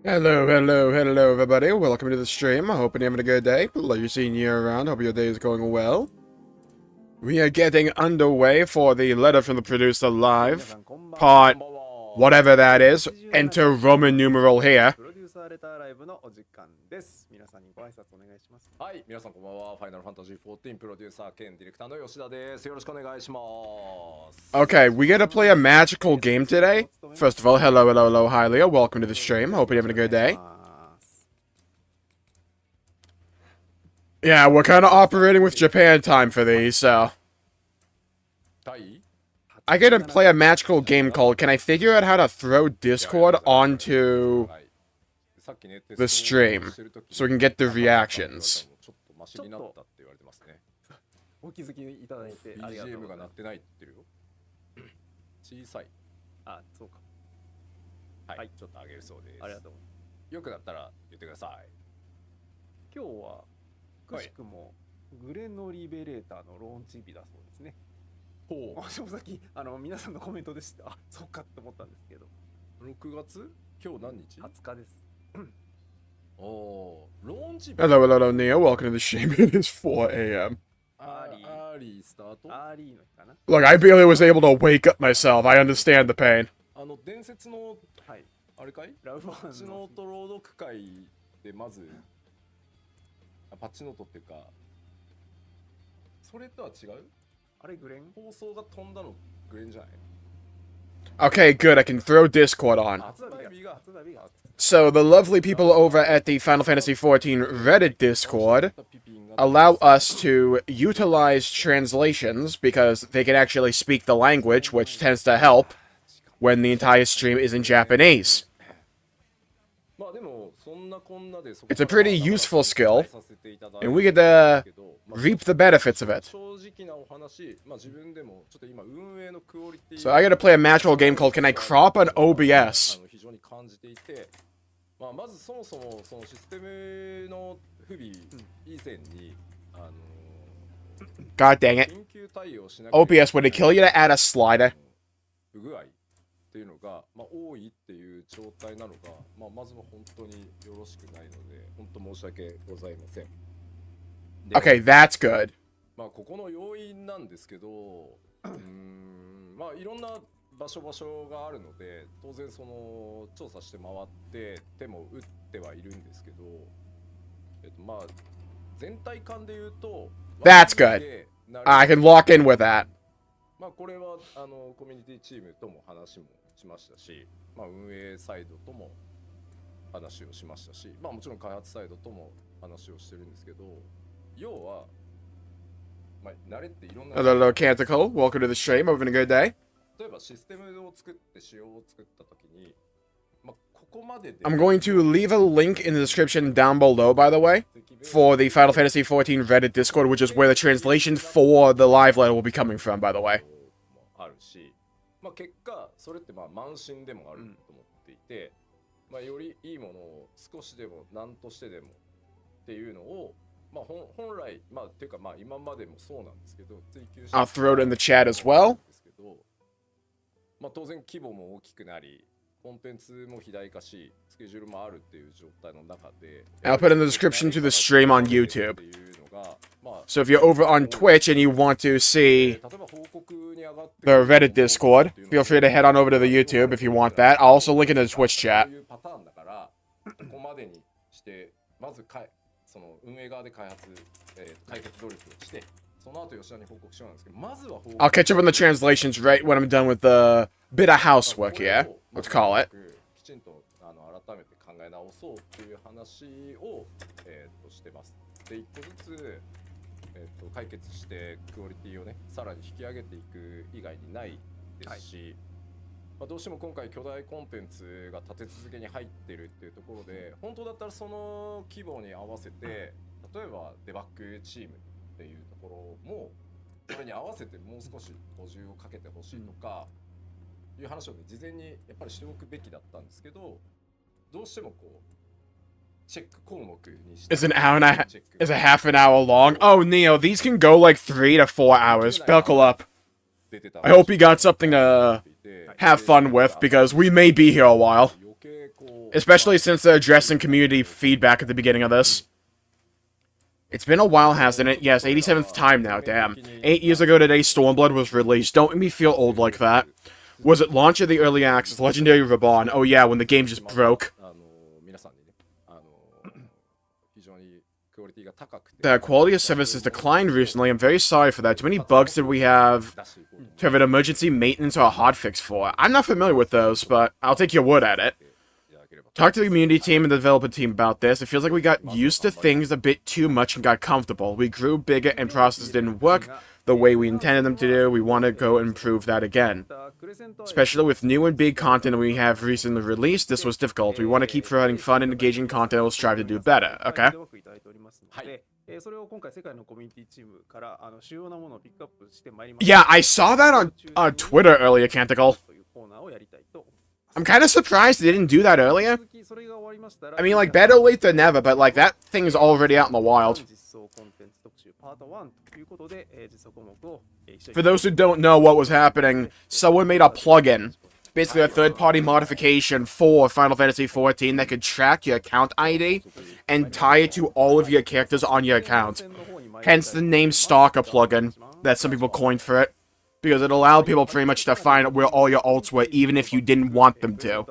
Hello, everybody. Welcome to the stream. I hope you're having a good day. Pleasure seeing you around. Hope your day is going well. We are getting underway for the letter from the producer live. Part whatever that is. Enter Roman numeral here. はい、皆さんこんばんは。ファイナルファンタジー14プロデューサー兼ディレクターの吉田です。よろしくお願いします。 Okay, we get to play a magical game today. First of all, hello, hi Leo. Welcome to the stream. Hope you're having a good day. Yeah, we're kind of operating with Japan time for these, so... I get to play a magical game called Can I Figure Out How to Throw Discord onto the stream so we can get the reactions. お気づきいただいてありがとう。BGM が鳴ってないって言ってるよ。小さい。あ、そうか。はい、ちょっと上げるそうです。ありがとう。よくなったら言ってください。今日はくしくもグレノリベレーターのローンチ日だそうですね。ほう。さっき皆さんのコメントでした。あ、そっかって思ったんですけど。6月？今日何日？20日です。おー、ローンチ日。Hello, Neo. Welcome to the stream. It is 4 a.m. Look, I barely was able to wake up myself. I understand the pain. 伝説の、はい、あれかいラウフパッチノート朗読会でまずパッチノートっていうかそれとは違うあれグレン放送が飛んだのグレンじゃない Okay, good. I can throw Discord on. So, the lovely people over at the Final Fantasy XIV Reddit Discord allow us to utilize translations because they can actually speak the language, which tends to help when the entire stream is in Japanese. It's a pretty useful skill, and we get to reap the benefits of it. So I gotta play a magical game called Can I Crop on OBS? God dang it. OBS, would it kill you to add a slider? Okay, that's good. まあここの要因なんですけど、まあいろんな場所があるので、当然その調査して回って手も打ってはいるんですけど、まあ全体感で言うと、That's good. I can lock in with that. まあこれはコミュニティチームとも話もしましたし、まあ運営サイドとも話をしましたし、まあもちろん開発サイドとも話をしてるんですけど、要は Hello, Canticle. Welcome to the stream. Having a good day. I'm going to leave a link in the description down below, by the way, for the Final Fantasy XIV Reddit Discord, which is where the translation for the live letter will be coming from, by the way. I'll throw it in the chat as well. I'll put in the description to the stream on YouTube. So if you're over on Twitch and you want to see the Reddit Discord, feel free to head on over to the YouTube if you want that. I'll also link it in the Twitch chat. I'll catch up on the translations right when I'm done with the bit of housework here. Let's call it. But どうしても今回巨大コンテンツが立て続けに入ってるっていうところで、本当だったらその規模に合わせて、例えばデバッグチームっていうところもそれに合わせてもう少し補充をかけてほしいとかいう話をね、事前にやっぱりしておくべきだったんですけど、どうしてもこうチェック項目にして Is an hour and is a half an hour long? Oh, Neo, these can go like 3 to 4 hours. Buckle up. I hope you got something to have fun with, because we may be here a while. Especially since they're addressing community feedback at the beginning of this. It's been a while, hasn't it? Yes, 87th time now, damn. 8 years ago today, Stormblood was released. Don't make me feel old like that. Was it launch of the early access, Legendary Reborn? Oh yeah, when the game just broke. The quality of service has declined recently. I'm very sorry for that. Too many bugs did we have to have an emergency maintenance or a hotfix for. I'm not familiar with those, but I'll take your word at it. Talk to the community team and the developer team about this. It feels like we got used to things a bit too much and got comfortable. We grew bigger and processes didn't work the way we intended them to do. We want to go and improve that again. Especially with new and big content we have recently released, this was difficult. We want to keep providing fun and engaging content and we'll strive to do better, okay? Yeah, I saw that on Twitter earlier, Canticle. I'm kind of surprised they didn't do that earlier. I mean, like, better late than never, but, like, that thing's already out in the wild. For those who don't know what was happening, someone made a plugin, basically a third-party modification for Final Fantasy XIV that could track your account ID and tie it to all of your characters on your account. Hence the name Stalker plugin that some people coined for it. Because it allowed people pretty much to find where all your ults were, even if you didn't want them to.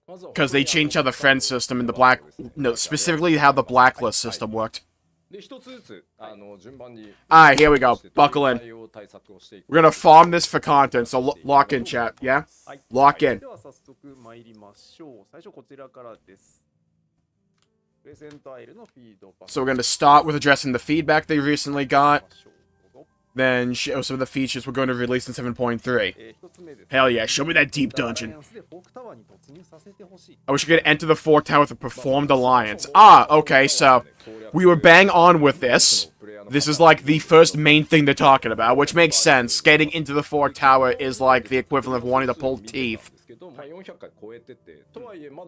Because they changed how the friend system and the black... No, specifically how the blacklist system worked. Alright, here we go. Buckle in. We're gonna farm this for content, so lock in, chat, yeah? Lock in. So we're gonna start with addressing the feedback they recently got. Then show some of the features we're going to release in 7.3. Hell yeah, show me that deep dungeon. I wish I could enter the Fork Tower with a performed alliance. Ah, okay, so we were bang on with this. This is like the first main thing they're talking about, which makes sense. Getting into the Fork Tower is like the equivalent of wanting to pull teeth.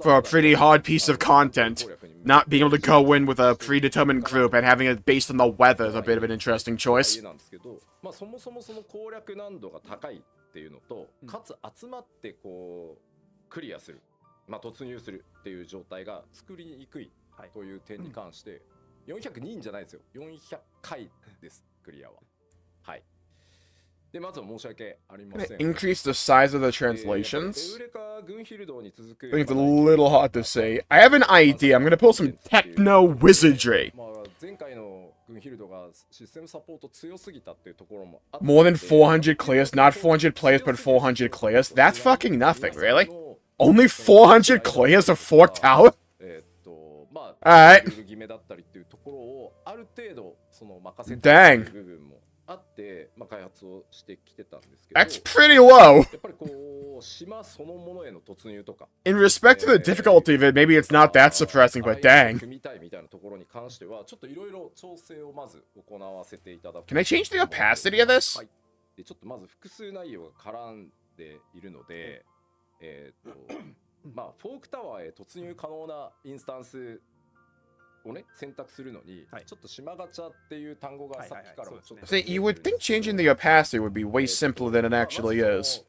For a pretty hard piece of content. Not being able to go in with a predetermined group and having it based on the weather is a bit of an interesting choice. Increase the size of the translations? I think it's a little hard to say. I have an idea. I'm gonna pull some techno wizardry. More than 400 clears, not 400 players, but 400 clears. That's fucking nothing, really. Only 400 clears of Fork Tower? Alright. Dang. That's pretty low. In respect to the difficulty of it, maybe it's not that suppressing, but dang. Can I change the opacity of this? See, you would think changing the opacity would be way simpler than it actually is.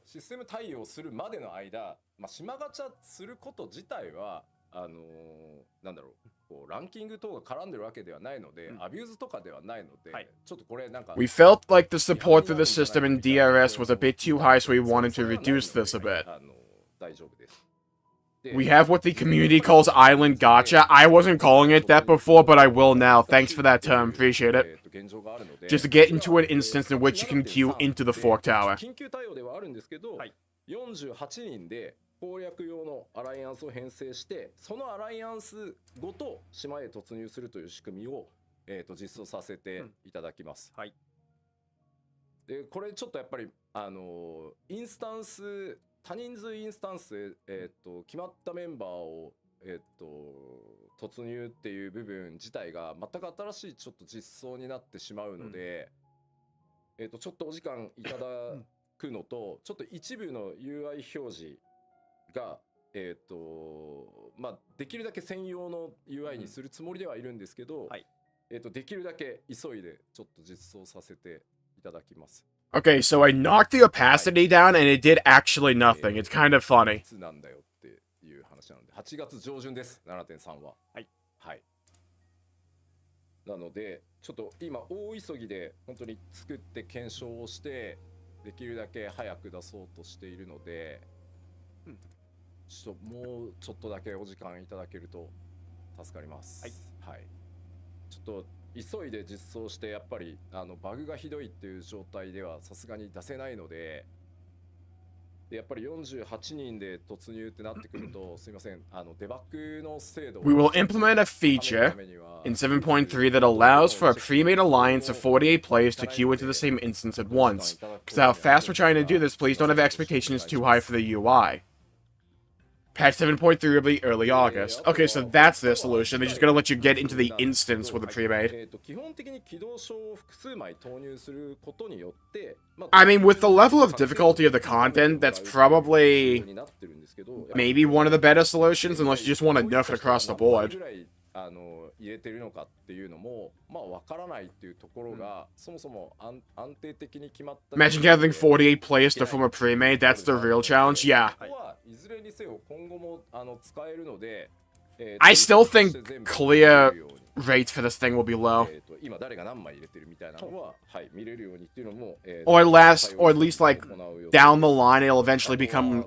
We felt like the support for the system in DRS was a bit too high, so we wanted to reduce this a bit. We have what the community calls Island Gacha. I wasn't calling it that before, but I will now. Thanks for that term. Appreciate it. Just to get into an instance in which you can queue into the Fork Tower. But we Okay, so I knocked the opacity down and it did actually nothing. It's kind of funny. 形なので、8月上旬です、7.3 は。はい。はい。なので、ちょっと今、大急ぎで本当に作って検証をして、できるだけ早く出そうとしているので、ちょっともうちょっとだけお時間いただけると助かります。はい。ちょっと急いで実装して、やっぱりバグがひどいっていう状態ではさすがに出せないので、やっぱり48人で突入ってなってくると、すいません、デバッグの精度を We will implement a feature in 7.3 that allows for a pre-made alliance of 48 players to queue into the same instance at once. Because how fast we're trying to do this, please don't have expectations too high for the UI. Patch 7.3 will be early August. Okay, so that's their solution. They're just gonna let you get into the instance with a pre-made. I mean, with the level of difficulty of the content, that's probably maybe one of the better solutions, unless you just want to nerf it across the board. 入れてるのかっていうのもまあわからないっていうところがそもそも安定的に決まった。 Imagine gathering 48 players to form a pre-made. That's the real challenge. Yeah. いずれにせよ今後も使えるので I still think clear rates for this thing will be low. 今誰が何枚入れてるみたいなのははい見れるようにっていうのも or at least like down the line it'll eventually become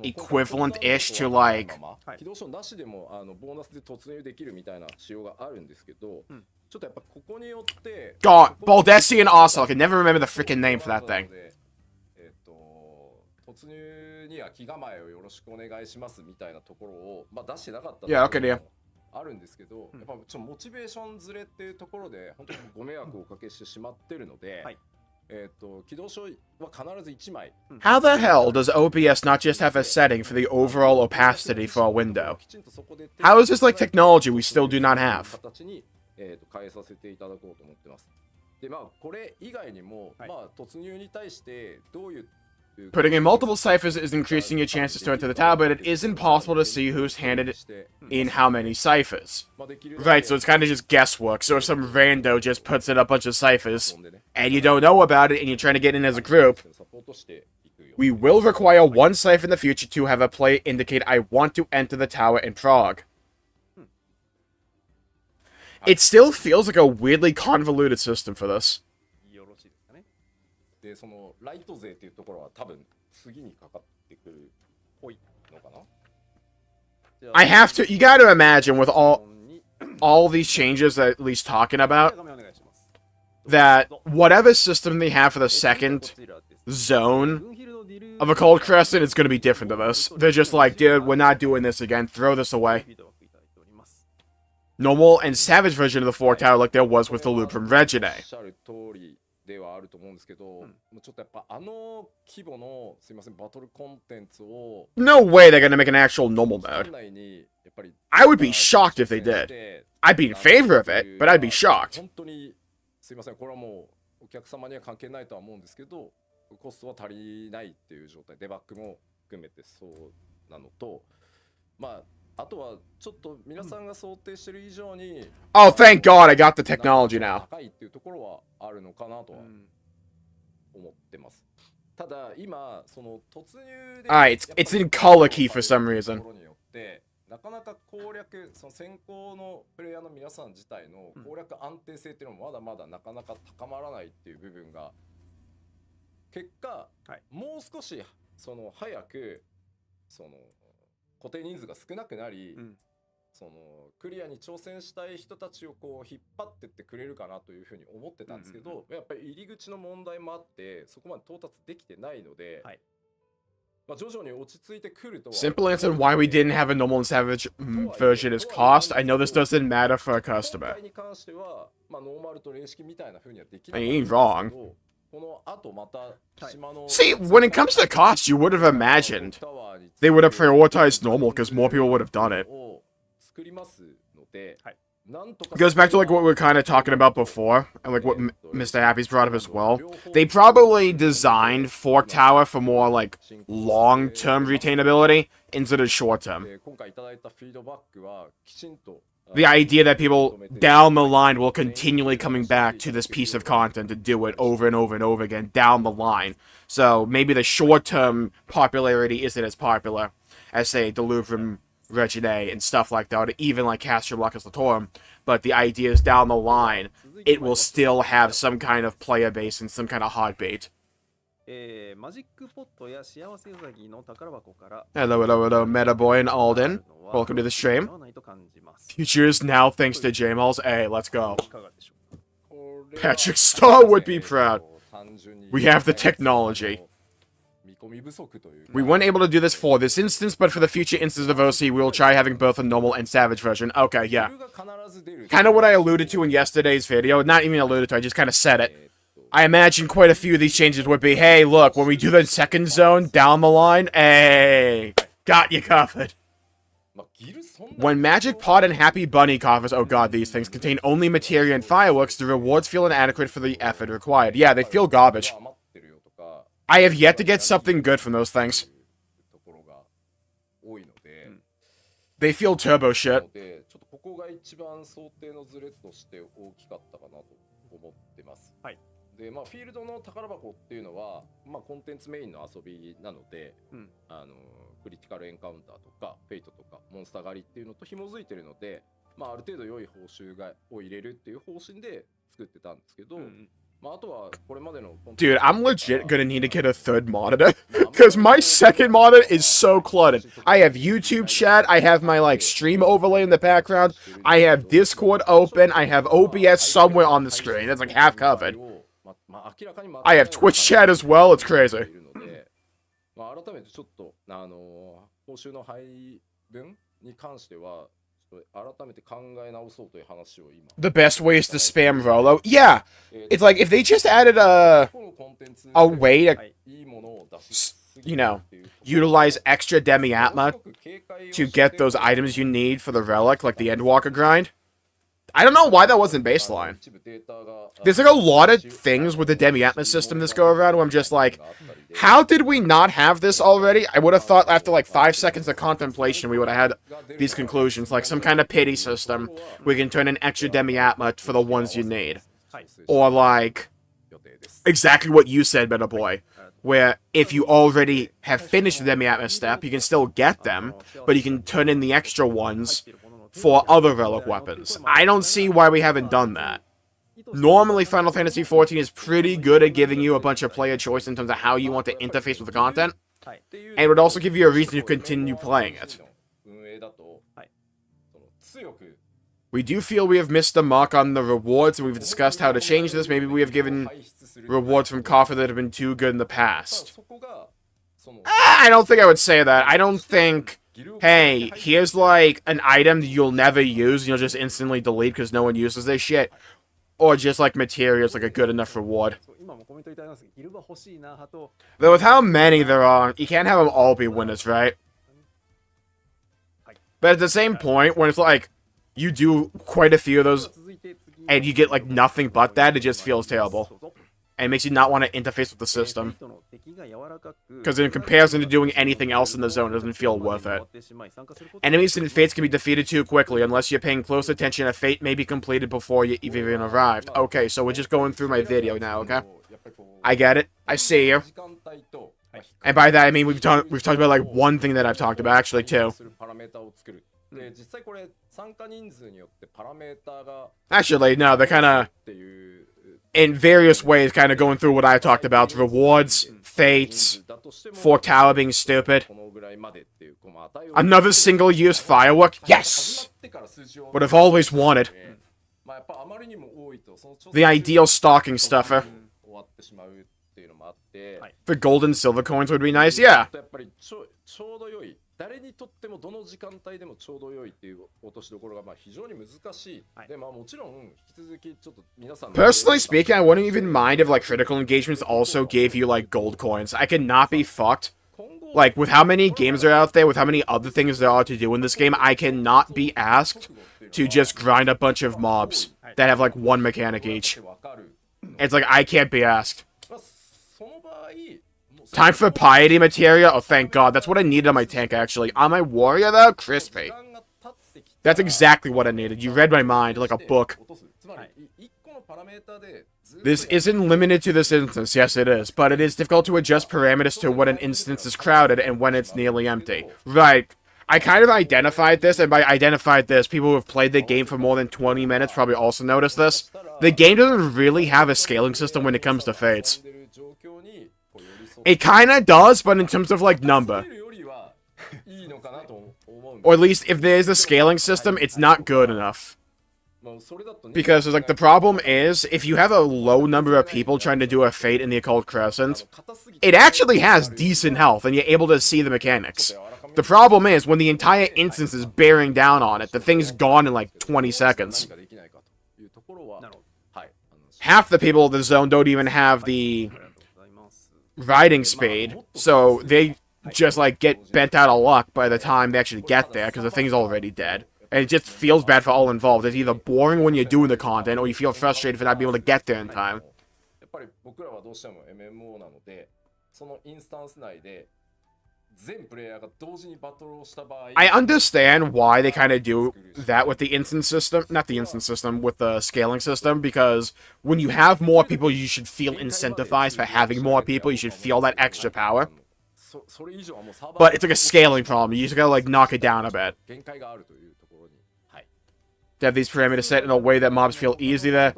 equivalent-ish to like 起動書なしでもボーナスで突入できるみたいな仕様があるんですけど、ちょっとやっぱここによって God, Baldessian also. I can never remember the freaking name for that thing. 突入には気構えをよろしくお願いしますみたいなところをまあ出してなかった Yeah, okay, dear. あるんですけど、やっぱちょっとモチベーションずれっていうところで本当にご迷惑をおかけしてしまってるので、起動書は必ず1枚。How the hell does OBS not just have a setting for the overall opacity for a window? How is this like technology we still do not have? 形に変えさせていただこうと思ってます。でまあこれ以外にもまあ突入に対してどういう Putting in multiple ciphers is increasing your chances to enter the tower, but it is impossible to see who's handed in how many ciphers. Right, so it's kind of just guesswork. So if some rando just puts in a bunch of ciphers, and you don't know about it, and you're trying to get in as a group, we will require one cipher in the future to have a player indicate, I want to enter the tower in Prague. It still feels like a weirdly convoluted system for this. でそのライト勢っていうところは多分次にかかってくるっぽいのかな。 I have to, you gotta imagine with all these changes that at least talking about, that whatever system they have for the second zone of a Cold Crescent is gonna be different to this. They're just like, dude, we're not doing this again, throw this away. Normal and Savage version of the 4 Tower like there was with the loop from Regine. ではあると思うんですけど、ちょっとやっぱ規模のすいませんバトルコンテンツを No way they're gonna make an actual normal mode. I would be shocked if they did. I'd be in favor of it, but I'd be shocked. 本当にすいませんこれはもうお客様には関係ないとは思うんですけど、コストは足りないっていう状態、デバッグも含めてそうなのと、まああとはちょっと皆さんが想定してる以上に Oh, thank God I got the technology now. 高いっていうところはあるのかなとは思ってます。ただ今その突入で it's in color key for some reason. なかなか攻略その先行のプレイヤーの皆さん自体の攻略安定性っていうのもまだまだなかなか高まらないっていう部分が結果、もう少しその早くその固定人数が少なくなり、そのクリアに挑戦したい人たちをこう引っ張ってってくれるかなというふうに思ってたんですけど、やっぱり入り口の問題もあってそこまで到達できてないので、まあ徐々に落ち着いてくると。Simple answer why we didn't have a normal and savage version is cost. I know this doesn't matter for a customer. に関してはまあノーマルと零式みたいなふうにはできな I い mean, ain't wrong. この後また島の See, when it comes to cost, you would have imagined they would have prioritized normal because more people would have done it. 作りますので、It goes back to like what we were kind of talking about before, and like what Mr. Happy's brought up as well. They probably designed Fork Tower for more like long-term retainability instead of short-term. 今回いただいたフィードバックはきちんと The idea that people down the line will continually coming back to this piece of content to do it over and over and over again down the line. So maybe the short-term popularity isn't as popular as, say, the Louvre Regine and stuff like that, or even like cast your Lucas Latorum. But the idea is down the line, it will still have some kind of player base and some kind of heartbeat. Hello, hello, hello, Metaboy and Alden. Welcome to the stream. Futures now thanks to Jmulls. Hey, let's go. Patrick Starr would be proud. We have the technology. We weren't able to do this for this instance, but for the future instances of OC, we will try having both a normal and savage version. Okay, yeah. Kind of what I alluded to in yesterday's video. Not even alluded to, I just kind of said it. I imagine quite a few of these changes would be, hey, look, when we do the second zone down the line, hey, got you covered. When Magic Pot and Happy Bunny coffers, oh god, these things contain only materia and fireworks, the rewards feel inadequate for the effort required. Yeah, they feel garbage. I have yet to get something good from those things. They feel turbo shit. でまあ、フィールドの宝箱っていうのは、まあ、コンテンツメインの遊びなので、クリティカルエンカウンターとかフェイトとかモンスター狩りっていうのと紐づいてるので、まあ、ある程度良い報酬を入れるっていう方針で作ってたんですけど、まあ、あとはこれまでの Dude, I'm legit gonna need to get a third monitor, because my second monitor is so cluttered. I have YouTube chat, I have my, like, stream overlay in the background, I have Discord open, I have OBS somewhere on the screen, it's like half covered. I have Twitch chat as well, it's crazy. The best way is to spam Rolo. Yeah, it's like if they just added a way to, you know, utilize extra Demi Atma to get those items you need for the relic, like the Endwalker grind. I don't know why that wasn't baseline. There's like a lot of things with the Demi Atma system this go around where I'm just like, how did we not have this already? I would have thought after like 5 seconds of contemplation we would have had these conclusions, like some kind of pity system where you can turn in extra Demi Atma for the ones you need. Or like, exactly what you said, Better Boy, where if you already have finished the Demi Atma step, you can still get them, but you can turn in the extra ones for other relic weapons. I don't see why we haven't done that. Normally, Final Fantasy XIV is pretty good at giving you a bunch of player choice in terms of how you want to interface with the content, and it would also give you a reason to continue playing it. We do feel we have missed the mark on the rewards, and we've discussed how to change this. Maybe we have given rewards from Kafka that have been too good in the past. I don't think I would say that. I don't think... Hey, here's like an item that you'll never use and you'll just instantly delete because no one uses this shit. Or just like materials like a good enough reward. Though with how many there are, you can't have them all be winners, right? But at the same point, when it's like, you do quite a few of those and you get like nothing but that, it just feels terrible. And it makes you not want to interface with the system. Because in comparison to doing anything else in the zone, it doesn't feel worth it. Enemies and fates can be defeated too quickly, unless you're paying close attention. A fate may be completed before you've even arrived. Okay, so we're just going through my video now, okay? I get it. I see you. And by that I mean we've talked about like one thing that I've talked about, actually two. Actually, no, they're kind of... in various ways, kind of going through what I talked about. Rewards, fates, Fork Tower being stupid. Another single-use firework? Yes! What I've always wanted. The ideal stocking stuffer. The gold and silver coins would be nice, yeah. Personally speaking, I wouldn't even mind if like critical engagements also gave you like gold coins. I cannot be fucked. Like, with how many games are out there, with how many other things there are to do in this game, I cannot be asked to just grind a bunch of mobs that have like one mechanic each. It's like, I can't be asked. Time for piety materia? Oh, thank God. That's what I needed on my tank, actually. On my warrior, though? Crispy. That's exactly what I needed. You read my mind like a book. This isn't limited to this instance. Yes, it is. But it is difficult to adjust parameters to when an instance is crowded and when it's nearly empty. Right. I kind of identified this, and by identified this, people who have played the game for more than 20 minutes probably also noticed this. The game doesn't really have a scaling system when it comes to fates. It kind of does, but in terms of, like, number. Or at least, if there's a scaling system, it's not good enough. Because, like, the problem is, if you have a low number of people trying to do a fate in the Occult Crescent, it actually has decent health, and you're able to see the mechanics. The problem is, when the entire instance is bearing down on it, the thing's gone in, like, 20 seconds. Half the people of the zone don't even have the riding speed, so they just, like, get bent out of luck by the time they actually get there, because the thing's already dead. And it just feels bad for all involved. It's either boring when you're doing the content, or you feel frustrated for not being able to get there in time. I understand why they kind of do that with the instance system, not the instance system, with the scaling system, because when you have more people, you should feel incentivized for having more people, you should feel that extra power. But it's like a scaling problem, you just gotta, like, knock it down a bit. To have these parameters set in a way that mobs feel easier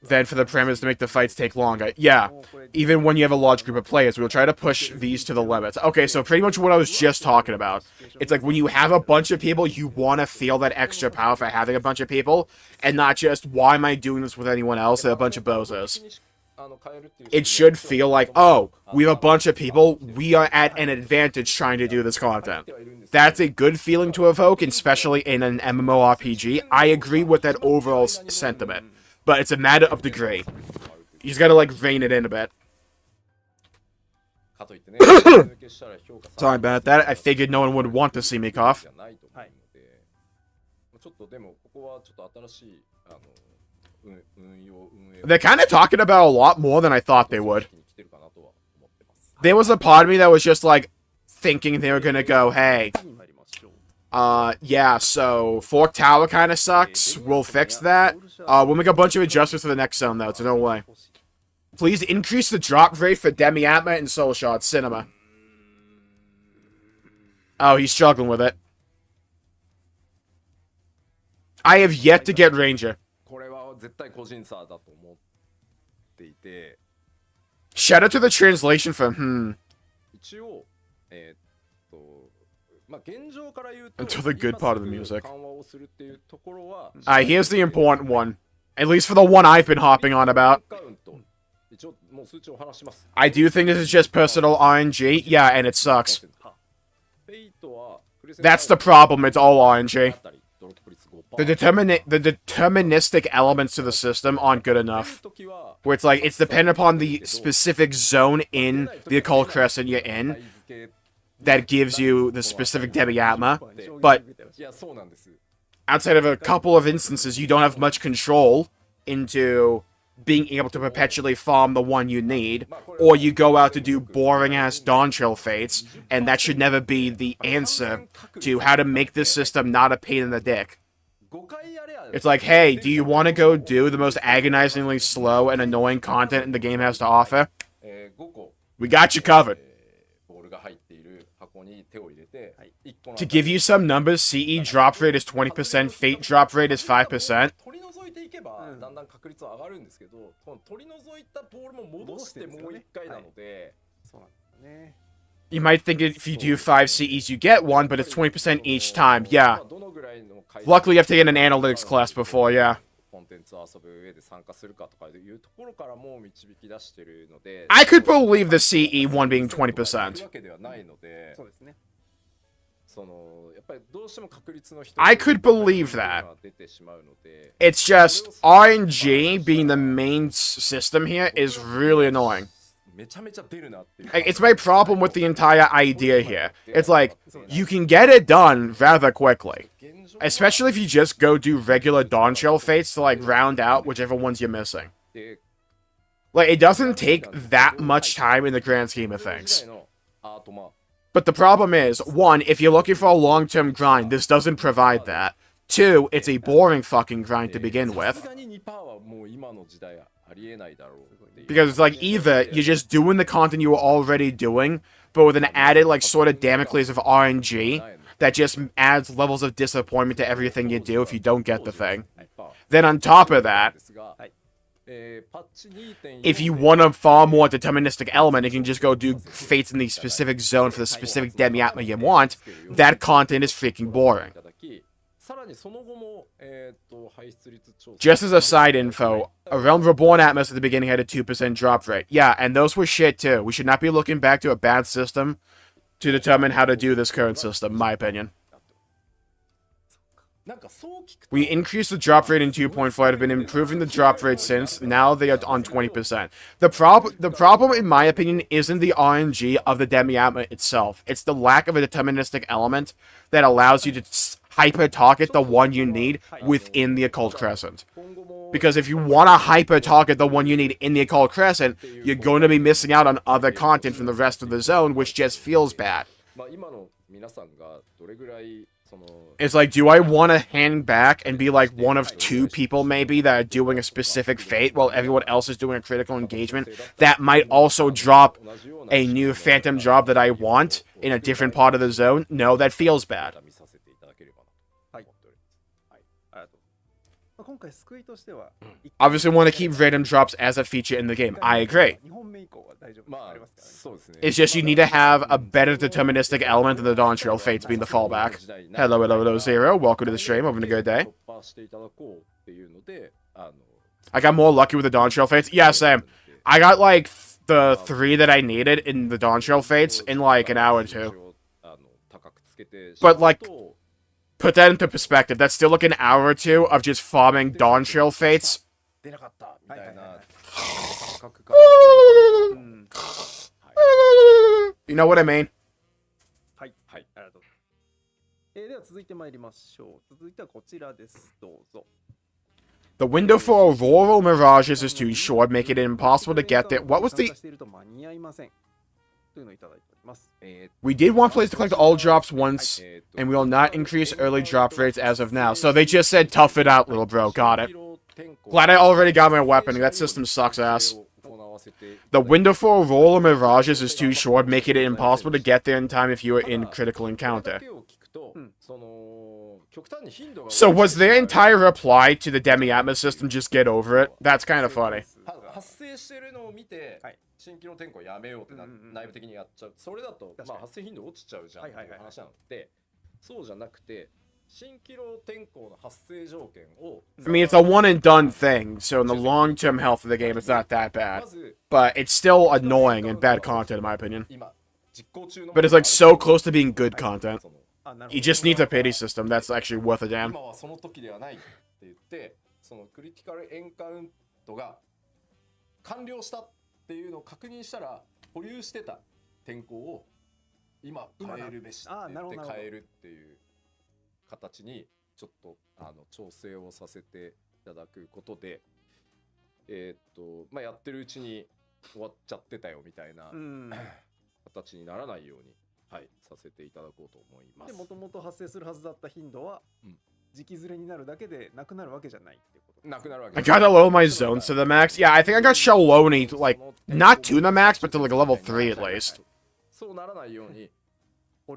than for the parameters to make the fights take longer. Yeah, even when you have a large group of players, we'll try to push these to the limits. Okay, so pretty much what I was just talking about. It's like when you have a bunch of people, you want to feel that extra power for having a bunch of people, and not just, why am I doing this with anyone else and a bunch of bozos. It should feel like, oh, we have a bunch of people, we are at an advantage trying to do this content. That's a good feeling to evoke, especially in an MMORPG. I agree with that overall sentiment, but it's a matter of degree. You just gotta, like, rein it in a bit. Sorry about that, I figured no one would want to see me cough. They're kind of talking about a lot more than I thought they would. There was a part of me that was just, like, thinking they were gonna go, hey, yeah, so Fork Tower kind of sucks, we'll fix that. We'll make a bunch of adjustments to the next zone, though, so no way. Please increase the drop rate for Demi Atma and Soul Shard Cinema. Oh, he's struggling with it. I have yet to get Ranger. Shout out to the translation for until the good part of the music. Here's the important one. At least for the one I've been hopping on about. I do think this is just personal RNG. Yeah, and it sucks. That's the problem, it's all RNG. The deterministic elements to the system aren't good enough. Where it's like, it's dependent upon the specific zone in the Occult Crescent you're in that gives you the specific Demi Atma. But outside of a couple of instances, you don't have much control into being able to perpetually farm the one you need, or you go out to do boring-ass Dawntrail fates, and that should never be the answer to how to make this system not a pain in the dick. It's like, hey, do you want to go do the most agonizingly slow and annoying content the game has to offer? We got you covered. To give you some numbers, CE drop rate is 20%, Fate drop rate is 5%. You might think if you do 5 CEs you get one, but it's 20% each time, yeah. Luckily I've taken an analytics class before, yeah. I could believe the CE one being 20%. I could believe that. It's just, RNG being the main system here is really annoying. It's my problem with the entire idea here. It's like, you can get it done rather quickly. Especially if you just go do regular Dawntrail fates to, like, round out whichever ones you're missing. Like, it doesn't take that much time in the grand scheme of things. But the problem is, 1, if you're looking for a long-term grind, this doesn't provide that. 2, it's a boring fucking grind to begin with. Because it's like, either you're just doing the content you were already doing, but with an added, like, sort of Damocles of RNG, that just adds levels of disappointment to everything you do if you don't get the thing. Then on top of that, if you want a far more deterministic element, you can just go do fates in the specific zone for the specific Demi Atma you want. That content is freaking boring. Just as a side info, A Realm Reborn Atmos at the beginning had a 2% drop rate. Yeah, and those were shit too. We should not be looking back to a bad system to determine how to do this current system, in my opinion. We increased the drop rate in 2.4, have been improving the drop rate since. Now they are on 20%. The problem, in my opinion, isn't the RNG of the Demi Atma itself. It's the lack of a deterministic element that allows you to hyper-target the one you need within the Occult Crescent. Because if you want to hyper-target the one you need in the Occult Crescent, you're going to be missing out on other content from the rest of the zone, which just feels bad. It's like, do I want to hang back and be like one of two people maybe that are doing a specific fate while everyone else is doing a critical engagement that might also drop a new phantom job that I want in a different part of the zone? No, that feels bad. Obviously want to keep random drops as a feature in the game. I agree. It's just you need to have a better deterministic element than the Dawntrail fates being the fallback. Hello, Zero. Welcome to the stream. Having a good day. I got more lucky with the Dawntrail fates. Yeah, same. I got like the 3 that I needed in the Dawntrail fates in like an hour or 2. But like, put that into perspective. That's still like an hour or 2 of just farming Dawntrail fates. You know what I mean? The window for Auroral Mirages is too short, making it impossible to get there. What was the... We did want players to collect all drops once, and we will not increase early drop rates as of now. So they just said, tough it out, little bro. Got it. Glad I already got my weapon. That system sucks ass. The window for Auroral Mirages is too short, making it impossible to get there in time if you are in critical encounter. So was their entire reply to the Demi Atma system just get over it? That's kind of funny. 新規の転校やめようって内部的にやっちゃう。それだとまあ発生頻度落ちちゃうじゃんっていう話なので、そうじゃなくて新規の転校の発生条件を I mean, it's a one and done thing, so in the long-term health of the game, it's not that bad. But it's still annoying and bad content, in my opinion. But it's like so close to being good content. You just need a pity system that's actually worth a damn. その時ではないって言って、そのクリティカルエンカウントが完了したっていうのを確認したら保留してた転校を今変えるべしって言って変えるっていう形にちょっと調整をさせていただくことでまあやってるうちに終わっちゃってたよみたいな形にならないようにはいさせていただこうと思います。でもともと発生するはずだった頻度は時期ずれになるだけでなくなるわけじゃないってこと。なくなるわけ。I gotta lower my zones to the max. Yeah, I think I got Shaloni like not to the max, but to like a level 3 at least. そうならないように。I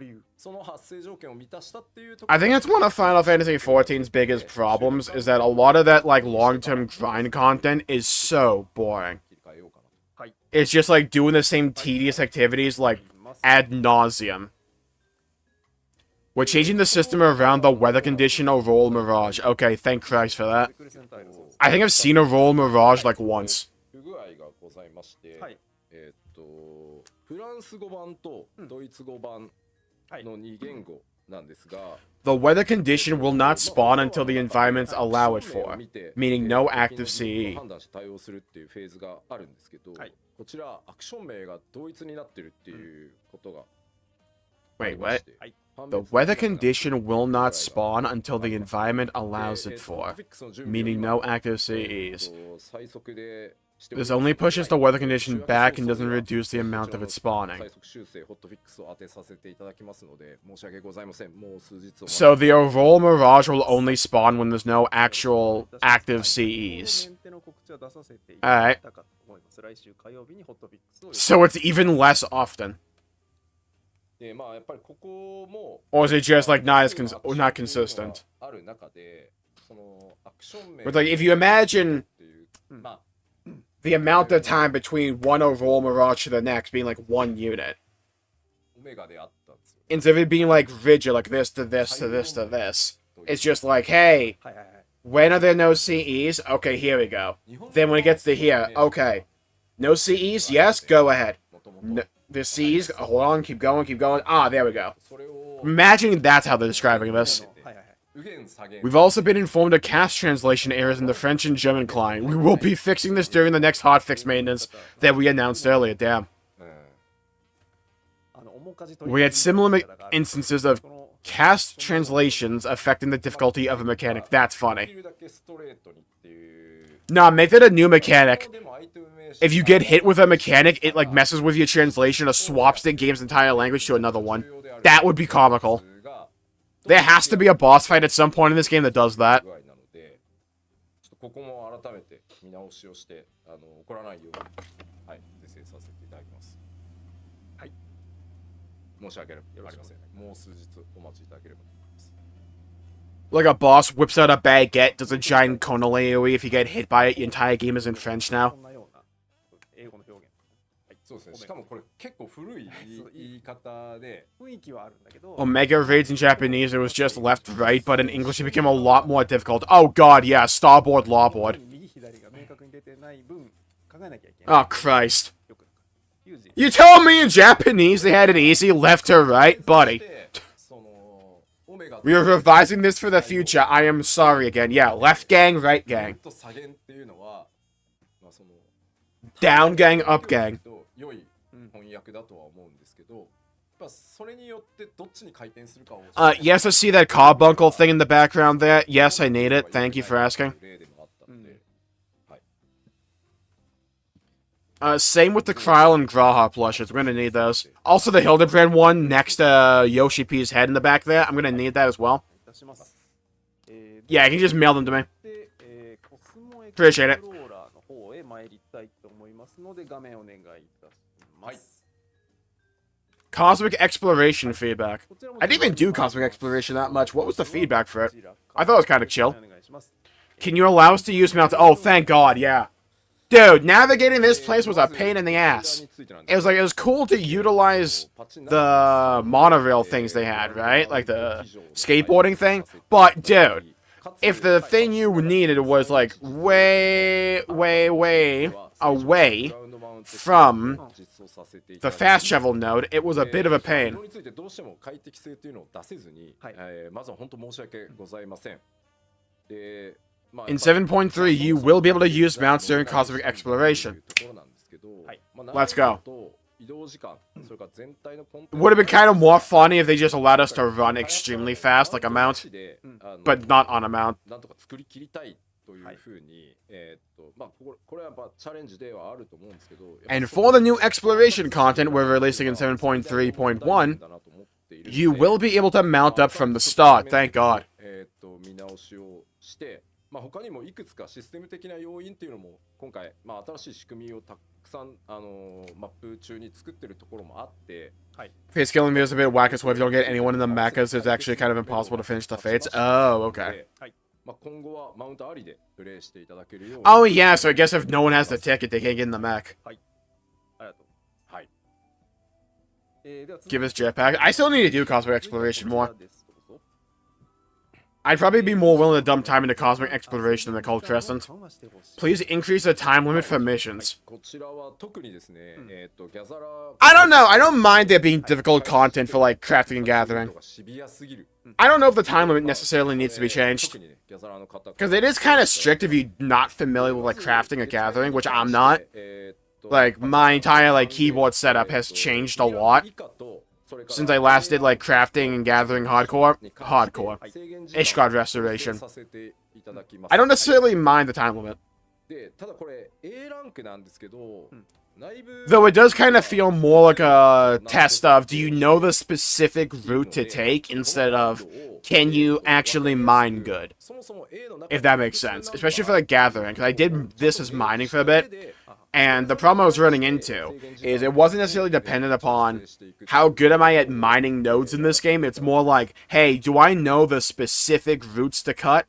think that's one of Final Fantasy XIV's biggest problems, is that a lot of that like long-term grind content is so boring. It's just like doing the same tedious activities like ad nauseum. We're changing the system around the weather condition Auroral Mirage. Okay, thank Christ for that. I think I've seen Auroral Mirage like once. The weather condition will not spawn until the environments allow it for, meaning no active CE. Wait, what? The weather condition will not spawn until the environment allows it for, meaning no active CEs. This only pushes the weather condition back and doesn't reduce the amount of it spawning. So the Auroral Mirage will only spawn when there's no actual active CEs. Alright. So it's even less often. でまあやっぱりここも Or is it just like not consistent? ある中でそのアクション面 But like, if you imagine っていうまあ the amount of time between one overall mirage to the next being like 1 unit, オメガであったんですよ。 instead of it being like rigid, like this to this to this to this, it's just like, hey, はいはいはい。 when are there no CEs? Okay, here we go. Then when it gets to here, okay, no CEs? Yes, go ahead. No, the C's, hold on, keep going, keep going. Ah, there we go. それを Imagine that's how they're describing this. はいはいはい。 右舷左舷 We've also been informed of cast translation errors in the French and German client. We will be fixing this during the next hotfix maintenance that we announced earlier. Damn. うん We had similar instances of cast translations affecting the difficulty of a mechanic. That's で funny. きるだけストレートにっていう Nah, make that a new mechanic. でもアイテム名詞 If you get hit with a mechanic, it like messes with your translation or swaps the game's entire language to another one. That would be comical. が There has to be a boss fight at some point in this game that does that. 具合なのでちょっとここも改めて見直しをして怒らないようにはい是正させていただきます。はい。申し訳ありません。もう数日お待ちいただければと思います。 Like a boss whips out a baguette, does a giant conal AoE. If you get hit by it, your entire game is in French now. こんなような英語の表現。はい。そうですね。しかもこれ結構古い言い方で、雰囲気はあるんだけど、 Omega reads in Japanese, it was just left, right, but in English it became a lot more difficult. Oh god, yeah, starboard, larboard. 右左が明確に出てない分考えなきゃいけない。 Oh Christ. よくユージ You told me in Japanese they had it easy, left to right, buddy. でそのオメガ We are revising this for the future. I am sorry again. Yeah, left gang, right gang. と左舷っていうのは、まあその Down gang, up gang. と良い翻訳だとは思うんですけど、やっぱそれによってどっちに回転するかを Yes, I see that carbuncle thing in the background there. Yes, I need it. Thank you for asking. 例でもあったので、はい。 Same with the Kryl and Graha plushes. We're gonna need those. Also, the Hildibrand one next to Yoshi P's head in the back there. I'm gonna need that as well. いたします。Yeah, you can just mail them to me. で、コスモエク Appreciate it. プローラーの方へ参りたいと思いますので、画面お願いいたします。 Cosmic Exploration feedback. I didn't even do Cosmic Exploration that much. What was the feedback for it? I thought it was kind of chill. Can you allow us to use Mount? Oh, thank God, yeah. Dude, navigating this place was a pain in the ass. It was cool to utilize the monorail things they had, right? Like the skateboarding thing. But, dude, if the thing you needed was like way away from the fast travel node, it was a bit of a pain. についてどうしても快適性というのを出せずに、まずは本当申し訳ございません。で、まあ In 7.3, you will be able to use mounts during Cosmic Exploration. Let's go. It would have been kind of more funny if they just allowed us to run extremely fast like a mount, but not on a mount. なんとか作り切りたいというふうに、まあこれはやっぱチャレンジではあると思うんですけど、 And for the new exploration content we're releasing in 7.3.1, you will be able to mount up from the start, thank God. 見直しをして、まあ他にもいくつかシステム的な要因っていうのも今回まあ新しい仕組みをたくさんマップ中に作ってるところもあって、はい。 Face killing me is a bit whack, so if you don't get anyone in the mechas, it's actually kind of impossible to finish the fates. Oh, okay. まあ今後はマウントありでプレイしていただけるように。 Oh yeah, so I guess if no one has the ticket, they can't get in the mech. はい。ありがとう。はい。では続いて Give us jetpack. I still need to do Cosmic Exploration more. I'd probably be more willing to dump time into Cosmic Exploration than the Cold Crescent. Please increase the time limit for missions. こちらは特にですね、ギャザラー I don't know. I don't mind there being difficult content for like crafting and gathering. シビアすぎる。 I don't know if the time limit necessarily needs to be changed. 特にね、ギャザラーの方 Because it is kind of strict if you're not familiar with like crafting or gathering, which I'm not. Like my entire like keyboard setup has changed a lot since I last did like crafting and gathering hardcore. Ishgard restoration. I don't necessarily mind the time limit. で、ただこれ A ランクなんですけど、内部 Though it does kind of feel more like a test of do you know the specific route to take instead of can you actually mine good? そもそも A の中 If that makes sense. Especially for the gathering, because I did this as mining for a bit. And the problem I was running into is it wasn't necessarily dependent upon how good am I at mining nodes in this game. It's more like, hey, do I know the specific routes to cut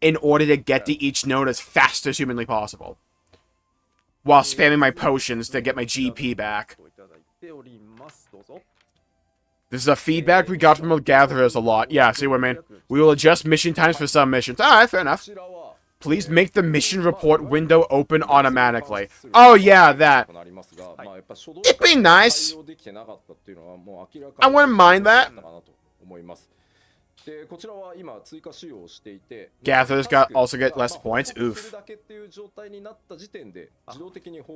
in order to get to each node as fast as humanly possible, while spamming my potions to get my GP back. This is a feedback we got from the gatherers a lot. Yeah, see what I mean? We will adjust mission times for some missions. Alright, fair enough. Please make the mission report window open automatically. Oh yeah, that. It'd be nice. I wouldn't mind that. Gatherers also get less points. Oof.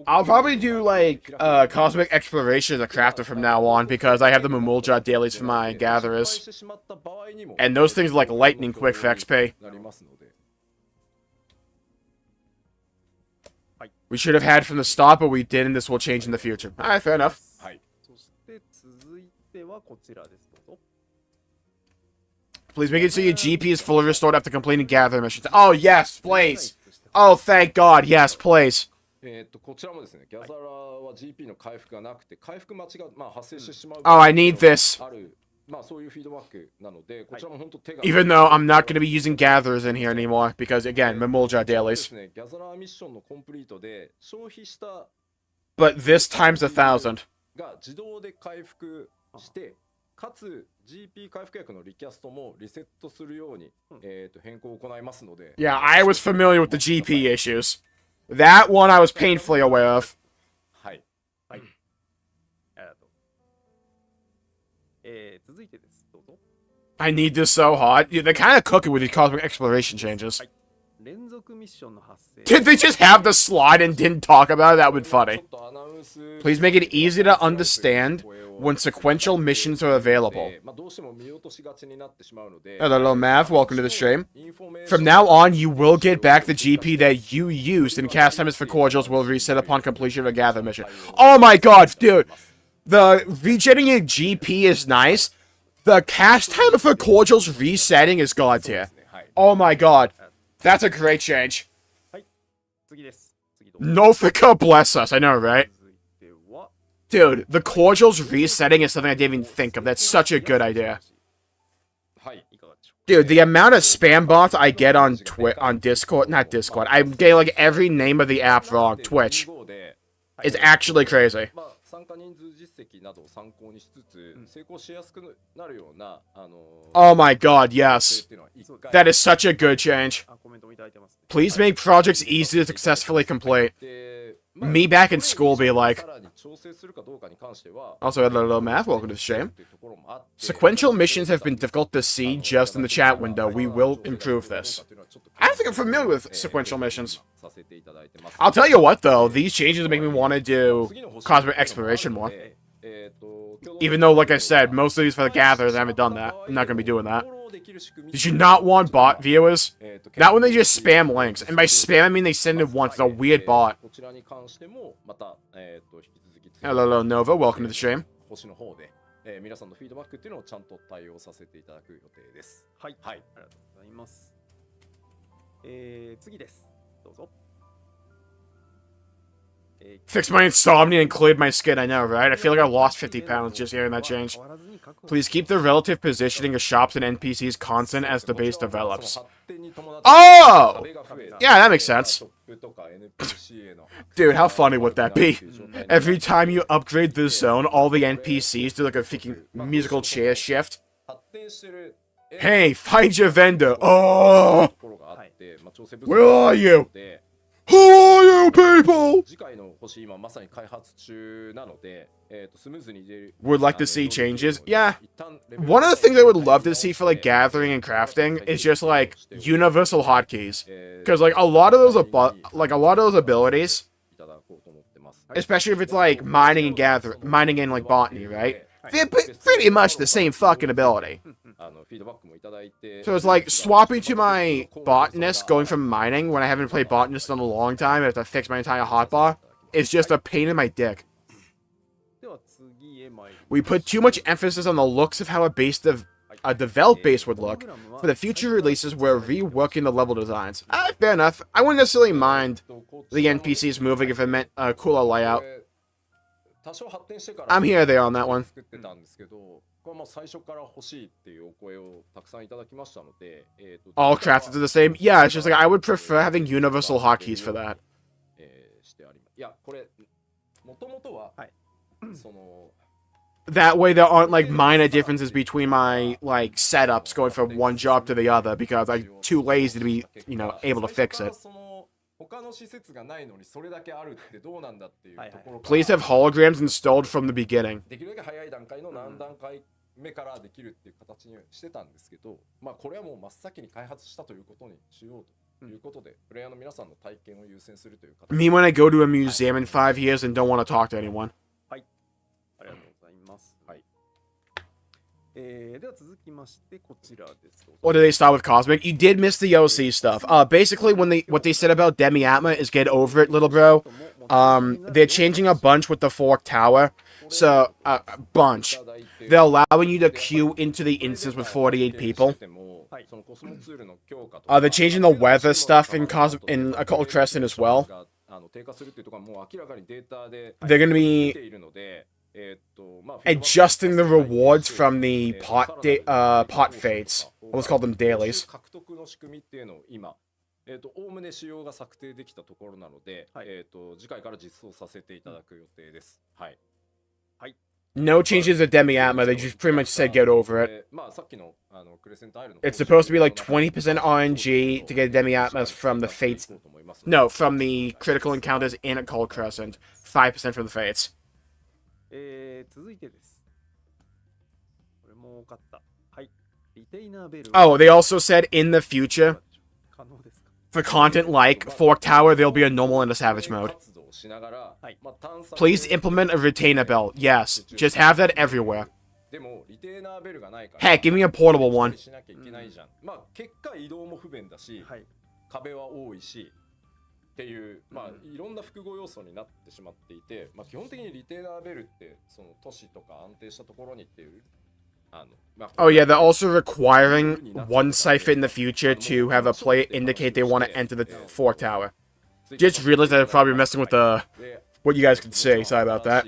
I'll probably do like cosmic exploration as a crafter from now on because I have the Jmulls dailies for my gatherers, and those things are like lightning quick for XP. We should have had from the start, but we didn't. This will change in the future. Alright, fair enough. Please make it so your GP is fully restored after completing gathering missions. Oh, yes, please. Oh, thank God. Yes, please. Oh, I need this. Even though I'm not going to be using gatherers in here anymore, because again, Jmulls dailies. But this times 1,000. Yeah, I was familiar with the GP issues. That one I was painfully aware of. I need this so hot. Yeah, they're kind of cooking with these cosmic exploration changes. Did they just have the slide and didn't talk about it? That would be funny. Please make it easy to understand when sequential missions are available. Hello, Mav. Welcome to the stream. From now on, you will get back the GP that you used, and cast times for cordials will reset upon completion of a gather mission. Oh my god, dude! The regenerating your GP is nice. The cast time for cordials resetting is god tier. Oh my god. That's a great change. Nofika, bless us. I know, right? Dude, the cordials resetting is something I didn't even think of. That's such a good idea. Dude, the amount of spam bots I get on Discord, not Discord, I'm getting like every name of the app wrong, Twitch, is actually crazy. Oh my god, yes. That is such a good change. Please make projects easy to successfully complete. Me back in school be like... Also, hello, Math. Welcome to the stream. Sequential missions have been difficult to see just in the chat window. We will improve this. I don't think I'm familiar with sequential missions. I'll tell you what, though. These changes make me want to do cosmic exploration more. Even though, like I said, most of these for the gatherers, I haven't done that. I'm not going to be doing that. Did you not want bot viewers? Not when they just spam links. And by spam, I mean they send it once. It's a weird bot. Hello, Nova. Welcome to the stream. Fixed my insomnia and cleared my skin, I know, right? I feel like I lost 50 pounds just hearing that change. Please keep the relative positioning of shops and NPCs constant as the base develops. Oh! Yeah, that makes sense. Dude, how funny would that be? Every time you upgrade the zone, all the NPCs do like a freaking musical chair shift. Hey, find your vendor. Oh! Where are you? Who are you people? Would like to see changes. Yeah. One of the things I would love to see for like gathering and crafting is just like universal hotkeys. Because like a lot of those abilities, especially if it's like mining and like botany, right? They're pretty much the same fucking ability. So it's like swapping to my botanist, going from mining when I haven't played botanist in a long time. I have to fix my entire hotbar. It's just a pain in my dick. We put too much emphasis on the looks of how a base a developed base would look. For the future releases, we're reworking the level designs. Fair enough. I wouldn't necessarily mind the NPCs moving if it meant a cooler layout. I'm here or there on that one. All crafted are the same? Yeah, it's just like I would prefer having universal hotkeys for that. That way there aren't like minor differences between my like setups going from one job to the other because I'm too lazy to be, you know, able to fix it. Please have holograms installed from the beginning. Me when I go to a museum in 5 years and don't want to talk to anyone. Or do they start with Cosmic? You did miss the OC stuff. Basically, what they said about Demi Atma is get over it, little bro. They're changing a bunch with the Fork Tower. So, a bunch. They're allowing you to queue into the instance with 48 people. They're changing the weather stuff in Occult Crescent as well. They're going to be adjusting the rewards from the pot fates. Let's call them dailies. No changes to Demi Atma, they just pretty much said get over it. It's supposed to be like 20% RNG to get Demi Atmas from the fates. No, from the critical encounters in Occult Crescent. 5% from the fates. Oh, they also said in the future, for content like Fork Tower, there'll be a normal and a savage mode. Please implement a retainer bell. Yes, just have that everywhere. Heck, give me a portable one. Oh yeah, they're also requiring one cipher in the future to have a player indicate they want to enter the Fork Tower. Just realized that I'm probably messing with what you guys could see. Sorry about that.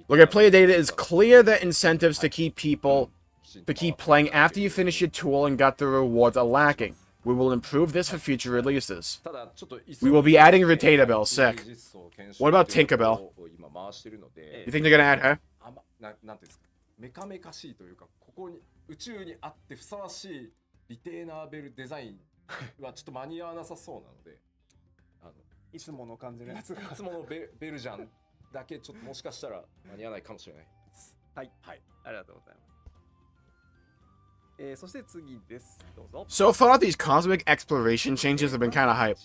Look at player data. It's clear that incentives to keep playing after you finish your tool and got the rewards are lacking. We will improve this for future releases. We will be adding Retainer Bell. Sick. What about Tinkerbell? You think they're gonna add her? So far, these cosmic exploration changes have been kind of hype.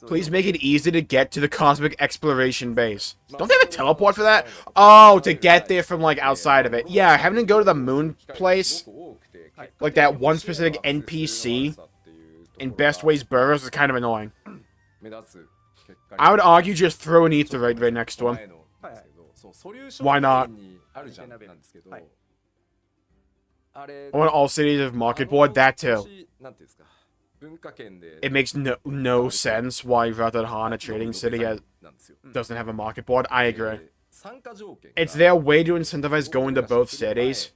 Please make it easy to get to the cosmic exploration base. Don't they have a teleport for that? Oh, to get there from, like, outside of it. Yeah, having to go to the moon place, like that one specific NPC in Best Ways Burrows is kind of annoying. I would argue just throw an Aetherite right next to him. Why not? I want all cities of Market Board, that too. It makes no sense why Vana'diel, a trading city, doesn't have a Market Board. I agree. It's their way to incentivize going to both cities,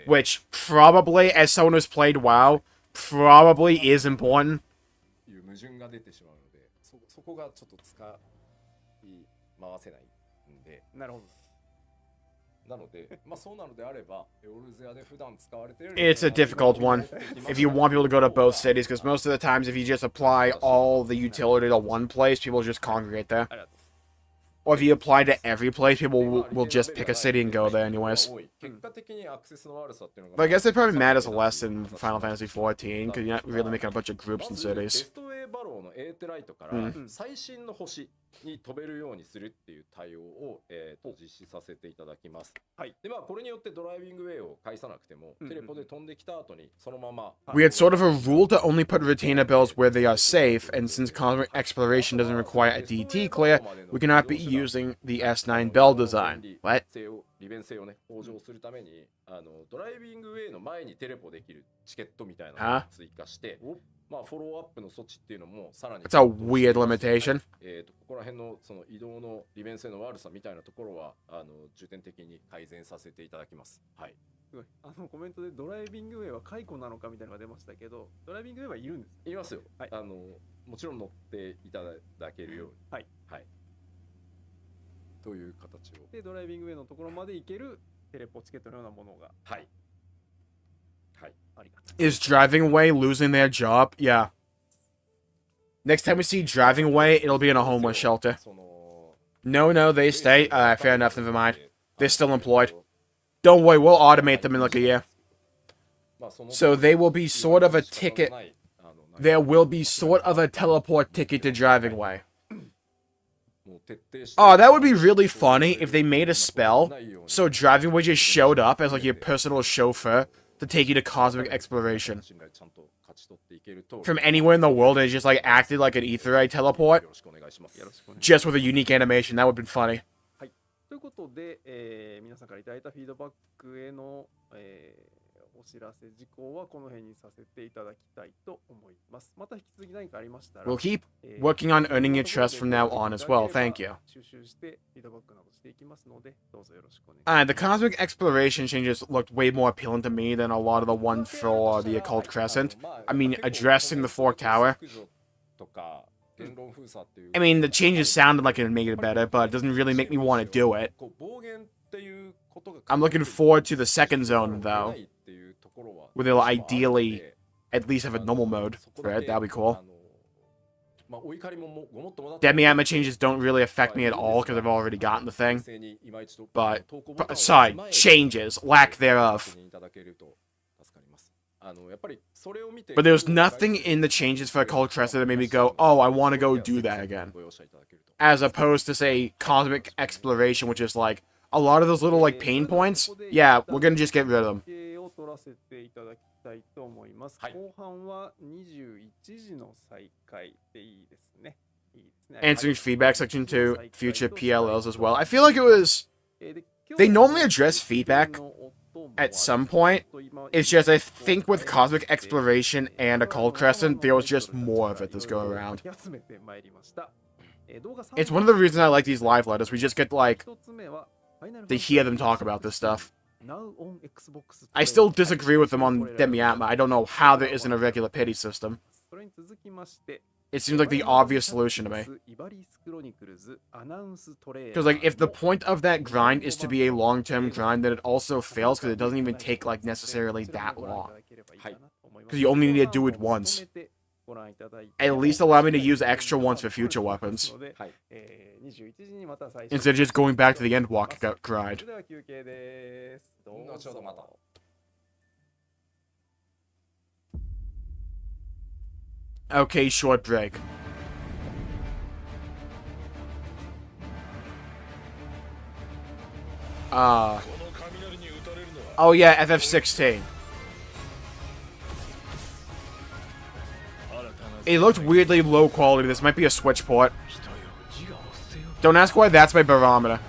which probably, as someone who's played WoW, probably is important. It's a difficult one if you want people to go to both cities, because most of the times if you just apply all the utility to one place, people just congregate there. Or if you apply to every place, people will just pick a city and go there anyways. But I guess it probably matters less in Final Fantasy XIV, because you're not really making a bunch of groups and cities. We had sort of a rule to only put retainer bells where they are safe, and since cosmic exploration doesn't require a DT clear, we cannot be using the S9 bell design. What? 利便性をね向上するために、ドライビングウェイの前にテレポできるチケットみたいなのを追加して、まあフォローアップの措置っていうのもさらに It's a weird limitation. ここら辺のその移動の利便性の悪さみたいなところは重点的に改善させていただきます。はい。すごいコメントでドライビングウェイは解雇なのかみたいなのが出ましたけど、ドライビングウェイはいるんです。いますよ。はい、もちろん乗っていただけるように。はい。はい。という形を。で、ドライビングウェイのところまで行けるテレポチケットのようなものが。はい。はい。ありがとう。Is driving away losing their job? Yeah. Next time we see driving away, it'll be in a homeless shelter. No, they stay. Fair enough, never mind. They're still employed. Don't worry, we'll automate them in like a year. So they will be sort of a ticket. There will be sort of a teleport ticket to driving away. Oh, that would be really funny if they made a spell so driving away just showed up as like your personal chauffeur to take you to cosmic exploration. From anywhere in the world, and it just like acted like an ether eye teleport. Just with a unique animation, that would have been funny. ということで、皆さんからいただいたフィードバックへの、お知らせ事項はこの辺にさせていただきたいと思います。また引き続き何かありましたら、We'll keep working on earning your trust from now on as well. Thank you. 収集してフィードバックなどしていきますので、どうぞよろしくお願いします。The cosmic exploration changes looked way more appealing to me than a lot of the one for the occult crescent. I mean, addressing the fork tower. I mean, the changes sounded like it would make it better, but it doesn't really make me want to do it. I'm looking forward to the second zone, though, where they'll ideally at least have a normal mode for it. That'll be cool. Demi Atma changes don't really affect me at all because I've already gotten the thing. But sorry, changes, lack thereof. But there was nothing in the changes for Occult Crescent that made me go, oh, I want to go do that again. As opposed to, say, Cosmic Exploration, which is like, a lot of those little, like, pain points, yeah, we're gonna just get rid of them. Answering feedback section to future PLLs as well. I feel like it was... They normally address feedback at some point. It's just, I think with Cosmic Exploration and Occult Crescent, there was just more of it this go around. It's one of the reasons I like these live letters. We just get, like, to hear them talk about this stuff. I still disagree with them on Demi Atma. I don't know how there isn't a regular pity system. It seems like the obvious solution to me. Because, like, if the point of that grind is to be a long-term grind, then it also fails because it doesn't even take, like, necessarily that long. Because you only need to do it once. At least allow me to use extra ones for future weapons. Instead of just going back to the Endwalk grind. Okay, short break. Oh yeah, FF16. It looked weirdly low quality. This might be a Switch port. Don't ask why that's my barometer.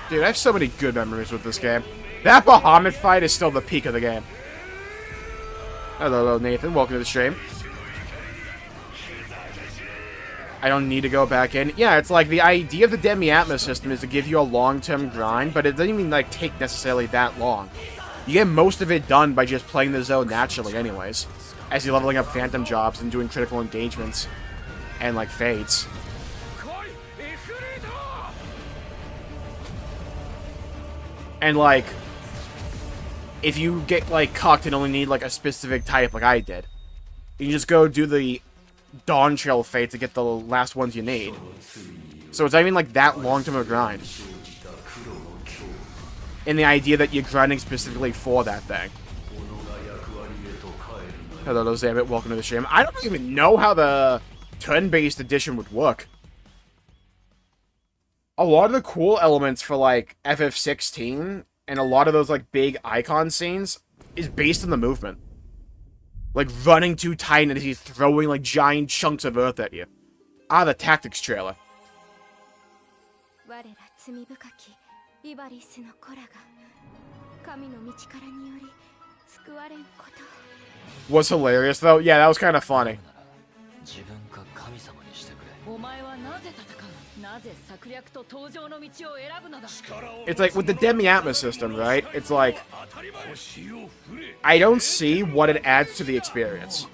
Dude, I have so many good memories with this game. That Bahamut fight is still the peak of the game. Hello, Nathan. Welcome to the stream. I don't need to go back in. Yeah, it's like the idea of the Demi Atma system is to give you a long-term grind, but it doesn't even like take necessarily that long. You get most of it done by just playing the zone naturally anyways, as you're leveling up phantom jobs and doing critical engagements and like fates. And like, if you get like cucked and only need like a specific type like I did, you can just go do the Dawntrail fate to get the last ones you need. So it's not even like that long term of a grind. And the idea that you're grinding specifically for that thing. Hello, Zambit. Welcome to the stream. I don't even know how the turn-based edition would work. A lot of the cool elements for like FF16 and a lot of those, like, big icon scenes is based on the movement. Like, running too tight and he's throwing, like, giant chunks of earth at you. Ah, the tactics trailer. Was hilarious, though. Yeah, that was kind of funny. It's like, with the Demi Atma system, right? It's like, I don't see what it adds to the experience.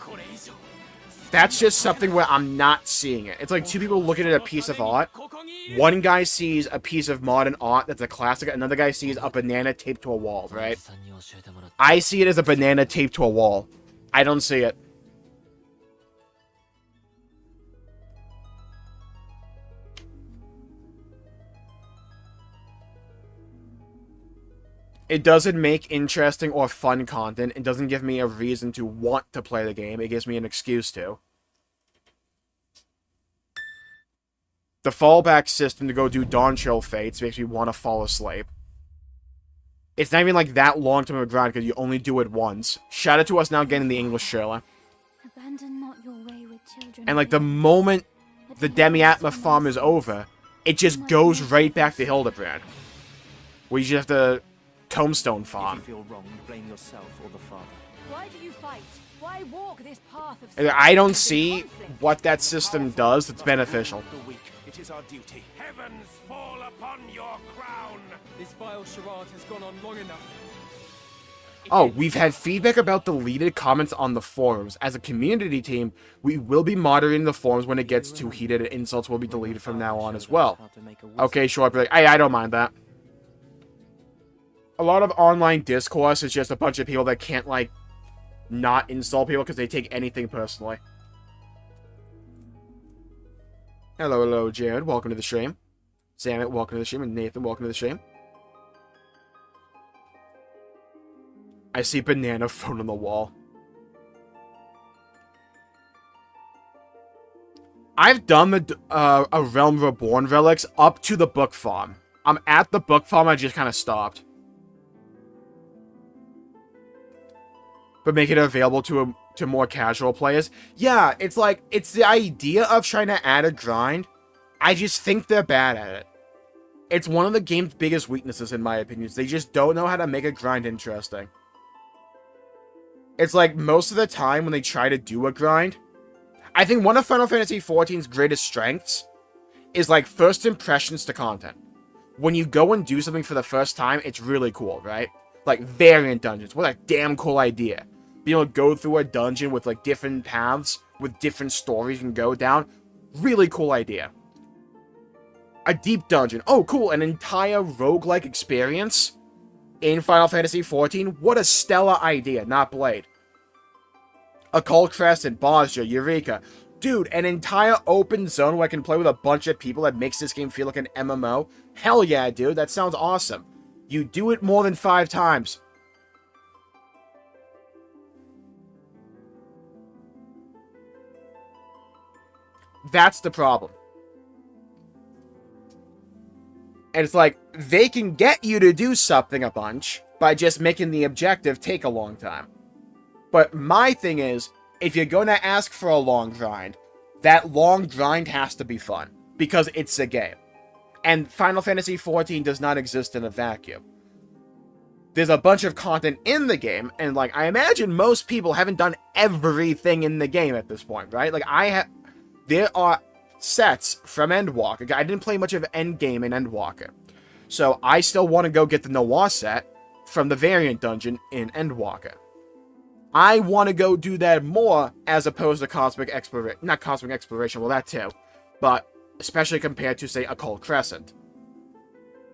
That's just something where I'm not seeing it. It's like two people looking at a piece of art. One guy sees a piece of modern art that's a classic, another guy sees a banana taped to a wall, right? I see it as a banana taped to a wall. I don't see it. It doesn't make interesting or fun content. It doesn't give me a reason to want to play the game. It gives me an excuse to. The fallback system to go do Dawntrail fates makes me want to fall asleep. It's not even like that long to move around because you only do it once. Shout out to us now getting the English trailer. And like the moment the Demi Atma farm is over, it just goes right back to Hildibrand. Where you just have to Tombstone farm. If you feel wrong, blame yourself or the father. Why do you fight? Why walk this path of I don't see what that system does that's beneficial. The weak, it is our duty. Heavens fall upon your crown! This vile charade has gone on long enough. Oh, we've had feedback about deleted comments on the forums. As a community team, we will be moderating the forums when it gets too heated, and insults will be deleted from now on as well. Okay, sure, but I don't mind that. A lot of online discourse is just a bunch of people that can't, like, not insult people because they take anything personally. Hello, Jared. Welcome to the stream. Zamet, welcome to the stream. And Nathan, welcome to the stream. I see banana phone on the wall. I've done the A Realm Reborn relics up to the book farm. I'm at the book farm, I just kind of stopped. But make it available to more casual players. Yeah, it's like, it's the idea of trying to add a grind. I just think they're bad at it. It's one of the game's biggest weaknesses, in my opinion. They just don't know how to make a grind interesting. It's like, most of the time when they try to do a grind, I think one of Final Fantasy XIV's greatest strengths is, like, first impressions to content. When you go and do something for the first time, it's really cool, right? Like, variant dungeons. What a damn cool idea. Being able to go through a dungeon with, like, different paths, with different stories you can go down. Really cool idea. A deep dungeon. Oh, cool. An entire roguelike experience in Final Fantasy XIV. What a stellar idea. Not Blade. Occult Crescent, Bosja, Eureka. Dude, an entire open zone where I can play with a bunch of people that makes this game feel like an MMO. Hell yeah, dude. That sounds awesome. You do it more than 5 times. That's the problem. And it's like, they can get you to do something a bunch by just making the objective take a long time. But my thing is, if you're going to ask for a long grind, that long grind has to be fun. Because it's a game. And Final Fantasy XIV does not exist in a vacuum. There's a bunch of content in the game, and, like, I imagine most people haven't done everything in the game at this point, right? Like, there are sets from Endwalker. I didn't play much of Endgame in Endwalker. So, I still want to go get the Noir set from the variant dungeon in Endwalker. I want to go do that more as opposed to Cosmic Exploration. Not Cosmic Exploration, well, that too. But, especially compared to, say, Occult Crescent.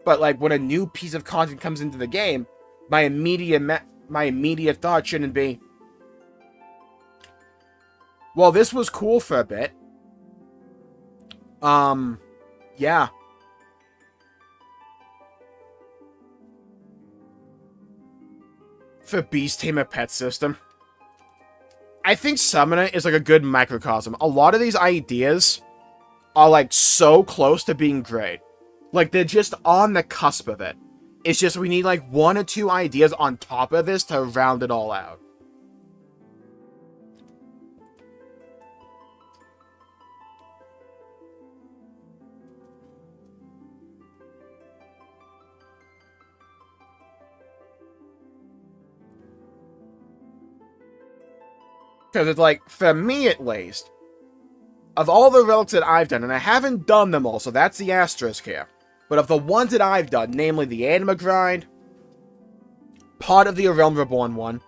But, like, when a new piece of content comes into the game, my immediate thought shouldn't be, well, this was cool for a bit. Yeah. For Beast Tamer Pet System. I think Summoner is like a good microcosm. A lot of these ideas are like so close to being great. Like they're just on the cusp of it. It's just we need like 1 or 2 ideas on top of this to round it all out. Because it's like, for me at least, of all the relics that I've done, and I haven't done them all, so that's the asterisk here, but of the ones that I've done, namely the Anima Grind, part of the A Realm Reborn one,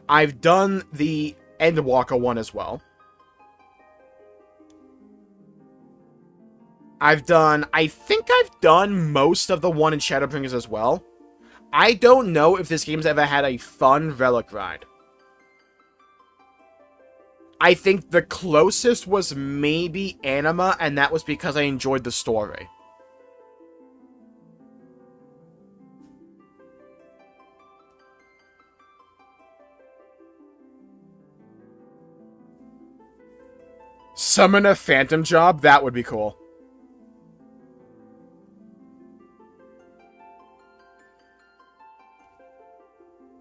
I've done the Endwalker one as well. I think I've done most of the one in Shadowbringers as well. I don't know if this game's ever had a fun relic grind. I think the closest was maybe Anima, and that was because I enjoyed the story. Summon a Phantom Job? That would be cool.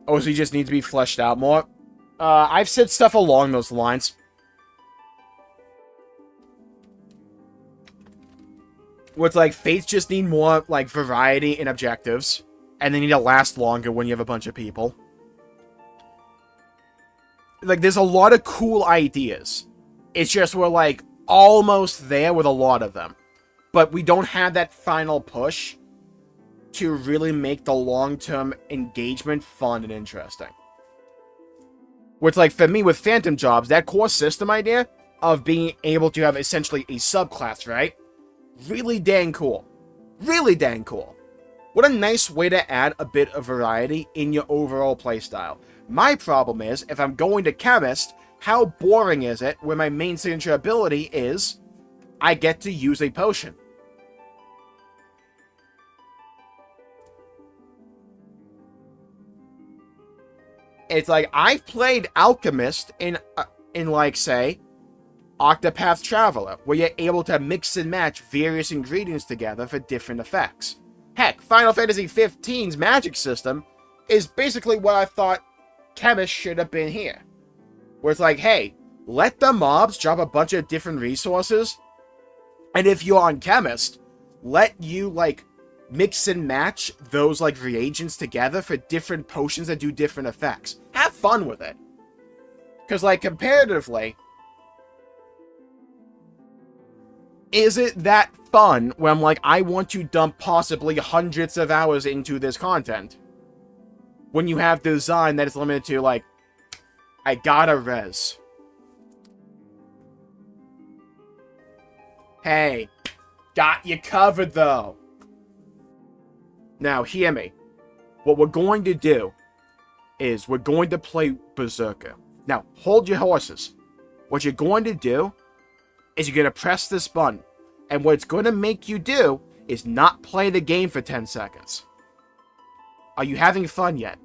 Oh, so you just need to be fleshed out more? I've said stuff along those lines. Where it's like, fates just need more, like, variety in objectives. And they need to last longer when you have a bunch of people. Like, there's a lot of cool ideas. It's just we're, like, almost there with a lot of them. But we don't have that final push to really make the long-term engagement fun and interesting. Where it's like, for me, with Phantom Jobs, that core system idea of being able to have essentially a subclass, right? Really dang cool. Really dang cool. What a nice way to add a bit of variety in your overall playstyle. My problem is, if I'm going to Chemist, how boring is it when my main signature ability is, I get to use a potion? It's like, I've played Alchemist in like, say, Octopath Traveler, where you're able to mix and match various ingredients together for different effects. Heck, Final Fantasy XV's magic system is basically what I thought Chemist should have been here. Where it's like, hey, let the mobs drop a bunch of different resources, and if you're on Chemist, let you, like, mix and match those, like, reagents together for different potions that do different effects. Have fun with it. Because, like, comparatively, is it that fun when I'm like, I want to dump possibly hundreds of hours into this content? When you have design that is limited to, like, I gotta res. Hey, got you covered, though. Now, hear me. What we're going to do is we're going to play Berserker. Now, hold your horses. What you're going to do is you're going to press this button. And what it's going to make you do is not play the game for 10 seconds. Are you having fun yet?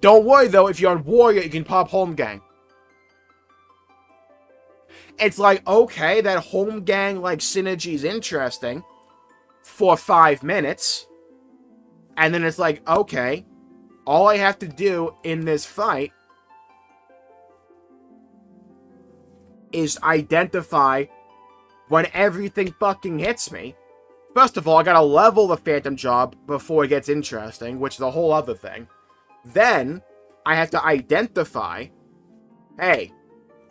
Don't worry, though, if you're on Warrior, you can pop Home Gang. It's like, okay, that Home Gang, like, synergy is interesting for 5 minutes. And then it's like, okay, all I have to do in this fight is identify when everything fucking hits me. First of all, I gotta level the Phantom Job before it gets interesting, which is a whole other thing. Then, I have to identify, hey,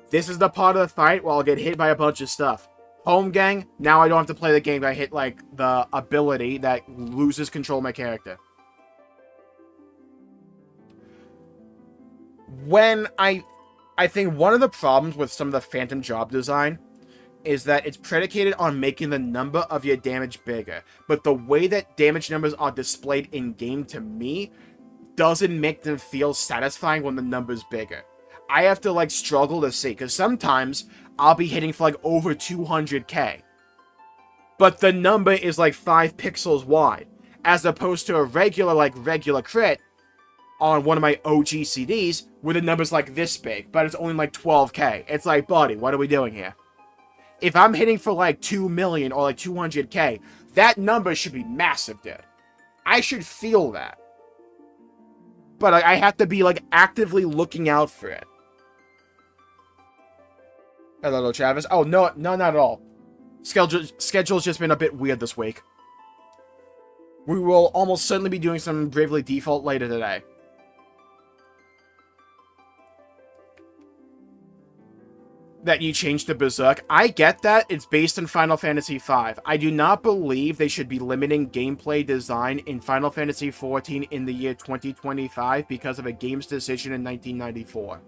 this is the part of the fight where I'll get hit by a bunch of stuff. Home Gang, now I don't have to play the game. I hit, like, the ability that loses control of my character. When I think one of the problems with some of the Phantom Job design is that it's predicated on making the number of your damage bigger. But the way that damage numbers are displayed in-game, to me, doesn't make them feel satisfying when the number's bigger. I have to, like, struggle to see, because sometimes I'll be hitting for, like, over 200k. But the number is, like, 5 pixels wide, as opposed to a regular crit on one of my OG CDs, where the number's, like, this big, but it's only, like, 12k. It's like, buddy, what are we doing here? If I'm hitting for like 2 million or like 200k, that number should be massive, dude. I should feel that. But I have to be like actively looking out for it. Hello, Travis. Oh, no, not at all. Schedule's just been a bit weird this week. We will almost certainly be doing some Bravely Default later today. That you changed to Berserk. I get that. It's based in Final Fantasy V. I do not believe they should be limiting gameplay design in Final Fantasy XIV in the year 2025 because of a game's decision in 1994.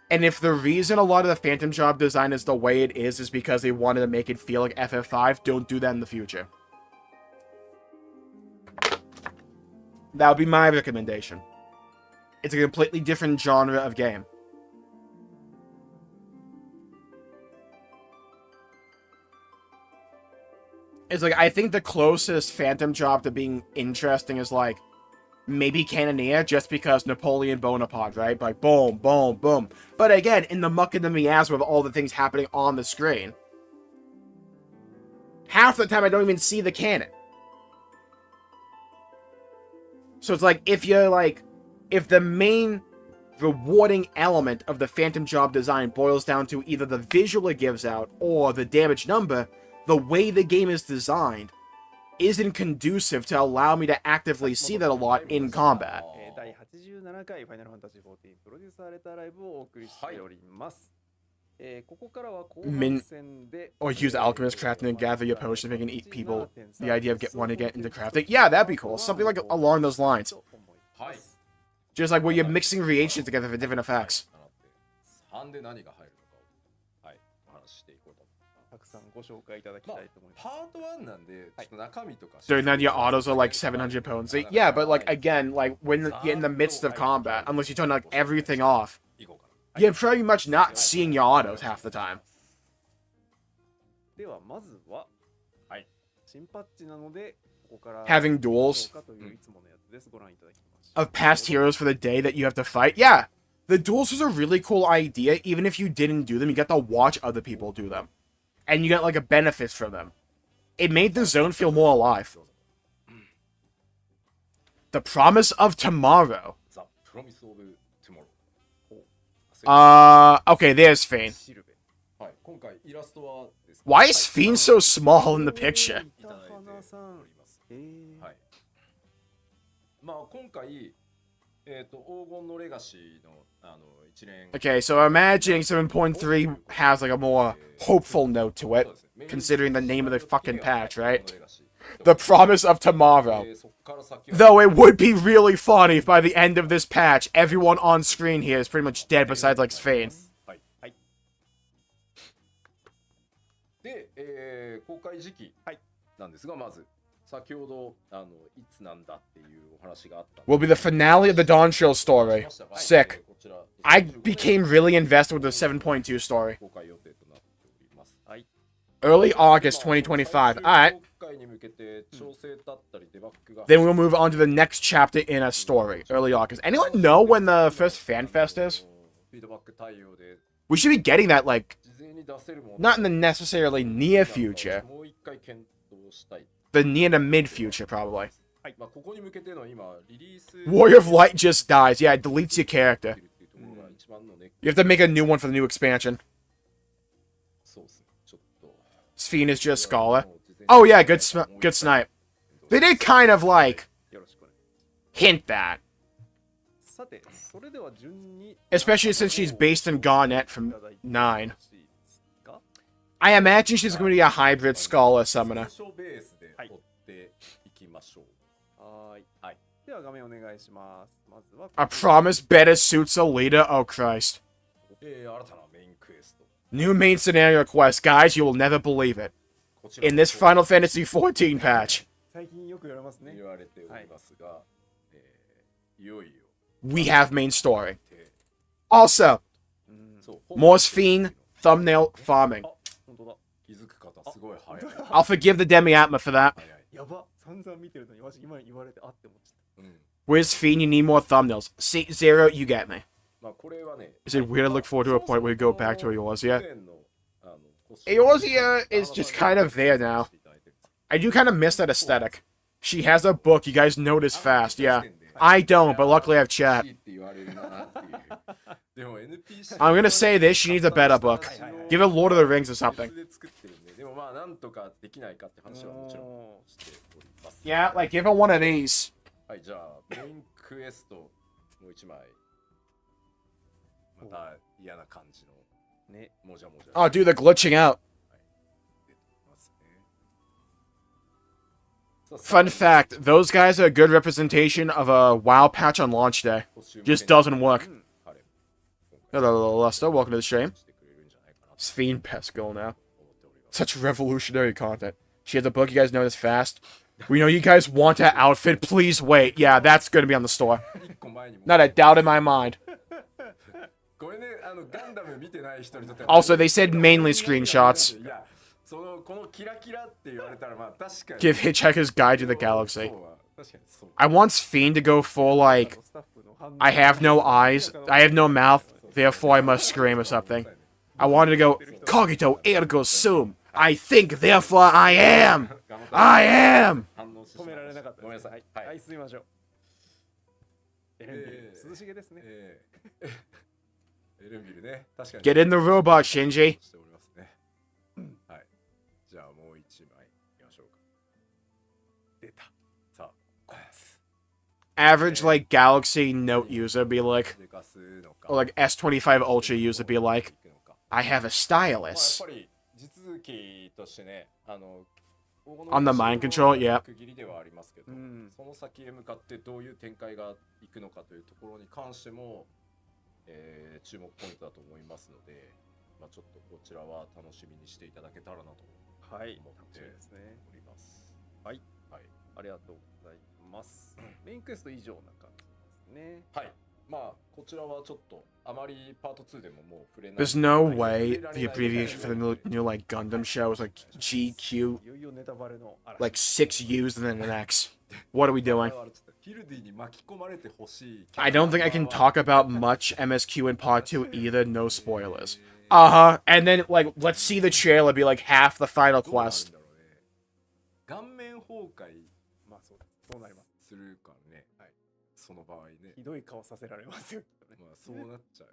And if the reason a lot of the Phantom Job design is the way it is because they wanted to make it feel like FF5, don't do that in the future. That would be my recommendation. It's a completely different genre of game. It's like, I think the closest Phantom Job to being interesting is like, maybe Cannoneer, just because Napoleon Bonaparte, right? Like, boom, boom, boom. But again, in the muck and the miasma of all the things happening on the screen, half the time I don't even see the cannon. So it's like, if you're like, if the main rewarding element of the Phantom Job design boils down to either the visual it gives out or the damage number, the way the game is designed isn't conducive to allow me to actively see that a lot in combat. 第87回ファイナルファンタジー14プロデュースされたライブをお送りしております。ここからは後半戦で Or use alchemist crafting and gather your potions, making eat people. The idea of wanting to get into crafting. Yeah, that'd be cool. Something like along those lines. Just like where you're mixing reagents together for different effects. 3で何が入るのかを、はい、お話ししていこうと。たくさんご紹介いただきたいと思います。パート1なんで、ちょっと中身とか。During that, your autos are like 700 potency. Yeah, but like again, like when you're in the midst of combat, unless you turn like everything off, you're pretty much not seeing your autos half the time. ではまずは、はい、新パッチなのでここから Having duels といういつものやつです。ご覧いただきましょう。 of past heroes for the day that you have to fight. Yeah, the duels was a really cool idea. Even if you didn't do them, you get to watch other people do them. And you get like a benefit from them. It made the zone feel more alive. The Promise of Tomorrow. Okay, there's Fiend. Why is Fiend so small in the picture? まあ今回黄金のレガシーの一連 Okay, so imagining 7.3 has like a more hopeful note to it, considering the name of the fucking patch, right? The Promise of Tomorrow. Though it would be really funny if by the end of this patch, everyone on screen here is pretty much dead besides like Sphane. で、公開時期なんですが、まず先ほどいつなんだっていうお話があった。Will be the finale of the Dawntrail story. Sick. I became really invested with the 7.2 story. Early August 2025. Alright. Then we'll move on to the next chapter in a story. Early August. Anyone know when the first fan fest is? We should be getting that, like, not in the necessarily near future. The near to mid future, probably. Warrior of Light just dies. Yeah, it deletes your character. You have to make a new one for the new expansion. Sphene is just Scholar. Oh yeah, good snipe. They did kind of like hint that. Especially since she's based in Garnet from 9. I imagine she's going to be a hybrid Scholar summoner. A promise better suits a leader? Oh Christ. New main scenario quest. Guys, you will never believe it. In this Final Fantasy XIV patch, we have main story. Also, more Sphene thumbnail farming. I'll forgive the Demi Atma for that. Where's Fiend? You need more thumbnails. See, Zero, you get me. まあこれはね、 Is it weird to look forward to a point where we go back to Eorzea? Eorzea is just kind of there now. I do kind of miss that aesthetic. She has a book, you guys notice fast, yeah. I don't, but luckily I have chat. I'm gonna say this, she needs a better book. Give her Lord of the Rings or something. Yeah, like give her one of these. はい、じゃあ、メインクエストもう一枚。また嫌な感じの。ね、もじゃもじゃ。 Oh, dude, they're glitching out. Fun fact, those guys are a good representation of a WoW patch on launch day. Just doesn't work. Hello, Lester. Welcome to the stream. Sphene Pesco now. Such revolutionary content. She has a book, you guys notice fast. We know you guys want that outfit. Please wait. Yeah, that's going to be on the store. Not a doubt in my mind. Also, they said mainly screenshots. Give Hitchhiker's Guide to the Galaxy. I want Sphene to go full, like, I have no eyes, I have no mouth, therefore I must scream or something. I wanted to go, Cogito ergo sum. I think, therefore I am! I am! 止められなかったです。ごめんなさい。はい、進みましょう。エレンビル、涼しげですね。エレンビルね、確かに。 Get in the robot, Shinji. しておりますね。はい。じゃあもう一枚いきましょうか。出た。さあ、Average, like, Galaxy Note user be like, or like S25 Ultra user be like, I have a stylus. On the mind control, yeah. 区切りではありますけど、その先へ向かってどういう展開がいくのかというところに関しても、注目ポイントだと思いますので、まあちょっとこちらは楽しみにしていただけたらなと思っております。はい、はい、ありがとうございます。メインクエスト以上な感じですね。はい。まあこちらはちょっとあまりパート2でももう触れない。 There's no way the abbreviation for the new like Gundam show is like GQ, like 6 U's and then an X. What are we doing? I don't think I can talk about much MSQ in part 2 either, no spoilers. Uh-huh, and then like let's see the trailer be like half the final quest. その場合ね。ひどい顔させられますよ。まあそうなっちゃう。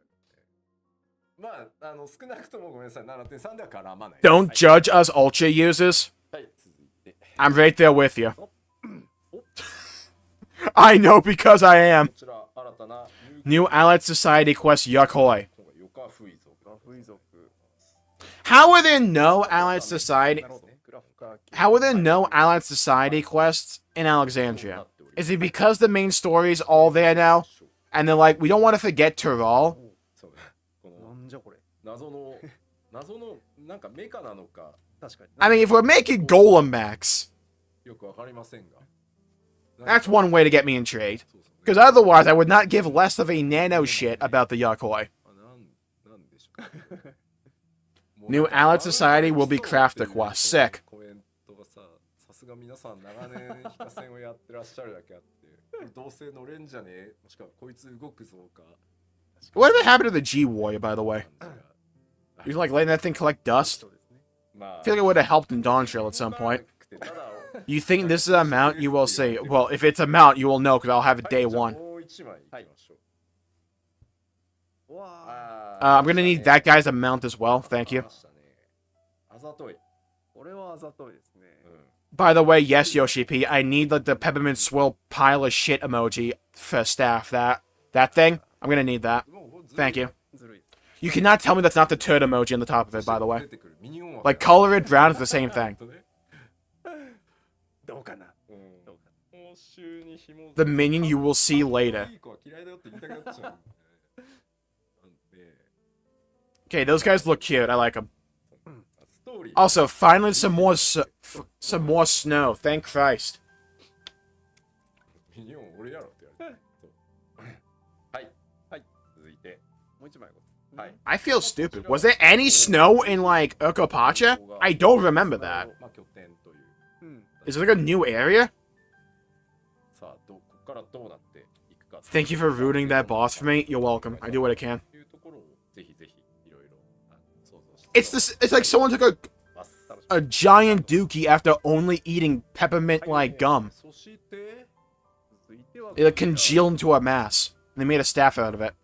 まあ少なくともごめんなさい。7.3では絡まない。Don't judge us Ultra users. I'm right there with you. I know because I am. New Allied Society quest Yakoi. How are there no Allied Society? How are there no Allied Society quests in Alexandria? Is it because the main story is all there now? And they're like, we don't want to forget Tural? I mean, if we're making Golem mechs, that's one way to get me intrigued. Because otherwise, I would not give less of a nano shit about the Yakoi. New Allied Society will be Crafter quest. Sick. さすが皆さん長年非課線をやってらっしゃるだけあってどうせ乗れんじゃねえもしくはこいつ動くぞか Whatever happened to the G Warrior, by the way? You like letting that thing collect dust? I feel like it would have helped in Dawntrail at some point. You think this is a mount? You will see. Well, if it's a mount, you will know because I'll have it day one. I'm gonna need that guy's a mount as well. Thank you. By the way, yes, Yoshi P, I need like the peppermint swirl pile of shit emoji for staff. That thing, I'm gonna need that. Thank you. You cannot tell me that's not the turd emoji on the top of it, by the way. Like, color it brown is the same thing. The minion you will see later. Okay, those guys look cute. I like them. Also, finally some more snow. Thank Christ. I feel stupid. Was there any snow in, like, Urkopacha? I don't remember that. Is it like a new area? Thank you for rooting that boss for me. You're welcome. I do what I can. いうところをぜひぜひいろいろ想像して。 It's this. It's like someone took a giant dookie after only eating peppermint like gum. そして、 続いては It congealed into a mass. And they made a staff out of it.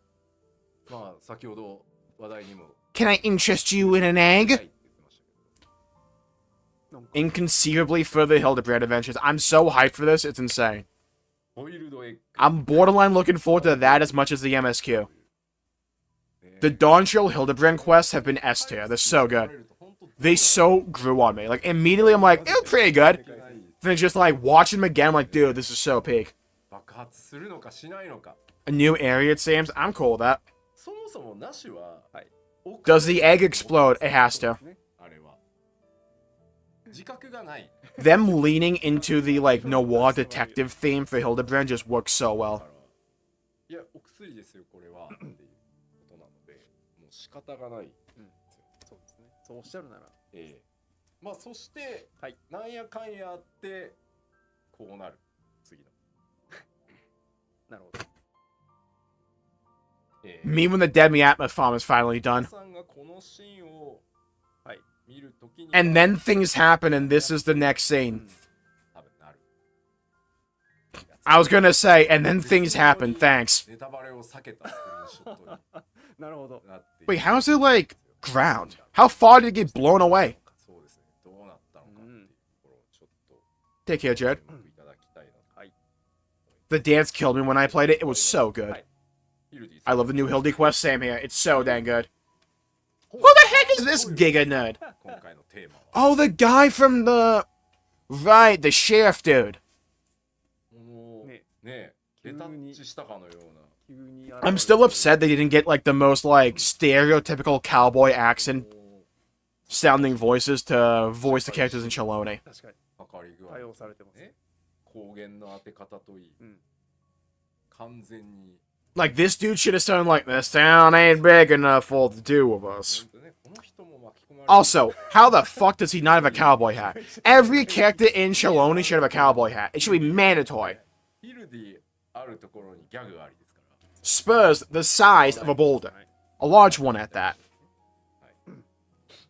まあ先ほど話題にも Can I interest you in an ないっ egg? て言ってましたけど、 Inconceivably further Hildibrand adventures. I'm so hyped for this. It's insane. ボイルドエッグ。 I'm borderline looking forward to that as much as the MSQ. The Dawntrail Hildibrand quests have been S tier. They're so good. They so grew on me. Like, immediately I'm like, they're pretty good. Then just like, watching them again, I'm like, dude, this is so peak. 爆発するのかしないのか。 A new area, it seems. I'm cool with that. そもそもなしは、はい、 Does the egg explode? It has to. あれは自覚がない。 Them leaning into the, like, noir detective theme for Hildibrand just works so well. いや、お薬ですよ、これは。っていうことなので、もう仕方がない。そうですね。そうおっしゃるなら。まあ、そして、はい、なんやかんやあって、こうなる。次の。なるほど。Me when the Demi Atma farm is finally done. さんがこのシーンを、はい、見るときに And then things happen, and this is the next scene. 多分なる。 I was gonna say, and then things happen, thanks. ネタバレを避けたスクリーンショットに なるほど。なっている。 Wait, how's it, like, ground? How far did it get blown away? そうですね。どうなったのかっていうところをちょっと Take care, Jared. いただきたいな。はい。 The dance killed me when I played it. It was so good. I love the new Hildy quest. Same here. It's so dang good. Who the heck is this Giga Nerd? 今回のテーマは Oh, the guy from the... Right, the sheriff dude. もうね、レタッチしたかのような。 急に I'm still upset they didn't get, like, the most, like, stereotypical cowboy accent sounding voices to voice the characters in Shaloni. 確かに測り具合対応されてます。光源の当て方といい、完全に Like, this dude should have sounded like, this town ain't big enough for the two of us. この人も巻き込まれる Also, how the fuck does he not have a cowboy hat? Every character in Shaloni should have a cowboy hat. It should be mandatory. ヒルディあるところにギャグがありですから Spurs the size of a boulder. A large one at that.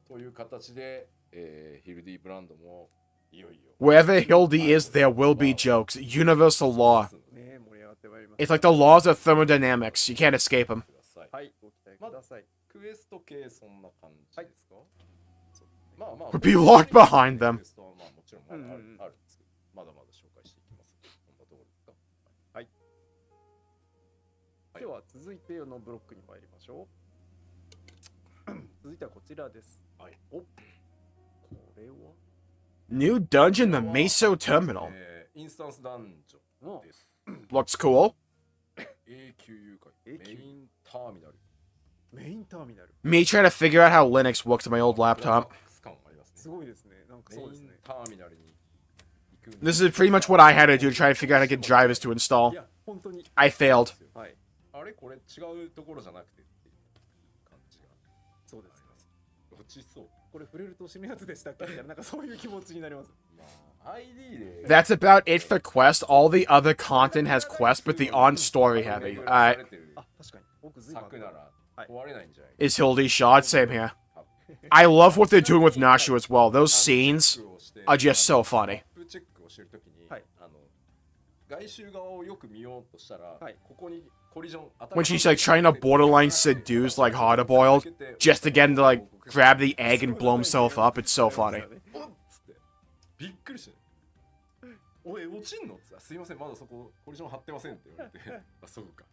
という形で、ヒルディブランドもいよいよ Wherever Hildy is, there will be jokes. Universal law. ね、盛り上がってまいります。 It's like the laws of thermodynamics. You can't escape them. はい、ご期待ください。クエスト系そんな感じですか、まあまあ Would be locked behind them. クエストはまあもちろんまだあるんですけど、まだまだ紹介していきます。こんなところですか。はい。では続いてのブロックに参りましょう。続いてはこちらです。はい。お、これは New dungeon, the Meso Terminal. インスタンスダンジョンです。 Looks cool. 永久誘拐メインターミナル。メインターミナル。 Me trying to figure out how Linux works on my old laptop. すごいですね。なんかそうですね。メインターミナルに行く。 This is pretty much what I had to do to try to figure out how to get drivers to install. いや、本当に。 I failed. はい。あれこれ違うところじゃなくてっていう感じが。そうです。落ちそう。これ触れると死ぬやつでしたっけみたいな、なんかそういう気持ちになります。まあ、ID で。 That's about it for quest. All the other content has quest, but the on story heavy. あ、確かに。僕ずいぶん。柵なら壊れないんじゃない Is Hildy shot? Same here. I love what they're doing with Nashu as well. Those scenes are just so funny. チェックをしてるときに、外周側をよく見ようとしたら、ここにコリジョン When she's like trying to borderline seduce like Harderboiled just to get him to like grab the egg and blow himself up, it's so funny. びっくりして。おい、落ちんのってすいません、まだそこコリジョン張ってませんって言われて、あ、そうか。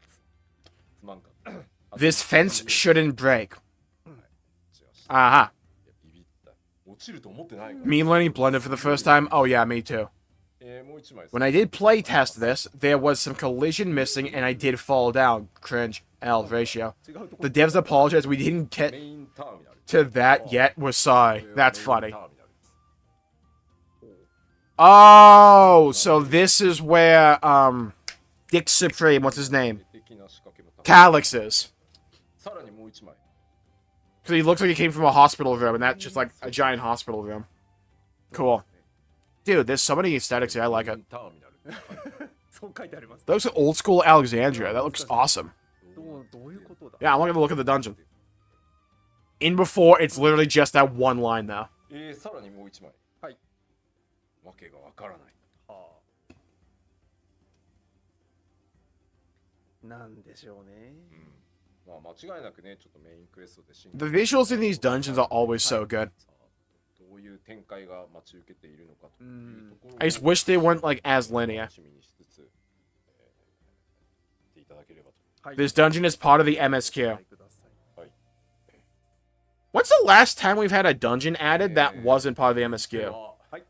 つまんかった。 This fence shouldn't break. Aha. Me learning Blender for the first time? Oh yeah, me too. When I did playtest this, there was some collision missing and I did fall down. Cringe. L ratio. The devs apologize we didn't get to that yet. We're sorry. That's funny. Oh, so this is where, Dick Supreme, what's his name? Calyx is. Because he looks like he came from a hospital room, and that's just like a giant hospital room. Cool. Dude, there's so many aesthetics here, I like it. そう書いてあります。 That looks like old school Alexandria. That looks awesome. どういうことだ Yeah, I'm gonna look at the dungeon. In before, it's literally just that one line though. さらにもう一枚。はい。わけがわからない。はあ。なんでしょうね。まあ間違いなくね、ちょっとメインクエストで進 The visuals in these dungeons are always so good. どういう展開が待ち受けているのかというところを I just wish they weren't like as linear. 楽しみにしつつ、見ていただければと。 This dungeon is part of the MSQ. はいください。 What's the last time we've had a dungeon added that wasn't part of the で MSQ? は、はい。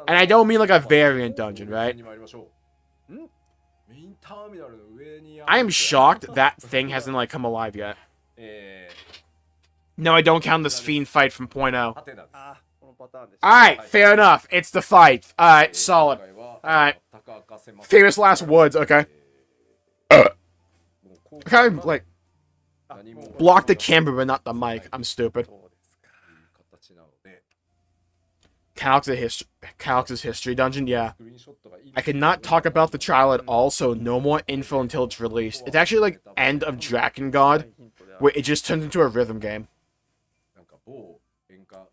And I don't mean like a variant dungeon, right? に参りましょう。メインターミナルの上に I am shocked that thing hasn't like come alive yet. No, I don't count this fiend fight from point oh. ハテナです。あ、このパターンです。 Alright, fair enough. It's the fight. Alright, solid. 今回は Alright. 高赤狭 Famous last words, okay. もうこう I kind of like 何も block the camera but not the mic. I'm stupid. そうですか。形なので Calix's history dungeon, yeah. スクリーンショットがいい I cannot talk about the trial at all, so no more info until it's released. It's actually like End of Dragon God, ヒントである where it just turns into a rhythm game. なんか某演歌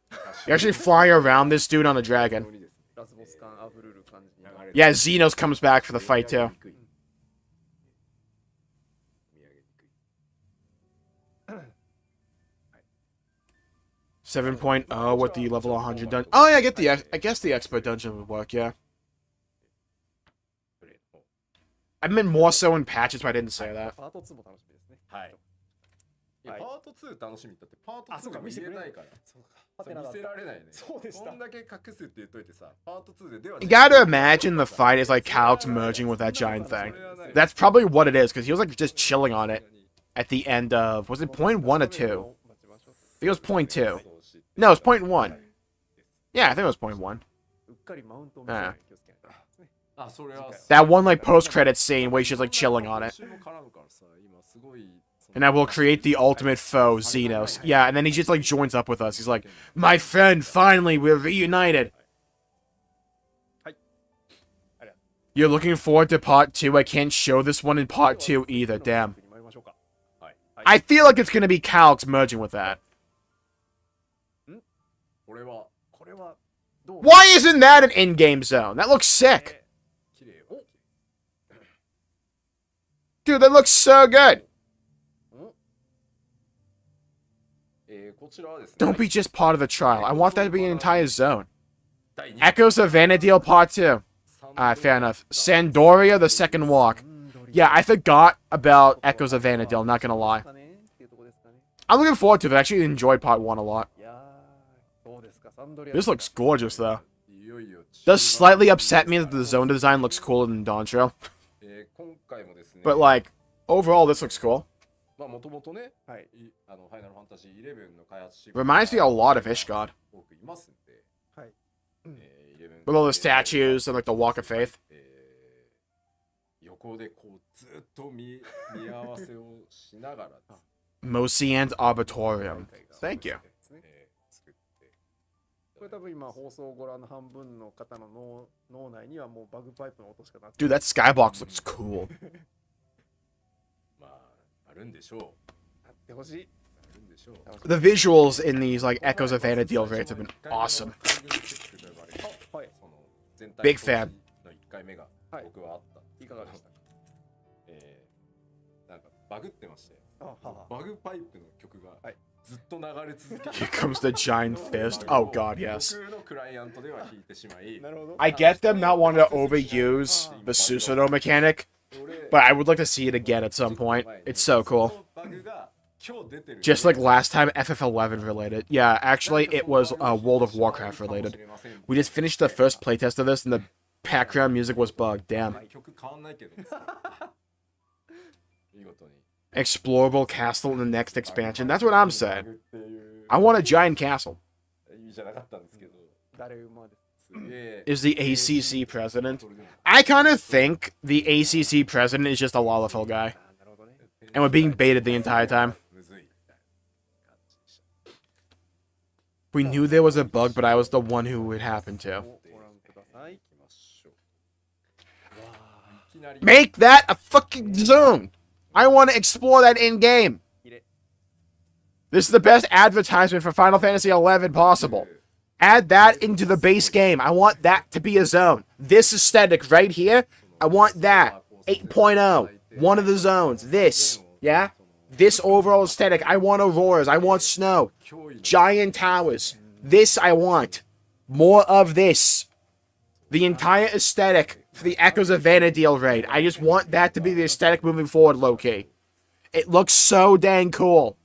You're actually flying around this dude on a dragon. ラスボス感あふれる感じになる。 Yeah, Xenos comes back for the fight too. 7.0 with the level 100 dungeon. Oh yeah, I guess the expert dungeon would work, yeah. I meant more so in patches, but I didn't say that. パート2も楽しみですね。はい。いや、はいパート2楽しみだってパートあ、そう2か、が見せてくれないい見えなから。そうか。そう見せられないね。そうでしたこんだけ隠すって言っといてさ、パート2ででは You gotta imagine the fight is like Calix merging with that giant thing. That's probably what it is, because he was like just chilling on it at the end of, was it point 1 or 2? I think it was point 2. No, it was point 1. Yeah, I think it was point 1. うっかりマウントを見せないように気をつけないとですね。あ、それは That one like post-credit scene where he's just like chilling on it. 今週も絡むからさ、今すごい And I will create the ultimate foe, Xenos. Yeah, and then he just like joins up with us. He's like, my friend, finally, we're reunited. You're looking forward to part 2? I can't show this one in part 2 either, damn. に参りましょうか。 I feel like it's gonna be Calix merging with that. これはこれはどう Why isn't that an in-game zone? That looks sick. 綺麗よ。 Dude, that looks so good. こちらはですね。 Don't be just part of the trial. I want that to be an entire zone. 第2 Echoes of Vana'diel Part 2. Alright, fair enough. Sandoria, the second walk. Yeah, I forgot about Echoes of Vana'diel, not gonna lie. かねっていうとこですかね。 I'm looking forward to it. I actually enjoyed Part 1 a lot. いやー、どうですか、サンドリア。 This looks gorgeous, though. いよいよ Does slightly upset me that the zone design looks cooler than Dawntrail. 今回もですね。 But, like, overall, this looks cool. まあもともとね、はい。ファイナルファンタジー11の開発チーム Reminds me a lot of Ishgard. 多くいますんで、はい。 11 With all the statues and, like, the Walk of Faith. 横でこうずっと見合わせをしながら Mosian's Arbitorium. Thank you. 作って、これ多分今放送をご覧の半分の方の脳内にはもうバグパイプの音しかなって。 Dude, that skybox looks cool. まああるんでしょう。なってほしい。あるんでしょう。 The visuals in these, like, Echoes of Vana'diel raids have been awesome. はい。 Big fan. の1回目が僕はあった。いかがでしたか。なんかバグってまして、あはは。バグパイプの曲がずっと流れ続けて Here comes the giant fist. Oh god, yes. 僕のクライアントでは弾いてしまい、なるほど。 I get them not wanting to overuse the Susanoo mechanic, but I would like to see it again at some point. It's so cool. バグが今日出てる Just like last time, FF11 related. Yeah, actually, it was World of Warcraft related. We just finished the first playtest of this, and the background music was bugged. Damn. 曲変わんないけど見事に Explorable castle in the next expansion. That's what I'm saying. I want a giant castle. いいじゃなかったんですけど、誰馬です。すげえ Is the ACC president? I kind of think the ACC president is just a Lalafell guy, なるほどね。 and we're being baited the entire time. むずいみたいな感じでした。 We knew there was a bug, but I was the one who it happened to. ご覧ください。行きましょう。いき Make that a fucking zone. I want to explore that in game. This is the best advertisement for Final Fantasy XI possible. Add that into the base game. I want that to be a zone. This aesthetic right here, I want that. 8.0. One of the zones. This. Yeah? This overall aesthetic. I want auroras. I want snow. Giant towers. This I want. More of this. The entire aesthetic for the Echoes of Vana'diel raid. I just want that to be the aesthetic moving forward, low-key. It looks so dang cool.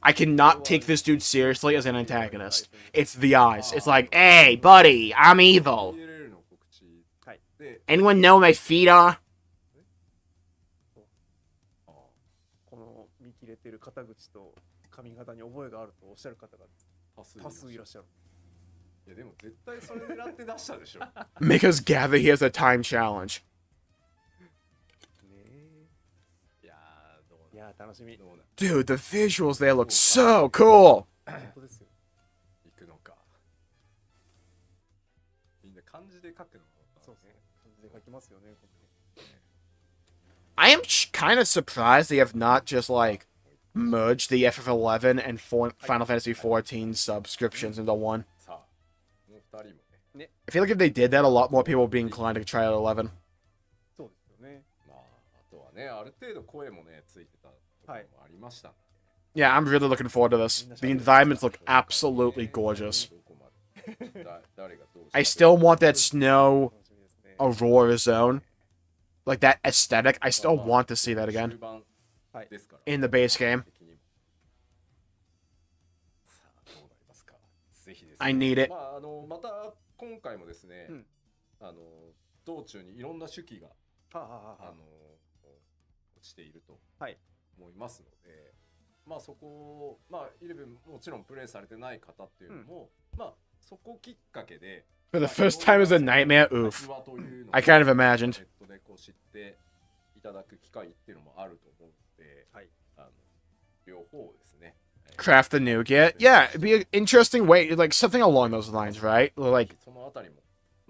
I cannot take this dude seriously as an antagonist. It's the eyes. It's like, hey, buddy, I'm evil. Anyone know my feet are? この見切れてる肩口と髪型に覚えがあるとおっしゃる方が多数いらっしゃる。いやでも絶対それ狙って出したでしょ。Make us gather here as a time challenge. いやーどういや楽しみ。 Dude, the visuals there look so cool. 本当ですよ。行くのか。みんな漢字で書くの。そうですね。漢字で書きますよね。 I am kind of surprised they have not just, like, merged the FF11 and Final Fantasy XIV subscriptions into one. さあ、もう二人もね。 I feel like if they did that, a lot more people would be inclined to try out 11. そうですよね。まああとはね、ある程度声もねついてたところもありましたんで。 Yeah, I'm really looking forward to this. The environments look absolutely gorgeous. I still want that snow Aurora zone. Like that aesthetic. I still want to see that again. In the base game. I need it. まあまた今回もですね、道中にいろんな手記が落ちていると思いますので、まあそこをまあイレブンもちろんプレイされてない方っていうのも、まあそこきっかけで For the first time as a nightmare, oof. I kind of imagined. ネットでこう知っていただく機会っていうのもあると思うので、両方ですね。 Craft the nuke yet? Yeah, it'd be an interesting way, like something along those lines, right? Like,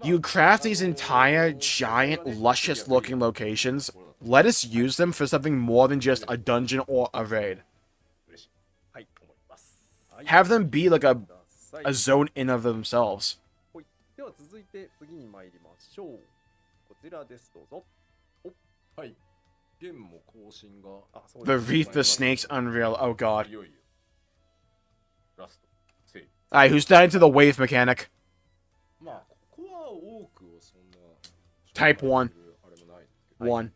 you craft these entire giant, luscious looking locations. Let us use them for something more than just a dungeon or a raid. Have them be like a zone in of themselves. では続いて次に参りましょう。こちらですどうぞ。はい。ゲームも更新が The Wreath the Snakes Unreal. Oh god. いよいよラストセーブ。Alright, who's dying to the wave mechanic? まあここは多くをそんな Type 1. あれもないけど。 1.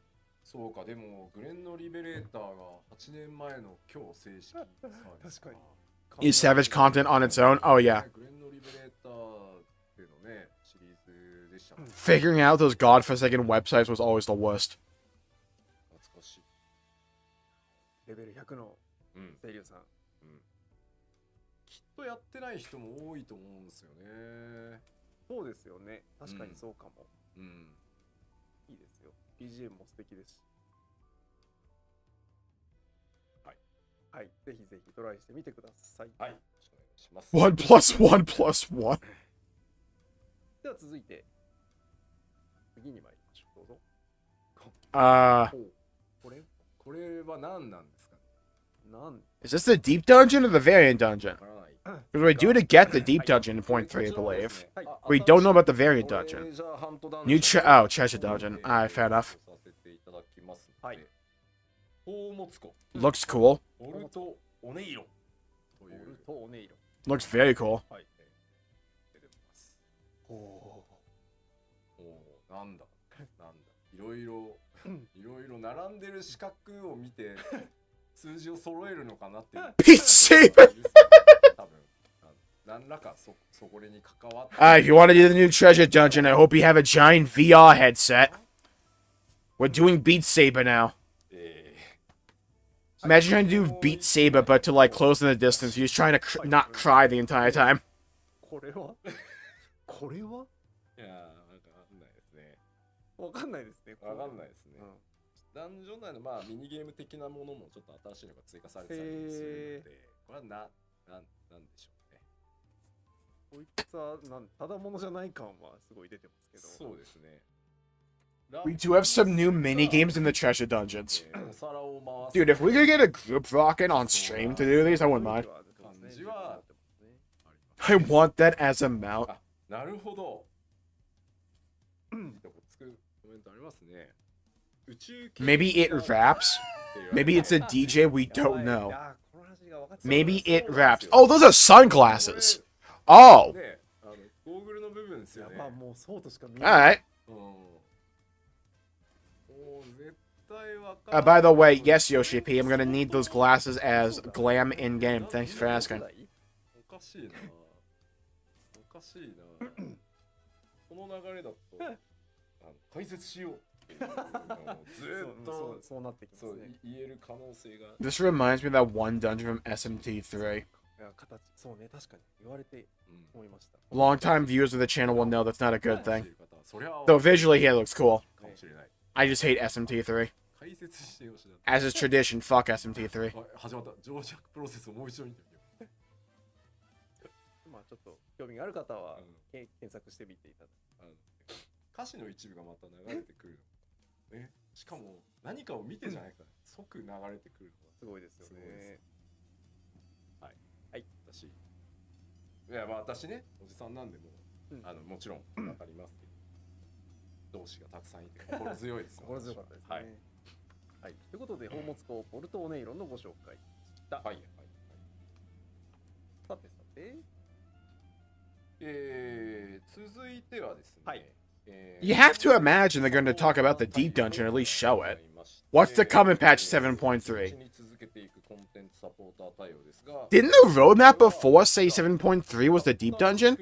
そうかでもグレンのリベレーターが8年前の今日正式。確かに。 Is Savage content on its own? Oh yeah. グレンのリベレーターっていうのねシリーズでしたね。 Figuring out those godforsaken websites was always the worst. 懐かしい。レベル100の清流さん。きっとやってない人も多いと思うんですよね。そうですよね。確かにそうかも。うん。いいですよ。BGM も素敵ですし。はい。はい。ぜひぜひトライしてみてください。はい。お願いします。 1 plus 1 plus 1. では続いて次に参りましょう。どうぞ。これは何なんですかね。Is this the deep dungeon or the variant dungeon? Because we do to get the deep dungeon in point 3, I believe. We don't know about the variant dungeon. New treasure dungeon. Alright, fair enough. Looks cool. Looks very cool. なんだいろいろ並んでる四角を見て数字を揃えるのかなっていう Beat Saber! 多分何らかそこに関わって If you want to do the new treasure dungeon, I hope you have a giant VR headset. We're doing Beat Saber now. Imagine trying to do Beat Saber, but to like close in the distance. You're just trying to not cry the entire time. これはいやわかんないですね。わかんないですね。わかんないですね。ダンジョン内のまあミニゲーム的なものもちょっと新しいのが追加されてたりするので、これはなんでしょうね。こいつはただものじゃない感はすごい出てますけど。そうですね。 We do have some new mini games in the treasure dungeons. お皿を回す Dude, if we could get a group rocking on stream to do these, I wouldn't mind. 感じは I want that as a mount. あ、なるほど。つくコメントありますね。宇宙系 Maybe it raps. Maybe it's a DJ we don't know. Maybe it raps. Oh, those are sunglasses. Oh. ね、ゴーグルの部分ですよね。まあもうそうとしか見えない。 Alright. うん。もう絶対わか By the way, yes, Yoshi P, I'm gonna need those glasses as glam in game. Thanks for asking. おかしいな。おかしいな。この流れだと解説しよう。ずっとそうなってきますそうね。言える可能性が。 This reminds me of that one dungeon from SMT3. いや形そうね確かに言われて思いました。 Longtime viewers of the channel will know that's not a good thing. そりゃ Though visually here looks cool. かもしれない。 I just hate SMT3. 解説してよしだ。 As is tradition, fuck SMT3. 始まった。情弱プロセスをもう一度見てみよまあちょっと興味がある方は検索してみていただう。歌詞の一部がまた流れてくるの。ね、しかも何かを見てじゃないから、即流れてくるのがすごいですよね。はい。はい。私。いや、まあ私ね、おじさんなんでももちろんわかりますけど、同志がたくさんいて心強いです。心強かったですね。はい。はい。ということで、宝物庫ポルトーネイロンのご紹介でした。はいはいはい。さてさて。続いてはですね。はい。You have to imagine they're going to talk about the deep dungeon, or at least show it. What's to come in patch 7.3? Didn't the roadmap before say 7.3 was the deep dungeon?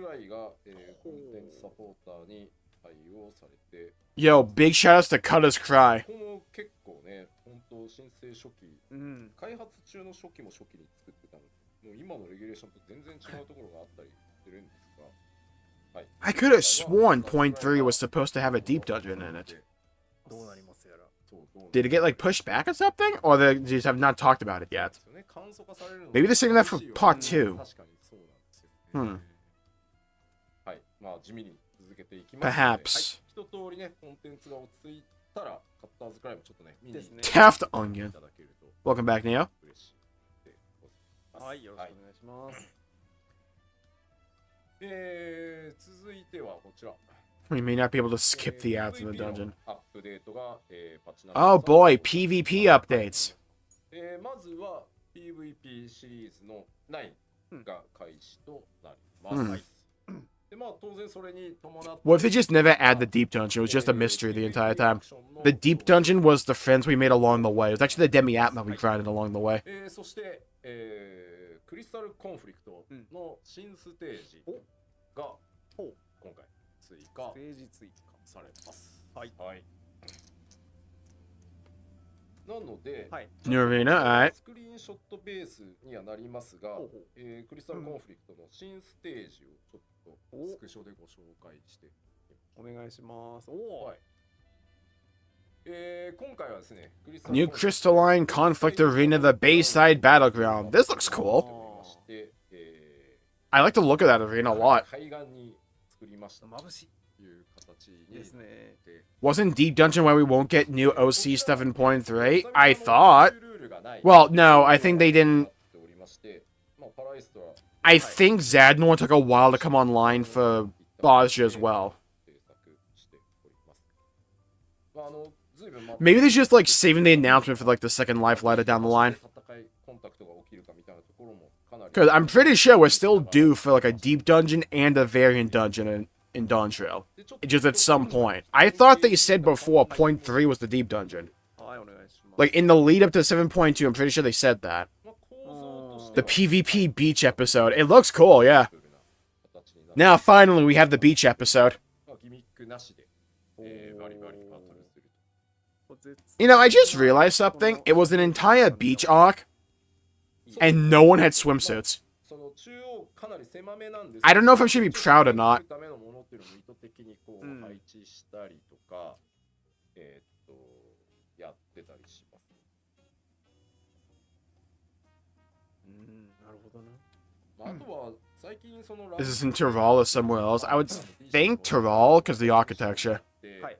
Yo, big shoutouts to Cutter's Cry. 結構ね、本当申請初期、開発中の初期も初期に作ってたので、もう今のレギュレーションと全然違うところがあったりするんですが、はい。 I could have sworn point 3 was supposed to have a deep dungeon in it. どうなりますやら。 Did it get like pushed back or something? Or they just have not talked about it yet? Maybe they're saving that for part 2. Hmm. Perhaps. Taft Onion. Welcome back, Neo. はい、よろしくお願いします。続いてはこちら。 We may not be able to skip the ads in the dungeon. Oh boy, PvP updates. まずは PVP シリーズの9が開始となります。で、まあ当然それに伴って What if they just never add the deep dungeon? It was just a mystery the entire time. The deep dungeon was the friends we made along the way. It was actually the Demi Atma we grinded along the way. そして、クリスタルコンフリクトの新ステージが今回追加されます。はい。はい。なので、はい、New arena, alright. スクリーンショットベースにはなりますが、クリスタルコンフリクトの新ステージをちょっとスクショでご紹介してお願いします。おお。はい。今回はですね、New Crystalline Conflict Arena, the Bayside Battleground. This looks cool. I like the look of that arena a lot. Wasn't Deep Dungeon where we won't get new OC 7.3? I thought. Well, no, I think they didn't. I think Zadnor took a while to come online for Bozja as well. Maybe they're just like saving the announcement for like the second life letter down the line. Because I'm pretty sure we're still due for like a deep dungeon and a variant dungeon in Dawntrail. Just at some point. I thought they said before point 3 was the deep dungeon. Like in the lead up to 7.2, I'm pretty sure they said that. The PvP beach episode. It looks cool, yeah. Now finally we have the beach episode. You know, I just realized something. It was an entire beach arc, and no one had swimsuits. I don't know if I should be proud or not. 最近その Is this in Tyrol or somewhere else? I would think Tyrol, because the architecture. はい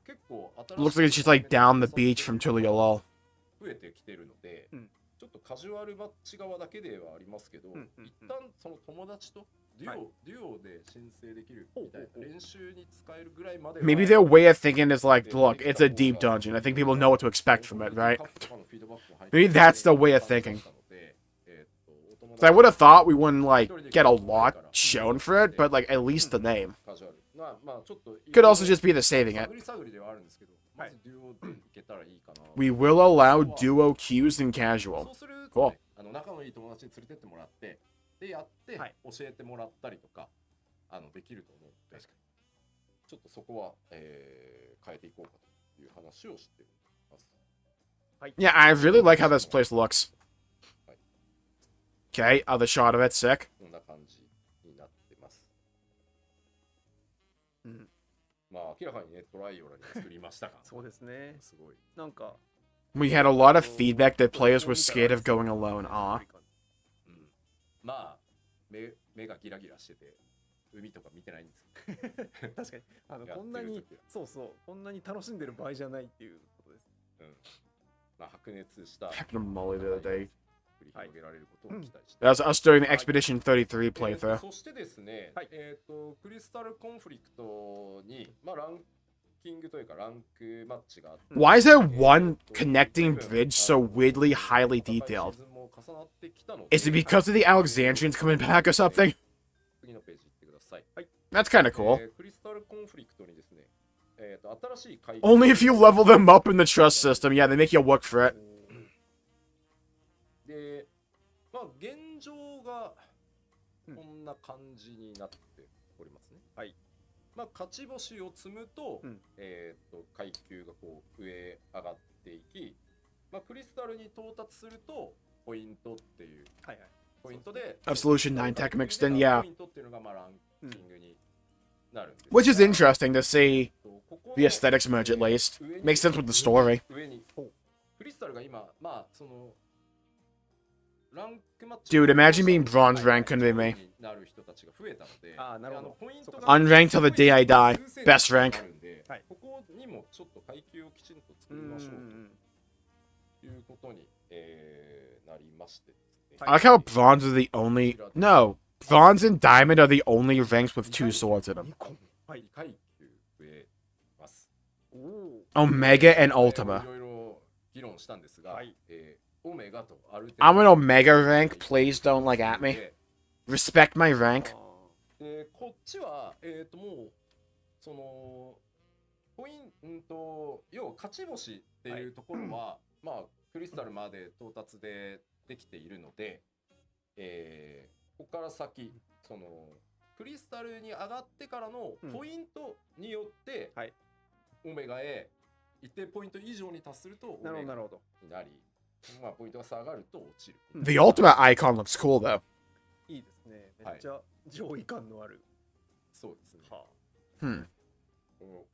結構 Looks like it's just like down the beach from Tuliolol. 増えてきてるので、うんちょっとカジュアルマッチ側だけではありますけど、一旦その友達とデュオで申請できるみたいな練習に使えるぐらいまでは Maybe their way of thinking is like, look, it's a deep dungeon. I think people know what to expect from it, right? Maybe that's the way of thinking. So I would have thought we wouldn't, like, get a lot shown for it, but, like, at least the name. カジュアルまあちょっと Could also just be the saving it. 探り探りではあるんですけど、まずデュオでいけたらいいかな。 We will allow duo queues and casual. そうする Cool. と、ね、仲のいい友達に連れてってもらってでやって、教えてもらったりとかできると思うので、ちょっとそこは、変えていこうかという話をしています。Yeah, I really like how this place looks. Okay, other shot of it, sick. こんな感じになってます。うん、まあ明らかにねトライオラに作りましたが、そうですね。すごい。なんか We had a lot of feedback that players were scared of going alone. Aw. まあ目がギラギラしてて海とか見てないんですけど確かにこんなにこんなに楽しんでる場合じゃないっていうことです。まあ白熱した Happened to Molly the other day. 繰り広げられることを期待して。 That was us during the Expedition 33 playthrough. そしてですね、クリスタルコンフリクトにまあランキングというかランクマッチがあって。 Why is there one connecting bridge so weirdly highly detailed? Is it because of the Alexandrians coming back or something? 次のページ行ってください。 That's kind of cool. クリスタルコンフリクトにですね、新しい階級 Only if you level them up in the trust system. Yeah, they make you work for it. で、まあ現状がこんな感じになっておりますね。はい。まあ勝ち星を積むと、階級がこう上上がっていき、まあクリスタルに到達するとポイントっていうポイントで Absolution 9 tech mixed in, yeah. ポイントっていうのがまあランキングになるんです。 Which is interesting to see the aesthetics merge at least. Makes sense with the story. 上にクリスタルが今まあその Dude, imagine being bronze rank, couldn't be me. Unranked till the day I die. Best rank. I like how bronze are the only... No. Bronze and diamond are the only ranks with 2 swords in them. Omega and Ultima. I'm an Omega rank. Please don't like at me. Respect my rank. こっちはもうそのポイント要は勝ち星っていうところは、まあクリスタルまで到達できているので、ここから先そのクリスタルに上がってからのポイントによって、オメガへ一定ポイント以上に達するとオメガになり、まあポイントが下がると落ちる。The ultimate icon looks cool though. いいですね。めっちゃ上位感のある。そうですね。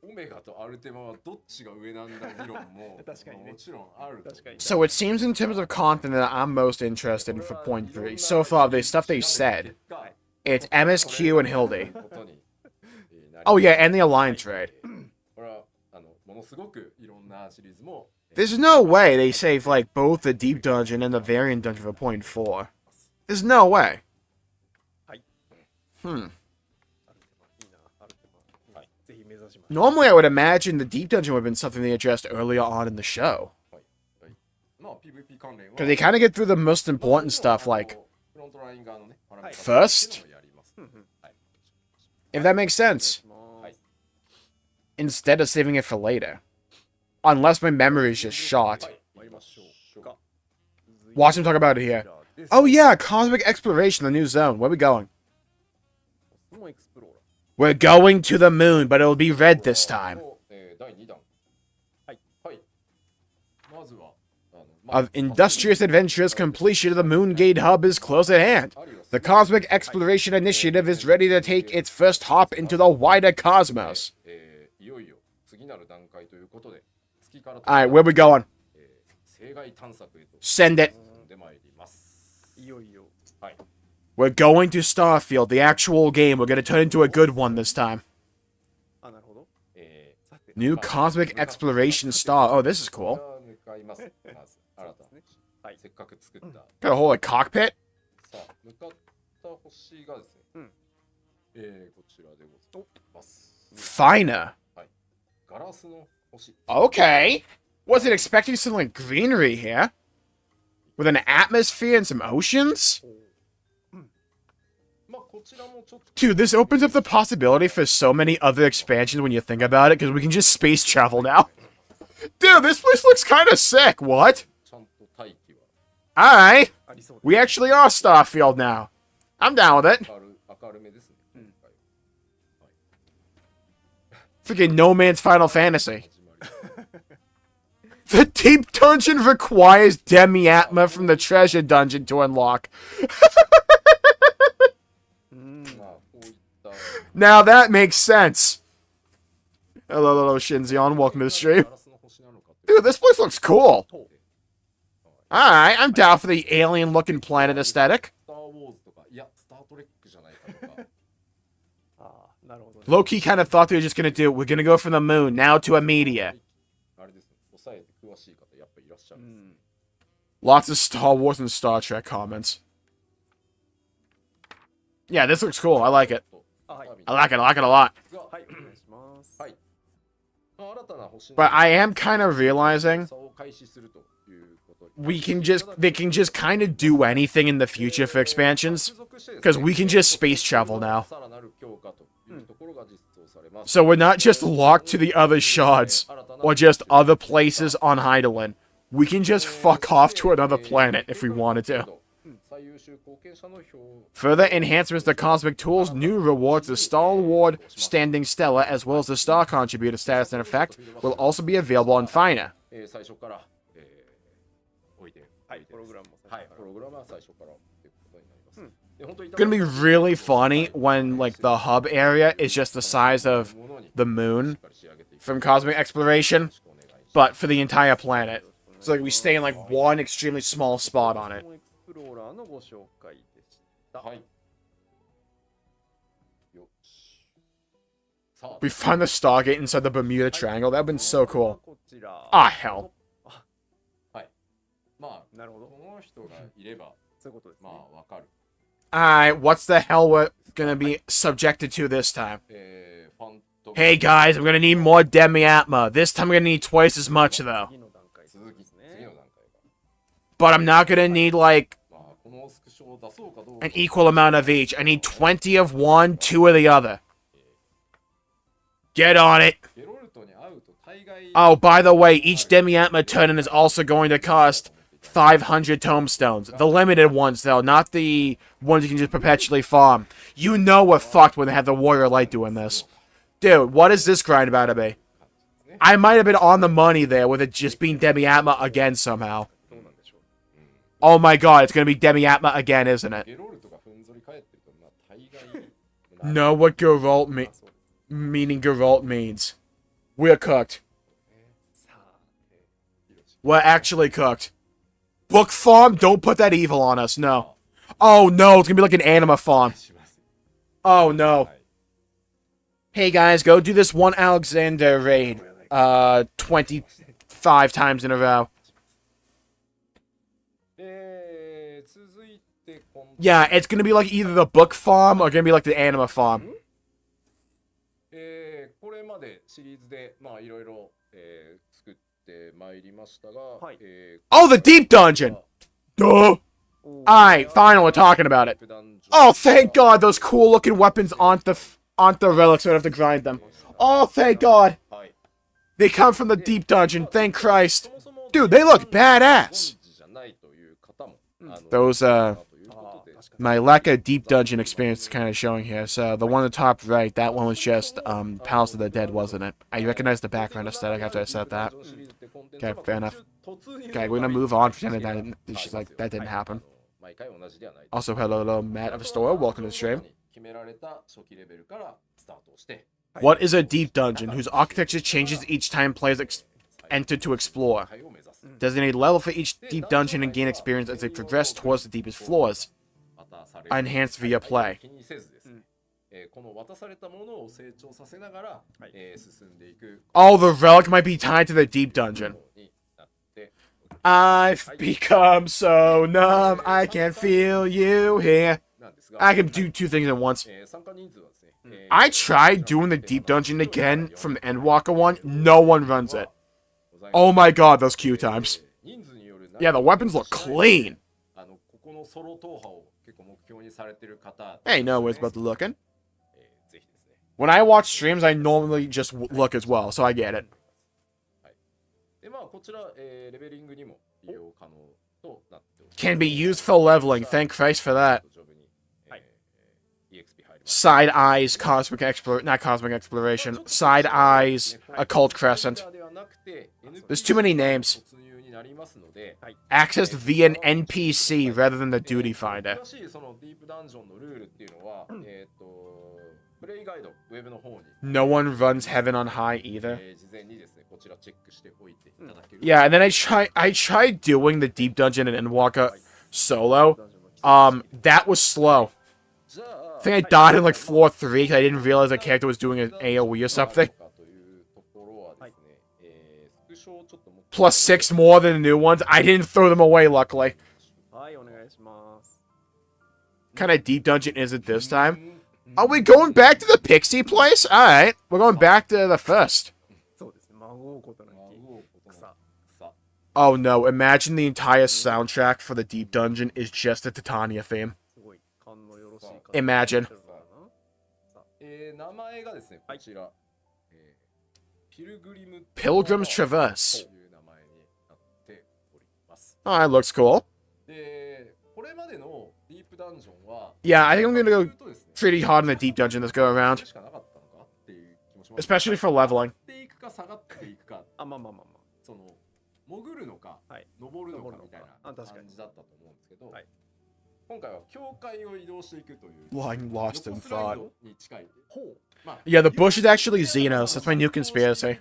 オメガとアルテマはどっちが上なんだ議論ももちろんある。So it seems in terms of content that I'm most interested in for point 3. So far, the stuff they said, it's MSQ and Hildi. Oh yeah, and the Alliance trade. There's no way they save like both the deep dungeon and the variant dungeon for point 4. There's no way. Normally, I would imagine the deep dungeon would have been something they addressed earlier on in the show. Because they kind of get through the most important stuff, like, first. If that makes sense. Instead of saving it for later. Unless my memory is just shot. Watch him talk about it here. Oh yeah, Cosmic Exploration, the new zone. Where are we going? We're going to the moon, but it'll be red this time. Of industrious adventures, completion of the Moon Gate Hub is close at hand. The Cosmic Exploration Initiative is ready to take its first hop into the wider cosmos. Alright, where we going? Send it. はい。 We're going to Starfield, the actual game. We're gonna turn into a good one this time. あ、なるほど。さて、 New Cosmic Exploration Star. Oh, this is こ cool. れは向かいます。まず、新たなね。はい。せっかく作った。 Got a whole like cockpit. さあ、向かった星がですね。うん。こちらでございます。 Finer. ガラスの星。 Okay. Wasn't expecting some like greenery here. With an atmosphere and some oceans? まあ、こちらもちょっと Dude, this opens up the possibility for so many other expansions when you think about it, because we can just space travel now. Dude, this place looks kind of sick. What? ちゃんと大気は Alright. ありそうです。 We actually are Starfield now. I'm down with it. 明るめですね。今回 Freaking No Man's Final Fantasy. 始まり The deep dungeon requires Demi Atma from the treasure dungeon to unlock. まあ、こういった Now that makes sense. Hello, Shinzion. Welcome to the stream. ガラスの星なのかっていう Dude, this place looks cool. と、 Alright, I'm down for the alien-looking planet aesthetic. スター・ウォーズとか、いや、スター・トレックじゃないかとか、ああ、なるほど、ね。 Low-key kind of thought they were just gonna do, we're gonna go from the moon, now to a meteor. あれですね、抑えて詳しい方、やっぱいらっしゃるんですね。 Lots of Star Wars and Star Trek comments. Yeah, this looks cool. I like it. あ、はい。 I like it. I like it a lot. が、はい、お願いします。はい。まあ、新たな星の But I am kind of realizing 差を開始するということに they can just kind of do anything in the future for expansions. Because we can just space travel now. さらなる強化というところが実装されます So we're not just locked to the other shards, or just other places on Hydaelyn. We can just fuck off to another planet if we wanted to. 最優秀貢献者の表 Further enhancements to Cosmic Tools, new rewards, the Star Award, Standing Stellar, as well as the Star Contributor status and effect, will also be available on Finer. 最初から、置いてはい、プログラムも最はい初、から。プログラムは最初からということになります。で本当に Gonna be really funny when, like, the hub area is just the size of the moon from Cosmic Exploration, but for the entire planet. So, like, we stay in, like, one extremely small spot on it. エクスプローラーのご紹介でした。はい。よし。さあ、 We find the Stargate inside the Bermuda Triangle. That would have been so cool. こちら。 Ah, hell. まあ、なるほど。この人がいれば、そういうことですね。まあ、わかる。 Alright, what's the hell we're gonna be subjected to this time? ファント Hey guys, I'm gonna need more Demi Atma. This time I'm gonna need twice as much though. 次の段階続き、です次のね。段階が。 But I'm not gonna need like まあ、このスクショを出そうかどうか。 an equal amount of each. I need 20 of one, 2 of the other. Get on it. ゲロルトに会うと大概、 Oh, by the way, each Demi Atma turn-in is also going to cost 500 tomestones. The limited ones, though, not the ones you can just perpetually farm. You know we're fucked when they have the Warrior Light doing this. Dude, what is this grind about to be? I might have been on the money there with it just being Demi Atma again somehow. どうなんでしょう。 Oh my god, it's gonna be Demi Atma again, isn't it? ゲロルトがふんぞり返ってると、まあ、大概、 Know what Geralt まあそうです。 meaning Geralt means. We're cooked. さあ、 We're actually cooked. Book farm? Don't put that evil on us, no. Oh no, it's gonna be like an anima farm. します。 Oh no. はい。 Hey guys, go do this one Alexander raid. 25 times in a row. 続いて、今度 Yeah, it's gonna be like either the book farm or gonna be like the anima farm. これまでシリーズで、まあ、いろいろ、作ってまいりましたが、はい Oh, the deep dungeon! Duh! Alright, fine, we're talking about it. Oh, thank god, those cool looking weapons aren't the relics, so I don't have to grind them. Oh, thank god! はい。 They come from the deep dungeon, thank Christ. Dude, they look badass! じゃないという方も、Those, ということで my lack of deep dungeon experience is kind of showing here. So, the one on the top right, that one was just, Palace of the Dead, wasn't it? I recognize the background aesthetic after I said that. Okay, fair enough. Okay, we're gonna move on, pretending that it's just like, that didn't happen. 毎回同じではない。 Also, hello, Matt of Astoria, welcome to the stream. 決められた初期レベルからスタートをして、 What is a deep dungeon whose architecture changes each time players enter to explore? 回を目指す Designate a level for each deep dungeon and gain experience as they progress towards the deepest floors. パタ渡される enhanced via play. 気にせずですね、この渡されたものを成長させながら、進んでいく Oh, the relic might be tied to the deep dungeon. になって I've become so numb, I can't feel you here. なんですが、 I can do two things at once. 参加人数はですね、I tried doing the deep dungeon again from the Endwalker one. No one runs it. Oh my god, those queue times. 人数による Yeah, the weapons look clean. ここのソロ踏破を結構目標にされてる方、 Hey, no worries about the looking. ぜひですね。 When I watch streams, I normally just look as well, so I get it. でまあこちら、レベリングにも利用可能となっております。 Can be used for leveling. Thank Christ for that. ジョブに、EXP 入ります。 Side eyes, cosmic not cosmic exploration. Side eyes, occult crescent. There's too many names. 突入になりますので、 Accessed via an NPC rather than the duty finder. 詳しいそのディープダンジョンのルールっていうのは、プレイガイドウェブの方に、 No one runs heaven on high either. 事前にですねこちらチェックしておいていただける。 Yeah, and then I tried doing the deep dungeon in Endwalker solo. That was slow. じゃあ I think I died in like floor 3 because I didn't realize the character was doing an AoE or something. というところはですね、スクショをちょっと持って Plus 6 more than the new ones. I didn't throw them away, luckily. はい、お願いします。 Kind of deep dungeon is it this time? Are we going back to the pixie place? Alright, we're going back to the first. そうですね、孫うことなき草。 Oh no, imagine the entire soundtrack for the deep dungeon is just the Titania theme. すごい勘のよろしい方。 Imagine. 名前がですねこちら、ピルグリム Pilgrims Traverse. という名前になっております。 Oh, that looks cool. でこれまでのディープダンジョンは Yeah, I think I'm gonna go 言うとですね pretty hard in the deep dungeon this go around. しかなかったのかっていう気もします。 Especially for leveling. 上がっていくか下がっていくか、あ、まあまあまあまその潜るのか、はい登るのかみたいなあ確かに感じだったと思うんですけど、はい今回は境界を移動していくという Line lost in 横スライ thought. ドに近い。ほう。まあ Yeah, the bush is actually Xenos. That's my new conspiracy.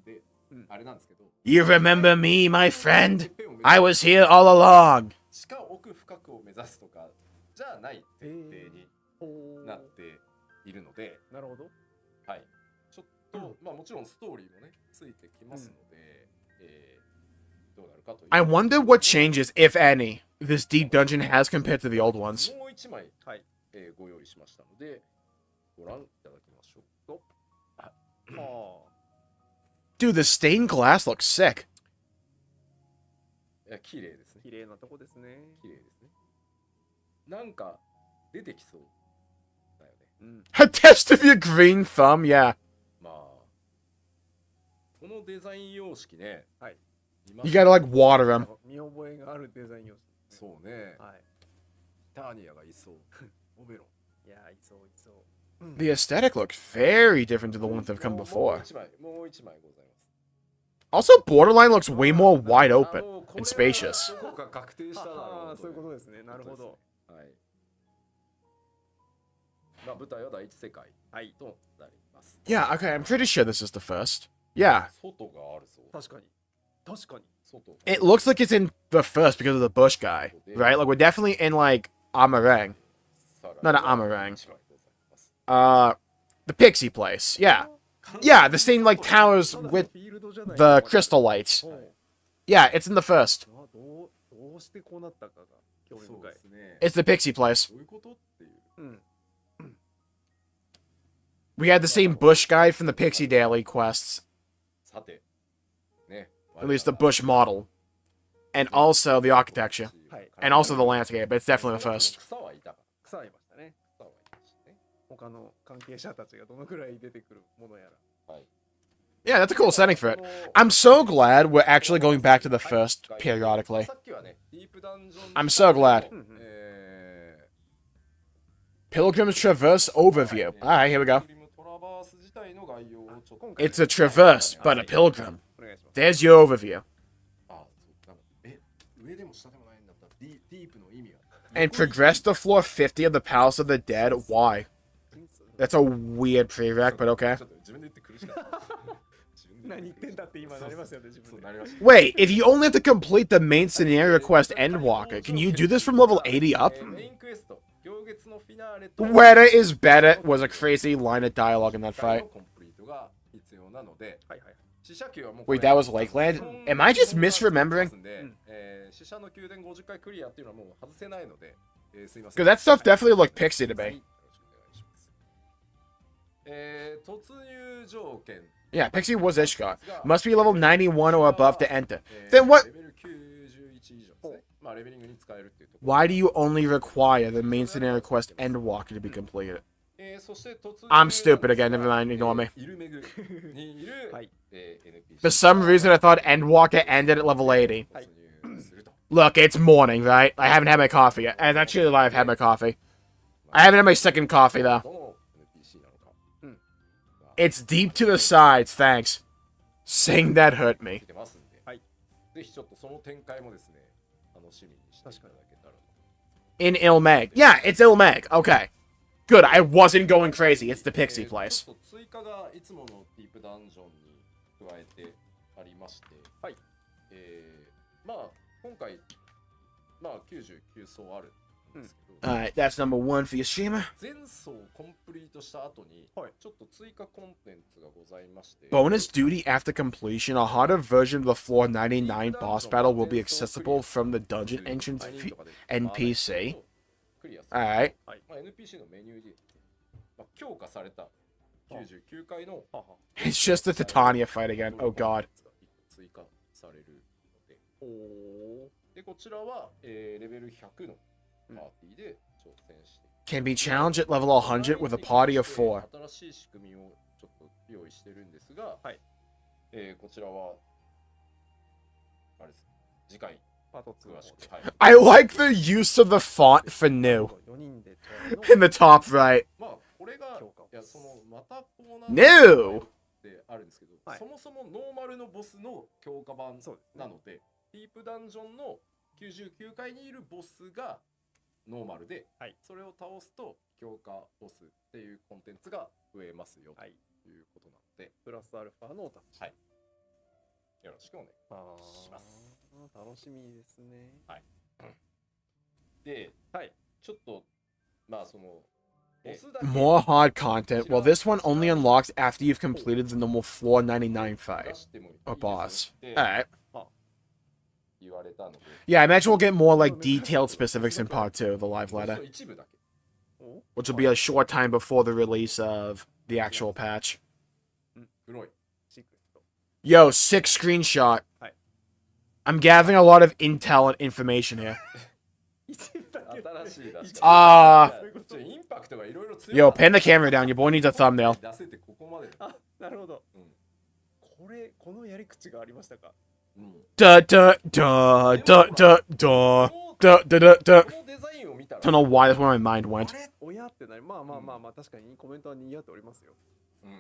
であれなんですけど、 You remember me, my friend? I was here all along. 地下奥深くを目指すとかじゃない設定にほう。なっているので、なるほど。はい。ちょっと、まあもちろんストーリーもねついてきますので、どうなるかという。 I wonder what changes, if any, this deep dungeon has compared to the old ones. もう一枚、はい。ご用意しましたのでご覧いただきましょう。あ Dude, the stained glass looks sick. いや綺麗ですね。綺麗なとこですね。綺麗ですね。なんか出てきそうだよね。うん。 A test of your green thumb, yeah. まあこのデザイン様式ね。はい。 You gotta like water なん him. か見覚えがあるデザイン用紙。そうね。はい。ターニアがいそう。オベロン。いや、いそういそう。 The aesthetic looks very different to the ones that have come もう before. 一枚、もう一枚ございます。 Also, Borderline looks way more wide open and spacious. どこか確定しただろうああ、そういうことですね。なるほど。はい。まあ舞台は第一世界はい。となります。 Yeah, okay, I'm pretty sure this is the first. Yeah, 外があるそう。確かに。確かに。外。 it looks like it's in the first because of the bush guy, right? Like, we're definitely in, like, Amarang. さらに Not an Amarang. 一枚ございます。 The Pixie place. Yeah. Yeah, the same, like, towers with フィールドじゃない the crystal lights. ほう Yeah, it's in the first. あどうしてこうなったかが興味深いそうで。すね。 It's the Pixie place. どういうことっていう。うん。 We had the same bush guy from the Pixie Daily quests. さて。ね。 At least the bush model. And also the architecture. はい。 And also the landscape, but it's definitely the first. 草はいたか。草はいましたね。草はいたしね。他の関係者たちがどのくらい出てくるものやら。はい。 Yeah, that's a cool setting for it. I'm so glad we're actually going back to the first periodically. さっきはね、ディープダンジョン I'm so glad. え Pilgrims Traverse Overview. Alright, here we go. トラバース自体の概要をちょっと。 It's a traverse, but a pilgrim. お願いします。 There's your overview. あ、そうなんか上でも下でもないんだったらディープの意味は。 And progress to floor 50 of the Palace of the Dead. Why? That's a weird prereq, but okay. ちょっと自分で言って苦しかった。自分で何言ってんだって今なりますよね、自分で。そうなりました。 Wait, if you only have to complete the main scenario quest Endwalker, can you do this from level 80 up? メインクエスト、行初月のフィナーレと Whether is better was a crazy line of dialogue in that 回 fight. のコンプリートが必要なので、はいはい。死者級はもう Wait, that was Lakeland? Am I just misremembering? 死者の宮殿50回クリアっていうのはもう外せないので、すいませ Because ん。 that stuff definitely looked Pixie to はい me. よろしくお願いします。突入条件 Yeah, Pixie was Ishka. Must be level 91 or above to enter. Then what? レベル91以上ですね。まあレベリングに使えるっていうところ。 Why do you only require the main scenario quest Endwalker to be completed? そして突入 I'm stupid again, never mind, ignore me. イルメグにいる、はい。NPC For some reason, I thought Endwalker ended at level 80. 突入すると。 Look, it's morning, right? I haven't had my coffee yet. And actually, I've had my coffee. I haven't had my second coffee, though. どの NPC なのか。 It's deep to the sides, thanks. Saying that hurt me. 出てますんで、はい。ぜひちょっとその展開もですね、楽しみにしていただけたらと。 In Ilmeg. Yeah, it's Ilmeg. Okay. Good, I wasn't going crazy. It's the Pixie place. ちょっと追加がいつものディープダンジョンに加えてありまして、はい。まあ今回まあ99層あるんですけど、Alright, that's number one for Yoshima. 全層コンプリートした後に、はいちょっと追加コンテンツがございまして、 Bonus duty after completion. A harder version of the floor 99 boss battle will be accessible from the dungeon entrance NPC. クリアする Alright. まあ、NPC のメニューで、まあ、強化された99回の It's just the Titania fight again. Oh god. 追加されるので、おお。でこちらは、レベル100のパーティーで挑戦して、 Can be challenged at level 100 with a party of 4. 新しい仕組みをちょっと用意してるんですが、はい。こちらはあれです。次回パート2の方で詳しく、はい、 I like the use of the font for new 4人で in the top right. まあこれが強化いやそのまたこうな No ってあるんですけど、はいそもそもノーマルのボスの強化版そうですねなので、ディープダンジョンの99階にいるボスがノーマルで、はいそれを倒すと強化ボスっていうコンテンツが増えますよとはいいうことなので、プラスアルファのお達し。はいよろしくお願いあします楽しみですね。で、はい。ちょっとまあそのボスだけ More hard content. Well, this one only unlocks after you've completed the normal floor 99出 fight してもいい or ですよ boss. って Alright. 言われたので、 Yeah, I imagine we'll get more like detailed specifics in part 2 of the live そ letter, の一部だけ which will be a short time before the release of the actual patch. 黒い シークレット。 Yo, sick screenshot. Hi. I'm gathering a lot of intel and information here. 一部だけ。新しい出しあインパクトがいろいろ強い Yo, pin the camera down. Your boy needs a thumbnail. 出せてここまで、あ、なるほど。うんこのやり口がありましたか。うん、 Da da da da da da da da da da. このデザインを見たら Don't know why that's where my mind went. あれ親ってなり、まあまあまあまあ、確かにコメントは賑わっておりますよ。うん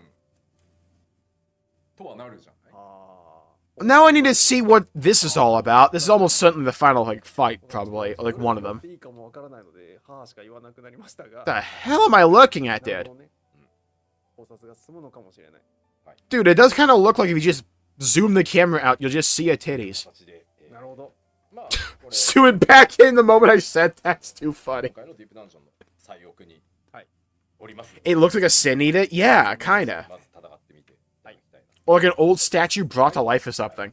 とはなるじゃないあ Now I need to see what this is all about. This is almost certainly the final like fight, probably, or like one of them. いいかもわからないので、はあしか言わなくなりましたが。 The hell am I looking at, な dude? るほどね。考察が進むのかもしれない。 Dude, it does kind of look like if you just zoom the camera out, you'll just see her titties. 形で、なるほど。まあこれ Zoom it back in the moment I said that's too 今 funny. 回のディープダンジョンの最奥にはいおりますので It looks like a sin eater? Yeah, kinda. まず戦ってみていただきたいな Or like an old statue brought to life or something.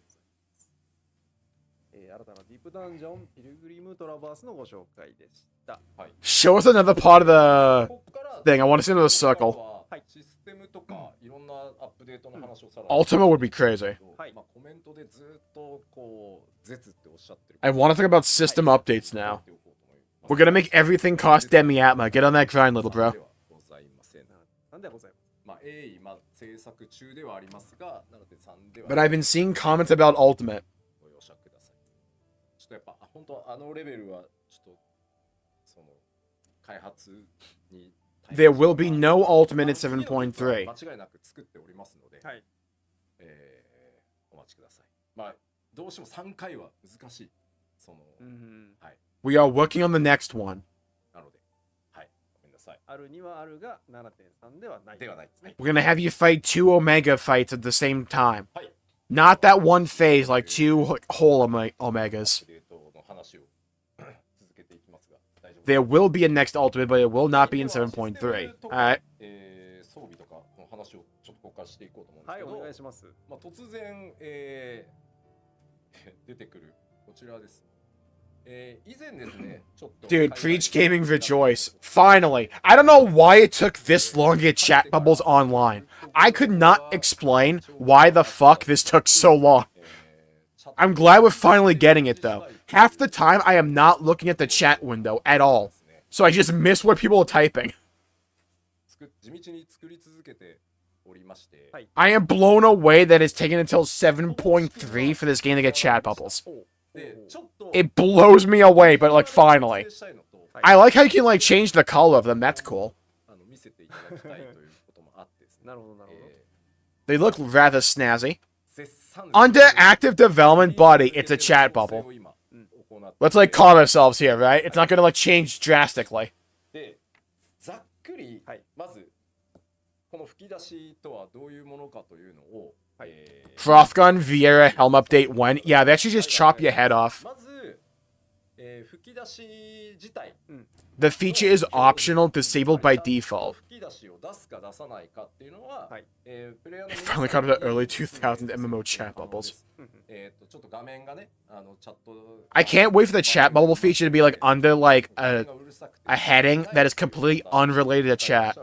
新たなディープダンジョン、ピルグリムトラバースのご紹介でした。はい Show us another part of the ここから thing. I want to see another circle. はいシステムとかいろんなアップデートの話をさらに Ultima would be crazy. はいまあコメントでずっとこう絶っておっしゃってる I want to talk about system updates now. We're gonna make everything cost Demi Atma. Get on that grind, little bro. ございませんなんでございます。まあ鋭意まあ制作中ではありますが7.3では But I've been seeing comments about Ultimate. ご容赦くださいちょっとやっぱ本当あのレベルはちょっとその開発に There will be no Ultimate in 7.3. 間違いなく作っておりますので、はい。お待ちくださいまあどうしても3回は難しいその、はい We are working on the next one. なのではいごめんなさいあるにはあるが7.3ではない。ではないですね We're gonna have you fight 2 Omega fights at the same time. はい Not that one phase, like 2 like, whole Omegas. アップデートの話を続けていきますが大丈夫 There will be a next Ultimate, but it will not be in 7.3. Alright. 装備とかの話をちょっとここからしていこうと思うんですはい、けど、お願いします。まあ、突然、出てくるこちらです。以前ですね、ちょっと Dude, Preach Gaming Rejoice. Finally. I don't know why it took this long to get chat bubbles online. I could not explain why the fuck this took so long. I'm glad we're finally getting it, though. Half the time, I am not looking at the chat window at all. So I just miss what people are typing. 地道に作り続けておりまして、 I am blown away that it's taken until 7.3 for this game to get chat bubbles. でちょっと It blows me away, but like finally. したいのと I like how you can like change the color of them. That's cool. 見せていただきたいということもあってですね。なるほど、なるほど。 They look rather snazzy. 絶賛 Under active development body, it's a chat bubble. Let's like calm ourselves here, right? It's not gonna like change drastically. でざっくり、はい、まずこの吹き出しとはどういうものかというのを、Frothgun, Vieira, Helm Update, when? Yeah, they actually just chop your head off. まず、吹き出し自体、 The feature is optional, disabled by default. 吹き出しを出すか出さないかっていうのは、はい、プレイヤーの It finally got to the early 2000s MMO chat bubbles. ちょっと画面がね、チャット I can't wait for the chat bubble feature to be like under like a heading that is completely unrelated to chat.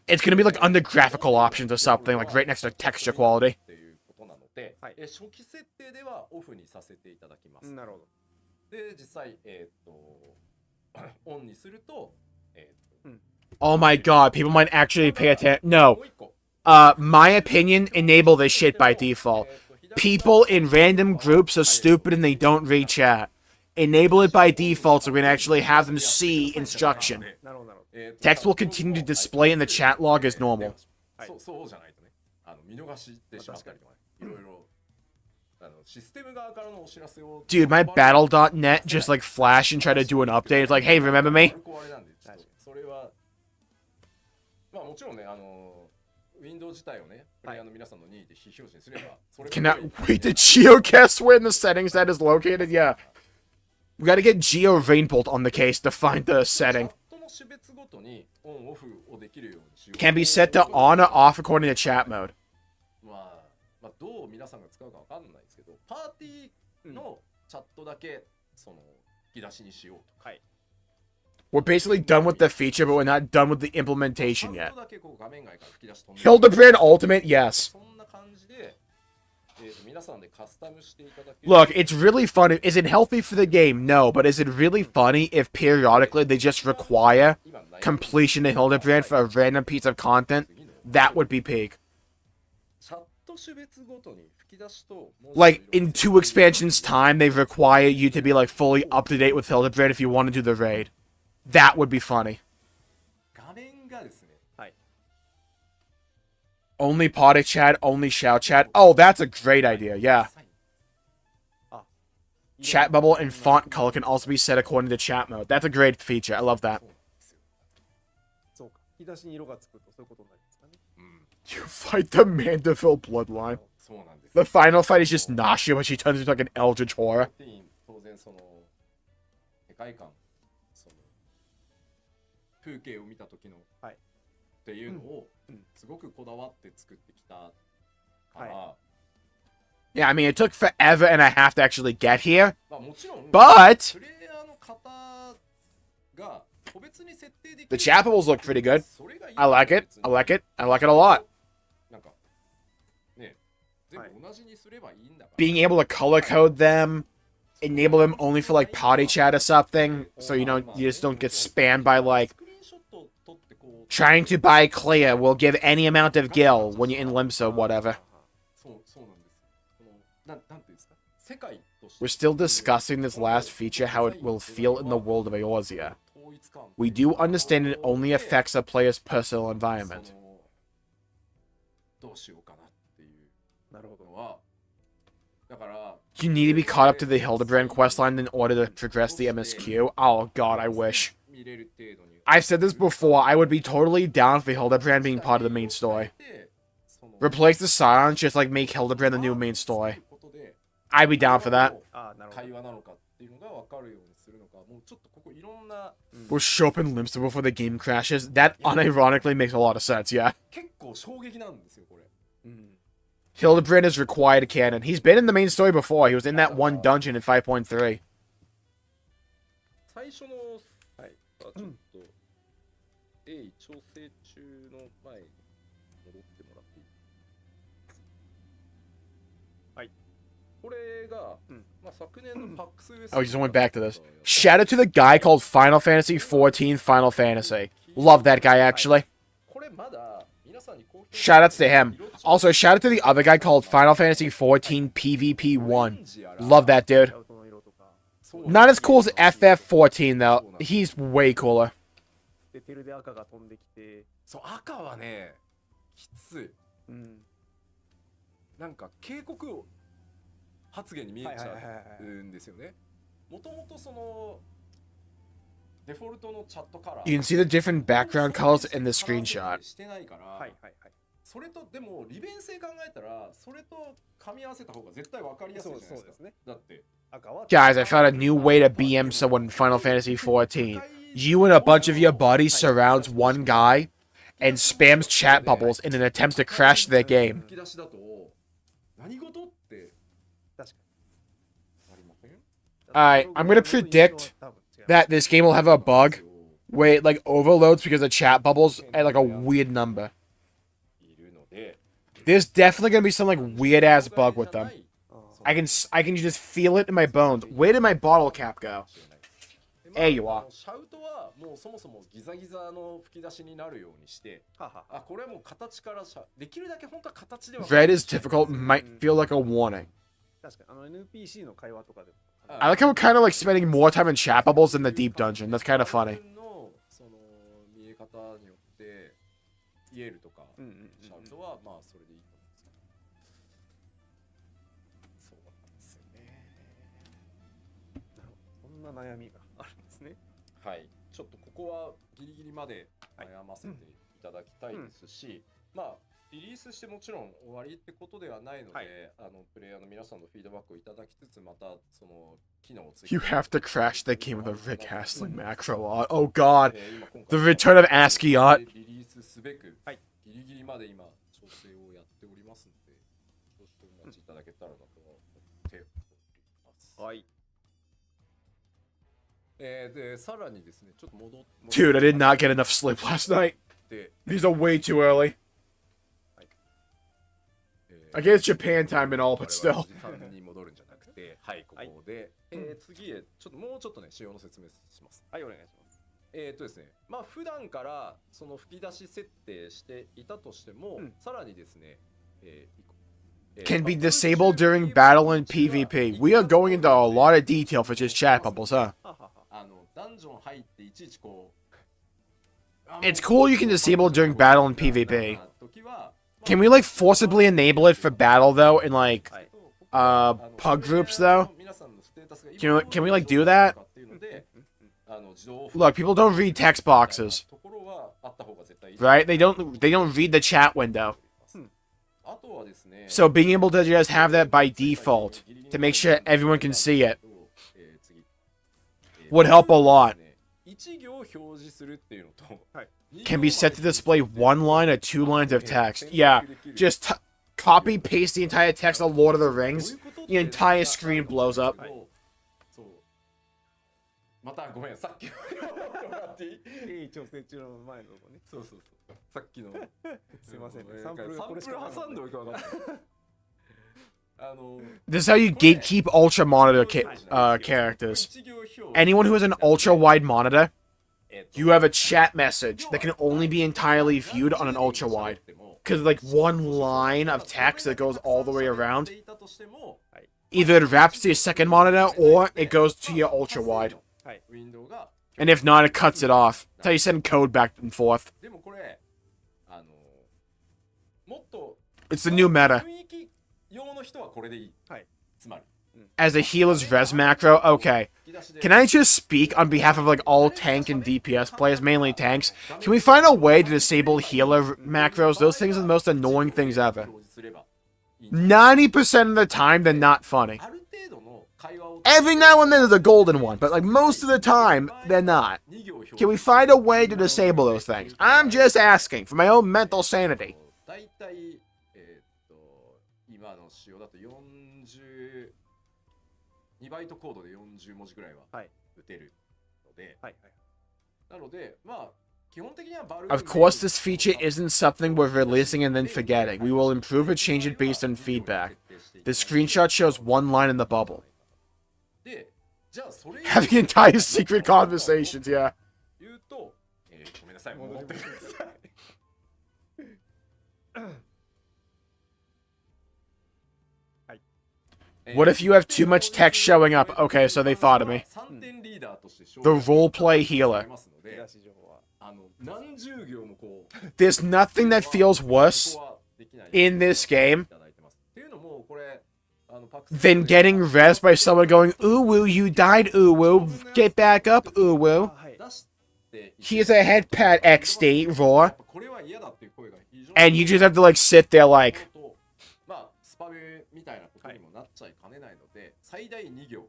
It's gonna be like under graphical options or something, like right next to texture quality. っていうことなので、初期設定ではオフにさせていただきます。なるほど。で実際オンにすると、Oh my god, people might actually pay attention. No. もう一個 My opinion, enable this shit by default. People in random groups are stupid and they don't read chat. Enable it by default so we can actually have them see instruction. なるほど、なるほど。 Text will continue to display in the chat log as normal. そうじゃないとね、見逃しってしまったりとかね、いろいろシステム側からのお知らせを Dude, my battle.net just like flash and try to do an update. It's like, hey, remember me? それはまあもちろんね、Windows 自体をね、プレイヤーの皆さんの任意で非表示にすれば、それ Cannot wait to geoguess where in the settings that is located. Yeah. We gotta get Geo Rainbolt on the case to find the setting. チャットの種別ごとにオンオフをできるようにしよう。 Can be set to on or off according to chat mode. まあどう皆さんが使うかわかんないですけど、パーティーのチャットだけその引き出しにしようとか。 We're basically done with the feature, but we're not done with the implementation チャッ yet. トだけこう画面外から吹き出し飛んで Hildibrand Ultimate, yes. そんな感じで、皆さんでカスタムしていただける。 Look, it's really funny. Is it healthy for the game? No, but is it really funny if periodically they just require completion of Hildibrand for a random piece of content? That would be peak. チャット種別ごとに吹き出しと Like, in 2 expansions time, they require you to be, like, fully up-to-date with Hildibrand if you want to do the raid. That would be funny. 画面がですね、 Only party chat, only shout chat. Oh, that's a great idea, yeah. Chat bubble and font color can also be set according to chat mode. That's a great feature. I love that. そうか。引き出しに色がつくとそういうことになりますかね。 You fight the Mandeville bloodline. そうなんです。 The final fight is just Nasha when she turns into like an eldritch horror. 当然その世界観、その風景を見た時の、っていうのをすごくこだわって作ってきたから、 Yeah, I mean, it took forever and a half to actually get here. まあもちろん But プレイヤーの方が個別に設定でき the る chat bubbles look pretty good. それがいい I like it. I like it. I like it a lot. なんかね、全部同じにすればいいんだから。 Being able to color code them, enable them only for like potty chat or something, so you know you just don't get spammed by like スクリーンショットを撮ってこう trying to buy clear will give any amount of gil when you're in limps or whatever. そうなんです。このなんていうんですか。世界として We're still discussing this last feature, how it will feel in the world of Eorzea. We do understand it only affects a player's personal environment. どうしようかなっていうのはだから You need to be caught up to the Hildibrand questline in order to progress the MSQ. Oh god, I wish. 見れる程度に I've said this before, I would be totally down for Hildibrand being part of the main story. Replace the Scions, just like make Hildibrand the new main story. I'd be down for that. ああ、なるほど。会話なのかっていうのが分かるようにすするのか、もうちょっとここいろんな Was Chopin limps before the game crashes? That unironically makes a lot of sense, yeah. 結構衝撃なんですよこれ。うん。 Hildibrand is required canon. He's been in the main story before. He was in that one dungeon in 5.3. 最初のはいちょっと調整中の前に戻ってもらっていい？はい。これが、まあ昨年のパックス Oh, he just went back to this. Shout out to the guy called Final Fantasy 14 Final Fantasy. Love that guy, actually. これまだ皆さんに公表 Shout outs to him. Also, shout out to the other guy called Final Fantasy 14 PvP1. Love that dude. Not as cool as FF14, though. He's way cooler. でテルで赤が飛んできて、そう赤はねきつい。うん。なんか警告発言に見えちゃうんですよね。もともとそのデフォルトのチャットカラー You can see the different background colors in the screenshot. してないから、はいはいはい。それとでも利便性考えたらそれと噛み合わせた方が絶対分かりやすいじゃないですか。そうですね。だって赤は Guys, I found a new way to BM someone in Final Fantasy 14. You and a bunch of your buddies surrounds one guy and spams chat bubbles in an attempt to crash their game. 吹き出しだと何事って確かありません？ Alright, I'm gonna predict that this game will have a bug where it like overloads because of chat bubbles at like a weird number. いるので There's definitely gonna be some like weird ass bug with them. I can just feel it in my bones. Where did my bottle cap go? There you are. シャウトはもうそもそもギザギザの吹き出しになるようにして、あこれはもう形からできるだけ本当は形では Red is difficult might feel like a warning. 確かにNPC の会話とかでも I like how we're kind of like spending more time in chat bubbles in the deep dungeon. That's kind of funny. その見え方によって言えるとか、シャウトはまあそれでいいと思うんですけど。そうなんですよね。そんな悩みがあるんですね。はい、ちょっとここはギリギリまで悩ませていただきたいですし、まあリリースしてもちろん終わりってことではないので、プレイヤーの皆さんのフィードバックをいただきつつ、またその機能を追加 You have to crash the game with a Rick Hassling macro art. Oh god. The return of ASCII art. リリースすべく、ギリギリまで今調整をやっておりますので、少しお待ちいただけたらなと思っております。はい。でさらにですね、ちょっと戻って Dude, I did not get enough sleep last night. These are way too early. I guess Japan time and all, but still. に戻るんじゃなくて、はい、ここで、次へちょっともうちょっとね、仕様の説明します。はい、お願いします。ですね、まあ普段からその吹き出し設定していたとしても、さらにですね、Can be disabled during battle and PvP. We are going into a lot of detail for just chat bubbles, huh? ダンジョン入っていちいちこう It's cool you can disable during battle and PvP. Can we like forcibly enable it for battle though in like pug groups though? Can we like do that? Look, people don't read text boxes. Right? They don't read the chat window. So being able to just have that by default to make sure everyone can see it would help a lot. Can be set to display one line or 2 lines of text. Yeah, just copy paste the entire text of Lord of the Rings. The entire screen blows up. またごめん、さっきのいい調整中の前のね。そうそうそう。さっきのすいませんね。サンプル挟んでおいて分かった。This is how you gatekeep ultra monitor characters. Anyone who has an ultra wide monitor, you have a chat message that can only be entirely viewed on an ultra wide. Because like one line of text that goes all the way around, either it wraps to your second monitor or it goes to your ultra wide. And if not, it cuts it off. That's how you send code back and forth. It's the new meta. As a healer's res macro, okay. Can I just speak on behalf of like all tank and DPS players, mainly tanks? Can we find a way to disable healer macros? Those things are the most annoying things ever. 90% of the time, they're not funny. Every now and then there's a golden one, but like most of the time, they're not. Can we find a way to disable those things? I'm just asking, for my own mental sanity. だいたい今の仕様だと42バイトコードで40文字ぐらいは打てるので、なのでまあ基本的にはバルーン Of course, this feature isn't something we're releasing and then forgetting. We will improve or change it based on feedback. The screenshot shows one line in the bubble. で、じゃあそれ Having entire secret conversations, yeah. 言うと、ごめんなさい、戻ってください。What if you have too much text showing up? Okay, so they thought of me. The roleplay healer. There's nothing that feels worse in this game than getting rezzed by someone going, "Ooh woo, you died, ooh woo, get back up, ooh woo. Here's a head pat XD, roar." And you just have to like sit there like, スパメみたいなことにもなっちゃいかねないので、最大2行、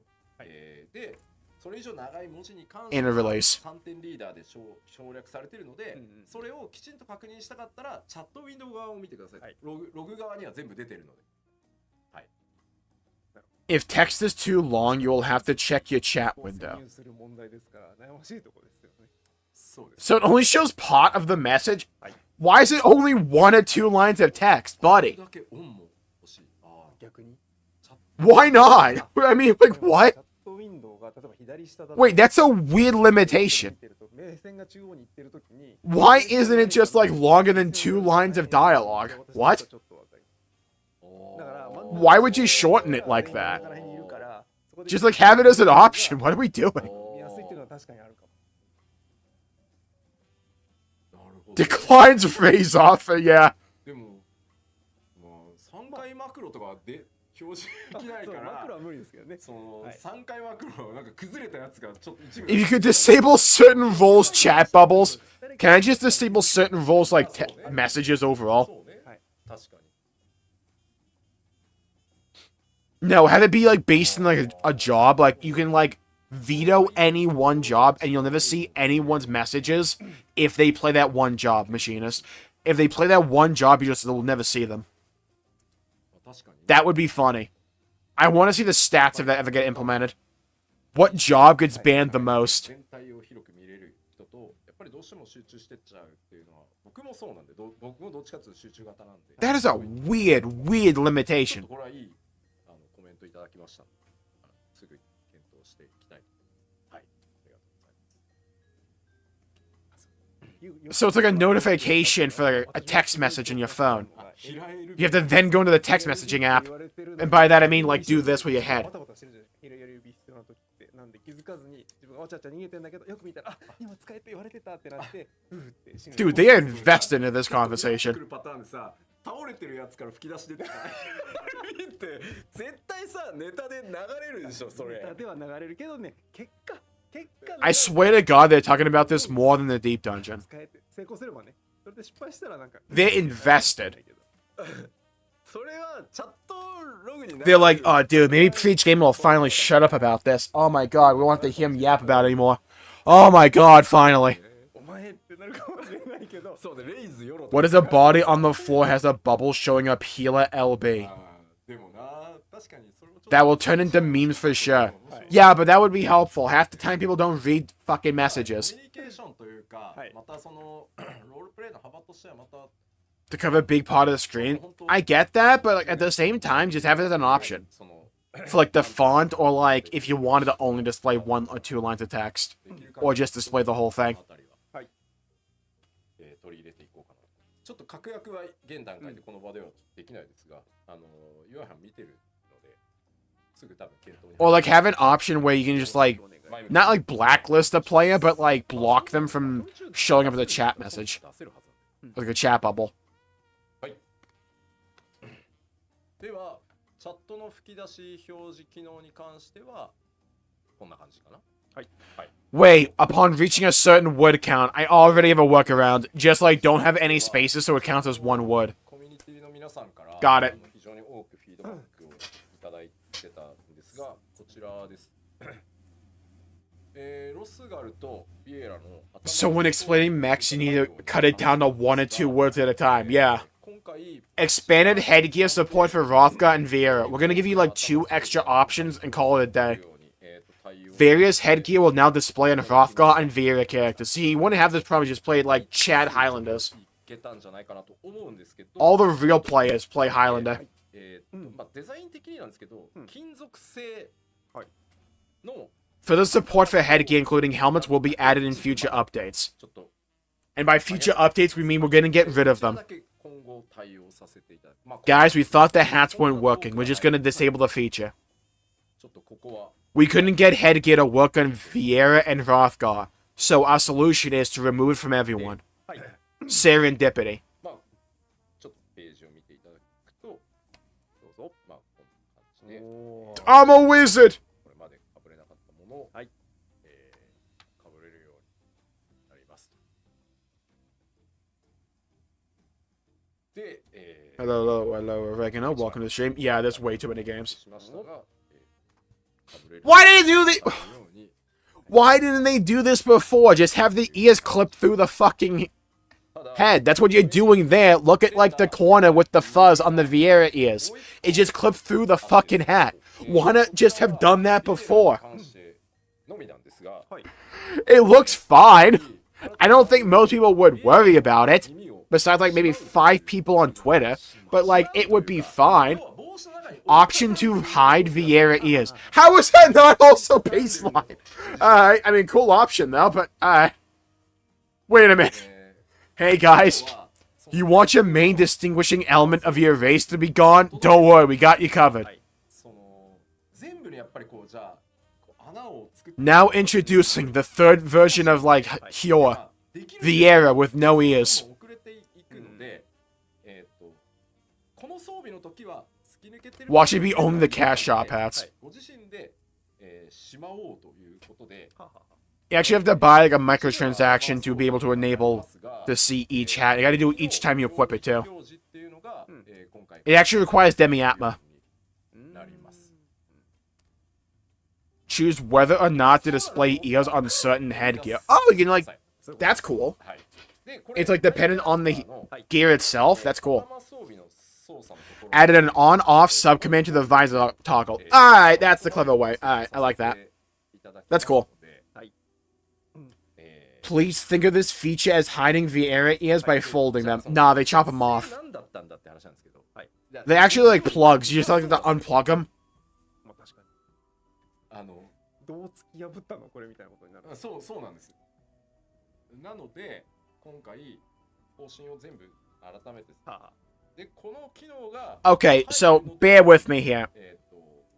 で、それ以上長い文字に関しては3点リーダーで省略されているので、それをきちんと確認したかったらチャットウィンドウ側を見てください。ログ側には全部出てるので。はい。if text is too long, you will have to check your chat window. So it only shows part of the message? Why is it only 1 or 2 lines of text, buddy? Why not? I mean, like, what? Wait, that's a weird limitation. Why isn't it just, like, longer than 2 lines of dialogue? What? Why would you shorten it like that? Just, like, have it as an option. What are we doing? Declines raise offer, yeah. でも、まあ、3回マクロとかで表示できないから、その3回マクロなんか崩れたやつがちょっと一部 If you could disable certain roles chat bubbles, can I just disable certain roles like messages overall? No, have it be like based in like a job, like you can like veto any one job and you'll never see anyone's messages if they play that one job, machinist. If they play that one job, you'll never see them. That would be funny. I want to see the stats if that ever get implemented. What job gets banned the most? That is a weird, weird limitation. So it's like a notification for a text message on your phone. You have to then go into the text messaging app. And by that I mean, like, do this with your head. Dude, they are invested in this conversation. 倒れてるやつから吹き出し出てさって絶対さネタで流れるでしょそれ。ネタでは流れるけどね結果 I swear to God, they're talking about this more than the Deep Dungeon. They're invested. They're like, oh, dude, maybe Preach Game will finally shut up about this. Oh my God, we won't have to hear him yap about it anymore. Oh my God, finally. What is a body on the floor has a bubble showing up healer LB? That will turn into memes for sure. Yeah, but that would be helpful. Half the time people don't read fucking messages. To cover a big part of the screen. I get that, but like, at the same time, just have it as an option. For like the font, or like if you wanted to only display 1 or 2 lines of text. Or just display the whole thing. ちょっと確約は現段階でこの場ではできないですが、岩原見てるので、すぐ多分検討に。Or like have an option where you can just like, not like blacklist a player, but like block them from showing up as a chat message. Like a chat bubble. はい。では、チャットの吹き出し表示機能に関しては、こんな感じかな。はい。はい。 Wait, upon reaching a certain word count, I already have a workaround. Just like don't have any spaces so it counts as 1 word. Got it. ちらです。ロスガルとビエラの So when explaining mechs, you need to cut it down to 1 or 2 words at a time. Yeah. 今回 Expanded headgear support for Hrothgar and Vieira. We're gonna give you like 2 extra options and call it a day. Various headgear will now display on Hrothgar and Vieira characters. See, you wouldn't have this problem if you just played like Chad Highlanders. いけたんじゃないかなと思うんですけど、 All the real players play Highlander. まあデザイン的になんですけど、金属製の Further support for headgear, including helmets, will be added in future updates. ちょっと And by future updates, we mean we're gonna get rid of them. だけ今後対応させていただく。まあ Guys, we thought the hats weren't working. We're just gonna disable the feature. ちょっとここは We couldn't get headgear to work on Vieira and Hrothgar, so our solution is to remove it from everyone. はい Serendipity. まあちょっとページを見ていただくと、どうぞまあこんな感じで。おー I'm a wizard! これまでかぶれなかったものを、はいかぶれるようになりますと。で、Hello, oregano. Welcome to the stream. Yeah, there's way too many games. しましたが、かぶれる Why didn't you do the? ように Why didn't they do this before? Just have the ears clipped through the fucking head. That's what you're doing there. Look at like the corner with the fuzz on the Vieira ears. It just clipped through the fucking hat. Why not just have done that before? 関してのみなんですが、 It looks fine. I don't think most people would worry about it. 耳を Besides like maybe 5 people on Twitter. But like it would be fine. 帽子の中に Option to hide Vieira ears. How is that not also baseline? I mean, cool option though, but wait a minute. Hey guys, you want your main distinguishing element of your race to be gone? Don't worry, we got you covered. その全部にやっぱりこうじゃあこう穴を作って Now introducing the third version of like Hyor, できる Vieira with no ears. 遅れていくので、この装備の時は突き抜けてる Why should we own the cash shop hats? はいご自身で、しまおうということで You actually have to buy like a microtransaction to be able to enable to see each hat. You gotta do it each time you equip it too. 表示っていうのが、今回 It actually requires Demi Atma. なります。 Choose whether or not to display ears on certain headgear. Oh, you can like, that's cool. はいでこれ It's like dependent on the の gear itself. That's cool. 頭装備の操作のところ Added an on-off subcommand to the visor toggle. Alright, that's the clever way. Alright, I like that. That's cool. はい Please think of this feature as hiding Vieira ears by folding them. Nah, they chop them off. 何だったんだって話なんですけど、はい They actually like plugs. You just like to unplug them. まあ確かにどう突き破ったのこれみたいなことになるそうなんです。なので今回方針を全部改めてでこの機能が Okay, so bear with me here.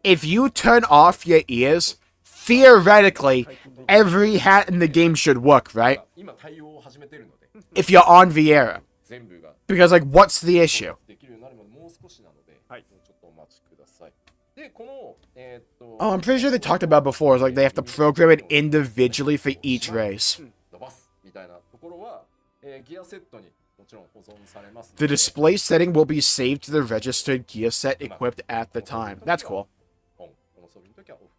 If you turn off your ears, theoretically, every hat in the game should work, right? 今対応を始めているので If you're on Vieira. 全部が Because, like, what's the issue? できるようになるまでもう少しなので、はいちょっとお待ちください。でこのOh, I'm pretty sure they talked about before. It's like they have to program it individually for each race. 伸ばすみたいなところは、ギアセットにもちろん保存されますの The で display setting will be saved to the registered gear set equipped at the time. That's cool. オンこの装備の時はオフ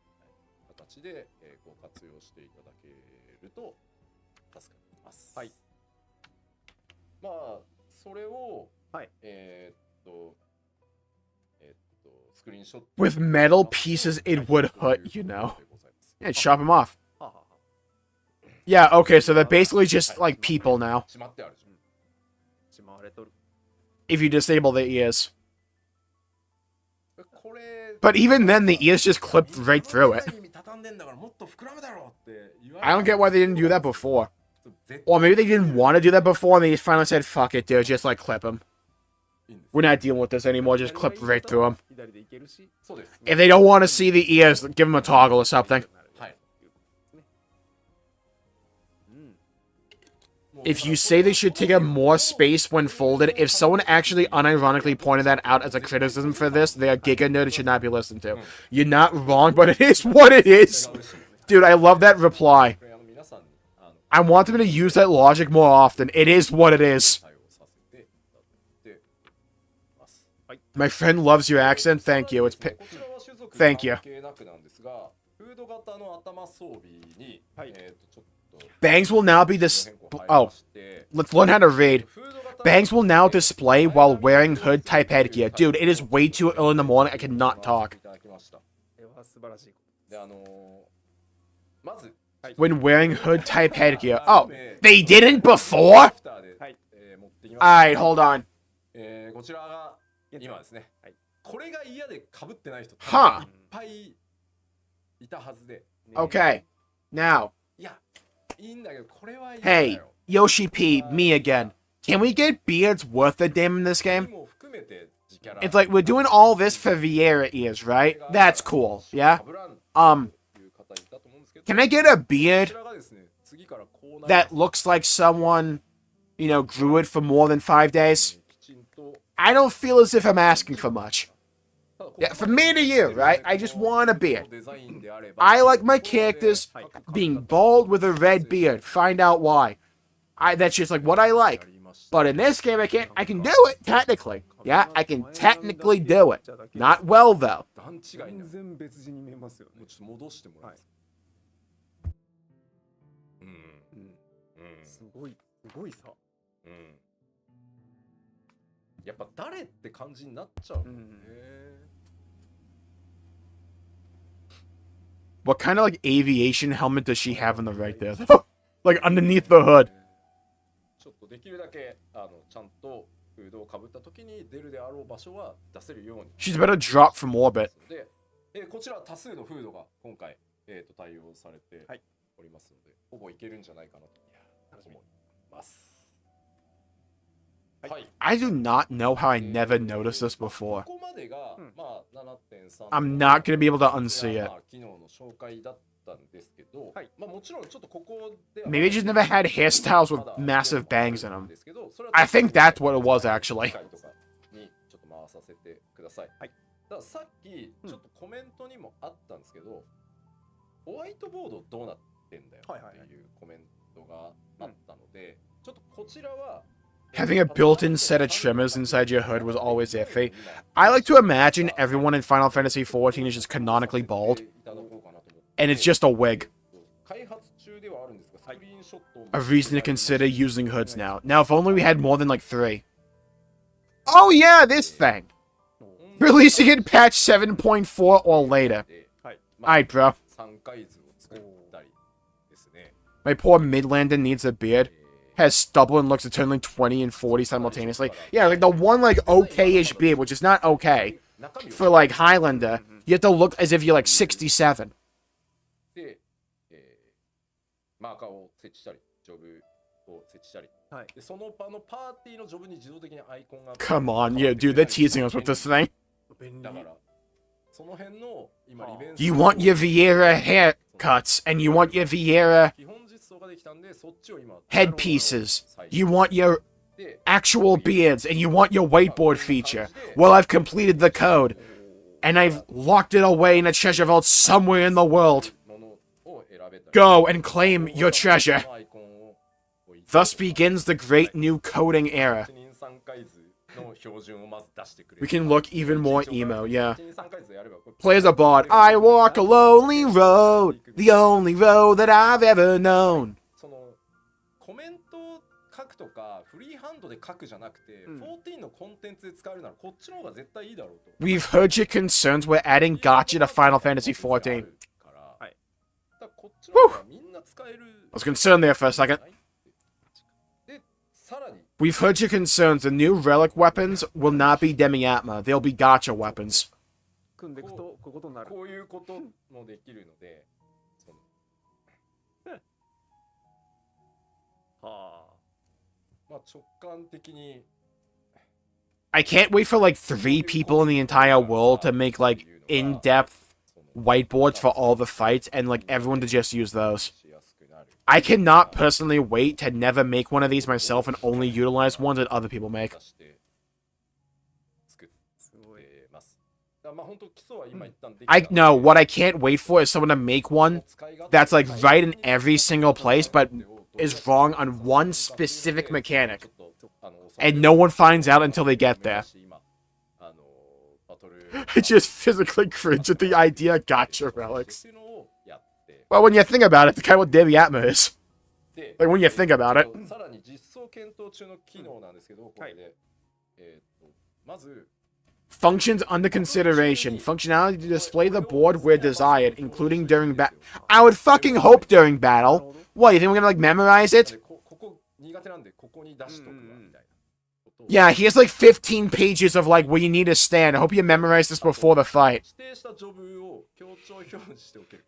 形で、こう活用していただけると助かります。はいまあそれをはいスクリーンショット With metal pieces, it would hurt, you know. Yeah, chop them off. はあはあはあ Yeah, okay, so they're basically just like people now. しまってあるじゃん。しまわれとる If you disable the ears. これ But even then, the ears just clipped right through it. 畳んでんだからもっと膨らむだろうって言われ I don't get why they didn't do that before. Or maybe they didn't want to do that before and they just finally said, fuck it, dude, just like clip them. We're not dealing with this anymore, just clip right through them. 左でいけるしそうです。 If they don't want to see the ears, give them a toggle or something. はい。 If you say they should take up more space when folded, if someone actually unironically pointed that out as a criticism for this, they are giga nerd and should not be listened to. You're not wrong, but it is what it is. Dude, I love that reply. これ皆さんにI want them to use that logic more often. It is what it is. 対応させていただいてます。 My friend loves your accent. Thank you. It's こちらは種族 Thank you. 関係なくなんですが、ード型の頭装備に、はいちょっと Bangs will now be this. 変更入りま Oh, して let's learn how to read. フード型の Bangs will now display while wearing hood type headgear. Dude, it is way too early in the morning. I cannot talk. いただきました。これは素晴らしいこでまず When wearing hood type headgear. Oh, they didn't before? アフターで、はい持ってきました。 Alright, hold on. こちらが今ですね、はいこれが嫌で被ってない人はあいっぱいいたはずで、と。 Okay. Now, いや、いいんだけど、これは嫌だ hey, よ。 Yoshi P, me again. Can we get beards worth a damn in this game? も含めて自キャラ It's like we're doing all this for Vieira ears, right? That's cool, yeah? 被らん Um, という方いたと思うんですけど、 can I get a こ beard ちらがですね、次からこうなります that looks like someone, you know, grew it for more than 5 days? きちんと I don't feel as if I'm asking for much. Yeah, from me to you, right? I just want a beard. デザインであれば I like my characters being bald with a red beard. Find out why. That's just like what I like. But in this game, I can do it, technically. Yeah, I can technically do it. Not well, though. 段違いな全然別人に見えますよねもう。ちょっと戻してもらいます。うん。うんうん。すごいさ。うん。やっぱ誰って感じになっちゃう。うんへ What kind of like aviation helmet does she have on the right there? Like underneath the hood. ちょっとできるだけちゃんとフードをかぶった時に出るであろう場所は出せるように。 She's better drop from orbit. で、こちら多数のフードが今回対応されてはいおりますので、ほぼいけるんじゃないかなと思います。はい。 I do not know how I never noticed this before. ここまでが、うんまあ 7.3 I'm not gonna be able to unsee it. まあ機能の紹介だったんですけど、はいまあもちろんちょっとここでは Maybe I just never had hairstyles with massive bangs in them. ですけどそれは I think that's what it was, actually. 機械とかにちょっと回させてください。はい。だからさっきちょっとコメントにもあったんですけど、ホワイトボードどうなってんだよはいはいはいっていうコメントがあったので、ちょっとこちらは Having a built-in set of trimmers inside your hood was always iffy. I like to imagine everyone in Final Fantasy XIV is just canonically bald, and it's just a wig. 開発中ではあるんですが、スクリーンショットを A reason to consider using hoods now. Now, if only we had more than like 3. Oh yeah, this thing! Releasing in patch 7.4 or later. はい。 Alright, bro. 3回図を作ったりですね。 My poor Midlander needs a beard. Has stubble and looks eternally 20 and 40 simultaneously. Yeah, like the one like okay-ish beard, which is not okay. 中身を For like Highlander, you have to look as if you're like 67. で、マーカーを設置したり、ジョブを設置したり、はいでその場のパーティーのジョブに自動的にアイコンが Come on, yeah, dude, they're teasing us with this thing. 便利だからその辺の今利便 You want your Vieira haircuts, and you want your Vieira 基本実装ができたんでそっちを今 headpieces. You want your で actual beards, and you want your whiteboard feature. Well, I've completed the code, and I've locked it away in a treasure vault somewhere in the world. ものを選べたり Go and claim your treasure. アイコンを置いて Thus begins the great new coding era. 1人3回図の標準をまず出してくれ We can look even more emo, yeah. 1人3回図やればこれ Plays a bard. I walk a lonely road, the only road that I've ever known. そのコメントを書くとかフリーハンドで書くじゃなくて、14のコンテンツで使えるならこっちの方が絶対いいだろうと。 We've heard your concerns. We're adding gotcha to Final Fantasy XIV. はい。だからこっちの方がみんな使える。 I was concerned there for a second. で、さらに We've heard your concerns. The new relic weapons will not be Demi Atma. They'll be gotcha weapons. 組んでいくとこういうことになる。こういうこともできるので、そのはまあ直感的に I can't wait for like 3 people in the entire world to make like in-depth whiteboards for all the fights and like everyone to just use those. しやすくなる。 I cannot personally wait to never make one of these myself and only utilize ones that other people make. 出して作っすごい。てます。だからまあ本当基礎は今一旦でき I たので know what I can't wait for is someone to make one 使い勝手 that's like right in every single place but is wrong on one specific mechanic. And no one finds out until they get there. I just physically cringe at the idea of gotcha relics. Well, when you think about it, it's kind of what Demi Atma is. で、 Like, when you think about it. さらに実装検討中の機能なんですけど、これで、まず Functions under consideration. Functionality to display the board where desired, including during battle. I would fucking hope during battle. What, you think we're gonna, like, memorize it? ここ苦手なんでここに出しとくわみたいなことを Yeah, here's like 15 pages of, like, where you need to stand. I hope you memorize this before the fight. 指定したジョブを強調表示しておける。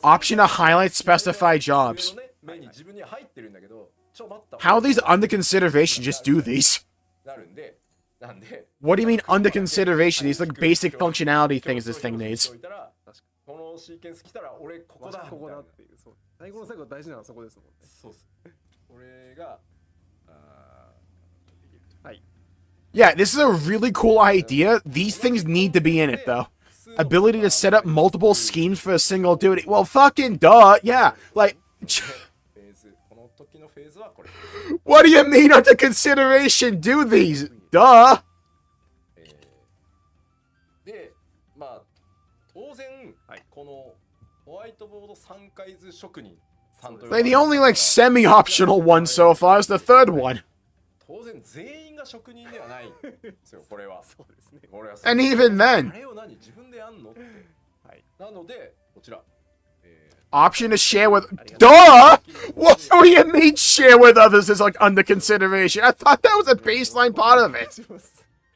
Option to highlight specified jobs. 目に自分に入ってるんだけど、待った。 How are these under consideration? Just do these. なるんで、なんで。 What do you mean under consideration? These, like, basic functionality things this thing needs. このシーケンス来たら俺ここだここだっていう、そう。最後の最後大事なのはそこですもんね。そうっす。これが、はい。Yeah, this is a really cool idea. These things need to be in it, though. Ability to set up multiple schemes for a single duty. Well, fucking duh. Yeah, like... フェーズ、この時のフェーズはこれ。 What do you mean under consideration? Do these. Duh. で、まあ、当然、このホワイトボード3回図職人さんという Like, the only, like, semi-optional one so far is the third one. 当然全員が職人ではないんですよ、これは。そうですね。これは And even then, あれを何自分でやんのって。はい。なので、こちら。 option to share with... Duh! What do you mean share with others is, like, under consideration? I thought that was a baseline part of it.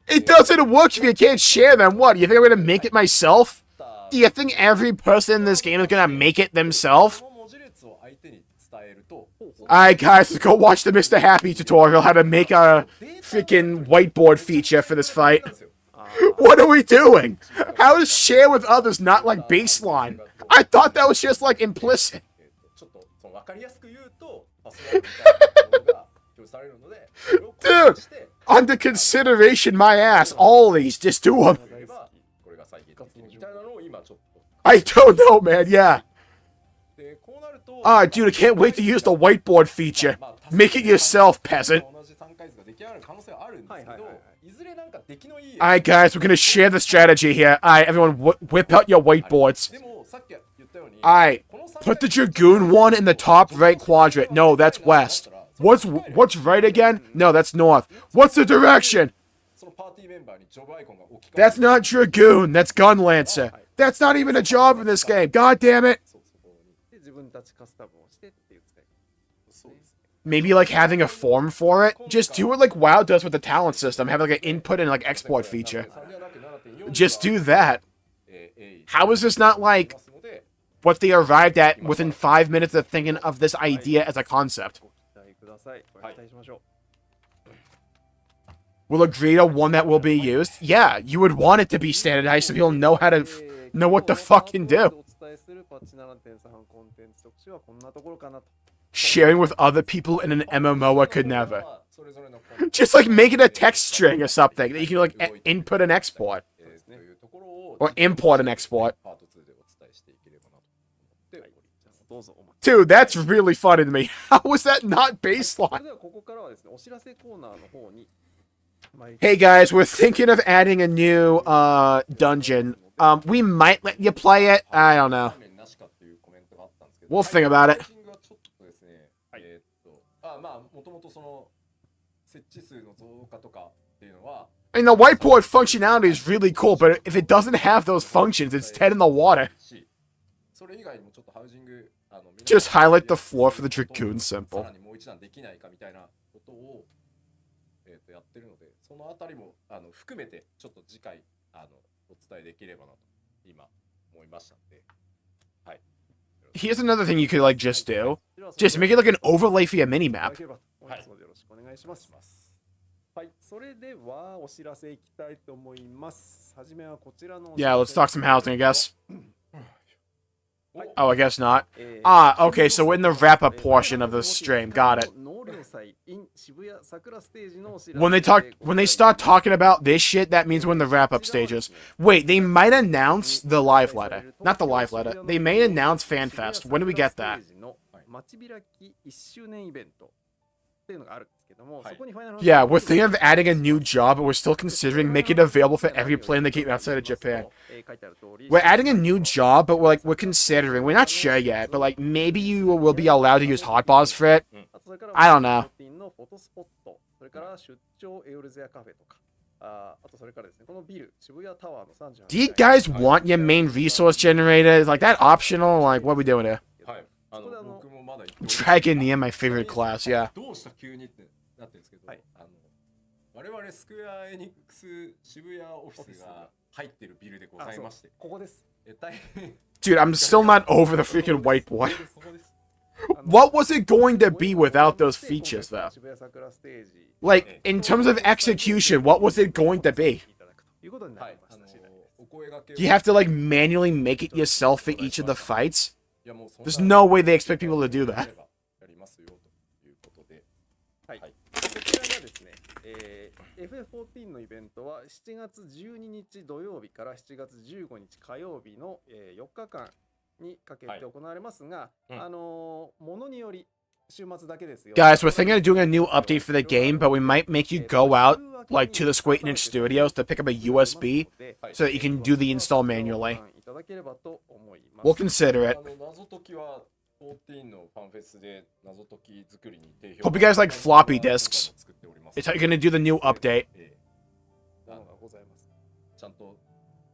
It doesn't work if you can't share them. What, do you think I'm gonna make it myself? Do you think every person in this game is gonna make it themselves? この文字列を相手に伝えると、 Alright, guys, let's go watch the Mr. Happy tutorial how to make a freaking whiteboard feature for this fight. What are we doing? How is share with others not, like, baseline? I thought that was just, like, implicit. ちょっとその分かりやすく言うと、パスワードみたいなものが表示されるので、それをコピーして Under consideration, my ass. All these, just do them. やればこれが再現できるみたいなのを今ちょっと。 I don't know, man, yeah. で、こうなると、 Ah, dude, I can't wait to use the whiteboard feature. Make it yourself, peasant. 同じ3回図が出来上がる可能性はあるんですけど、いずれなんか出来のいい。 Alright, guys, we're gonna share the strategy here. Alright, everyone, whip out your whiteboards. でもさっき言ったように、 Alright, put the Dragoon one in the top right quadrant. No, that's west. What's right again? No, that's north. What's the direction? そのパーティーメンバーにジョブアイコンが置き換え That's not Dragoon, that's Gun Lancer. That's not even a job in this game. God damn it. で、自分たちカスタムをしてっていう使い方。そうですね。 Maybe like having a form for it. Just do it like WoW does with the talent system. Have like an input and like export feature. Just do that. How is this not like what they arrived at within 5 minutes of thinking of this idea as a concept? ご期待ください。ご期待しましょう。 Will agree to one that will be used? Yeah, you would want it to be standardized so people know how to know what to fucking do. お伝えするパッチ7.3コンテンツ特集はこんなところかなと。 Sharing with other people in an MMO I could never. それぞれの Just like make it a text string or something that you can like input and export. というところを Or import and export. パート2でお伝えしていければなと思っております。どうぞお待ち。 Dude, that's really funny to me. How was that not それ baseline? ではここからはですね、お知らせコーナーの方に。 Hey guys, we're thinking of adding a new dungeon. We might let you play it. I don't know. なしかっていうコメントがあったんですけど、 We'll think about it. ちょっとですね、まあもともとその設置数の増加とかっていうのは、 I mean, the whiteboard functionality is really cool, but if it doesn't have those functions, it's dead in the water. それ以外にもちょっとハウジングJust highlight the floor for the Dragoon さ symbol. らにもう一段できないかみたいなことをやってるので、そのあたりも含めてちょっと次回お伝えできればなと今思いましたので、はい。 Here's another thing you could like just do. Just make it like an overlay for your minimap. はい、よろしくお願いします。はい、それではお知らせいきたいと思います。はじめはこちらの。 Yeah, let's talk some housing, I guess. Oh, I guess not. Ah, okay, so we're in the wrap-up portion of the stream. Got it. When they start talking about this shit, that means we're in the wrap-up stages. Wait, they might announce the live letter. Not the live letter. They may announce FanFest. When do we get that? 街開き1周年イベントっていうのがあるんですけども、はいそこにファイナル Yeah, we're thinking of adding a new job, but we're still considering making it available for every player in the game outside of Japan. 書いてある通り We're adding a new job, but we're considering. We're not sure yet, but like maybe you will be allowed to use hotbars for it. あとそれから I don't know. のフォトスポット、それから出張エオルゼアカフェとか、あとそれからですね、このビル、渋谷タワーの38 Do you guys want your main resource generator? Is like that optional? Like what are we doing here? はい僕もまだ言って Dragoneer, my favorite class. Yeah. どうした急にってなってるんですけど、はい我々スクエアエニックス渋谷オフィスが入ってるビルでございまして、ここです。大変 Dude, I'm still not over the freaking whiteboard. ここです。What was it going to be without those features, though? 渋谷桜ステージ Like, in terms of execution, what was it going to be? いただくということになはいりました次第です。お声掛けを Do you have to, like, manually make it yourself for each of the fights? いやもうそんな There's no way they expect people to do that. やりますよということで、はい。はいこちらがですね、FF14 のイベントは7月12日土曜日から7月15日火曜日の4日間にかけて行われますが、ものにより週末だけですよ。 Guys, we're thinking of doing a new update for the game, but we might make you go out, like, to the Square Enix Studios to pick up a USB so that you can do the install manually. いただければと思います。 We'll consider it. 謎解きは14のファンフェスで謎解き作りに定評 Hope you guys like floppy disks. 作っております。 It's how you're gonna do the new update. ものがございます。ちゃんと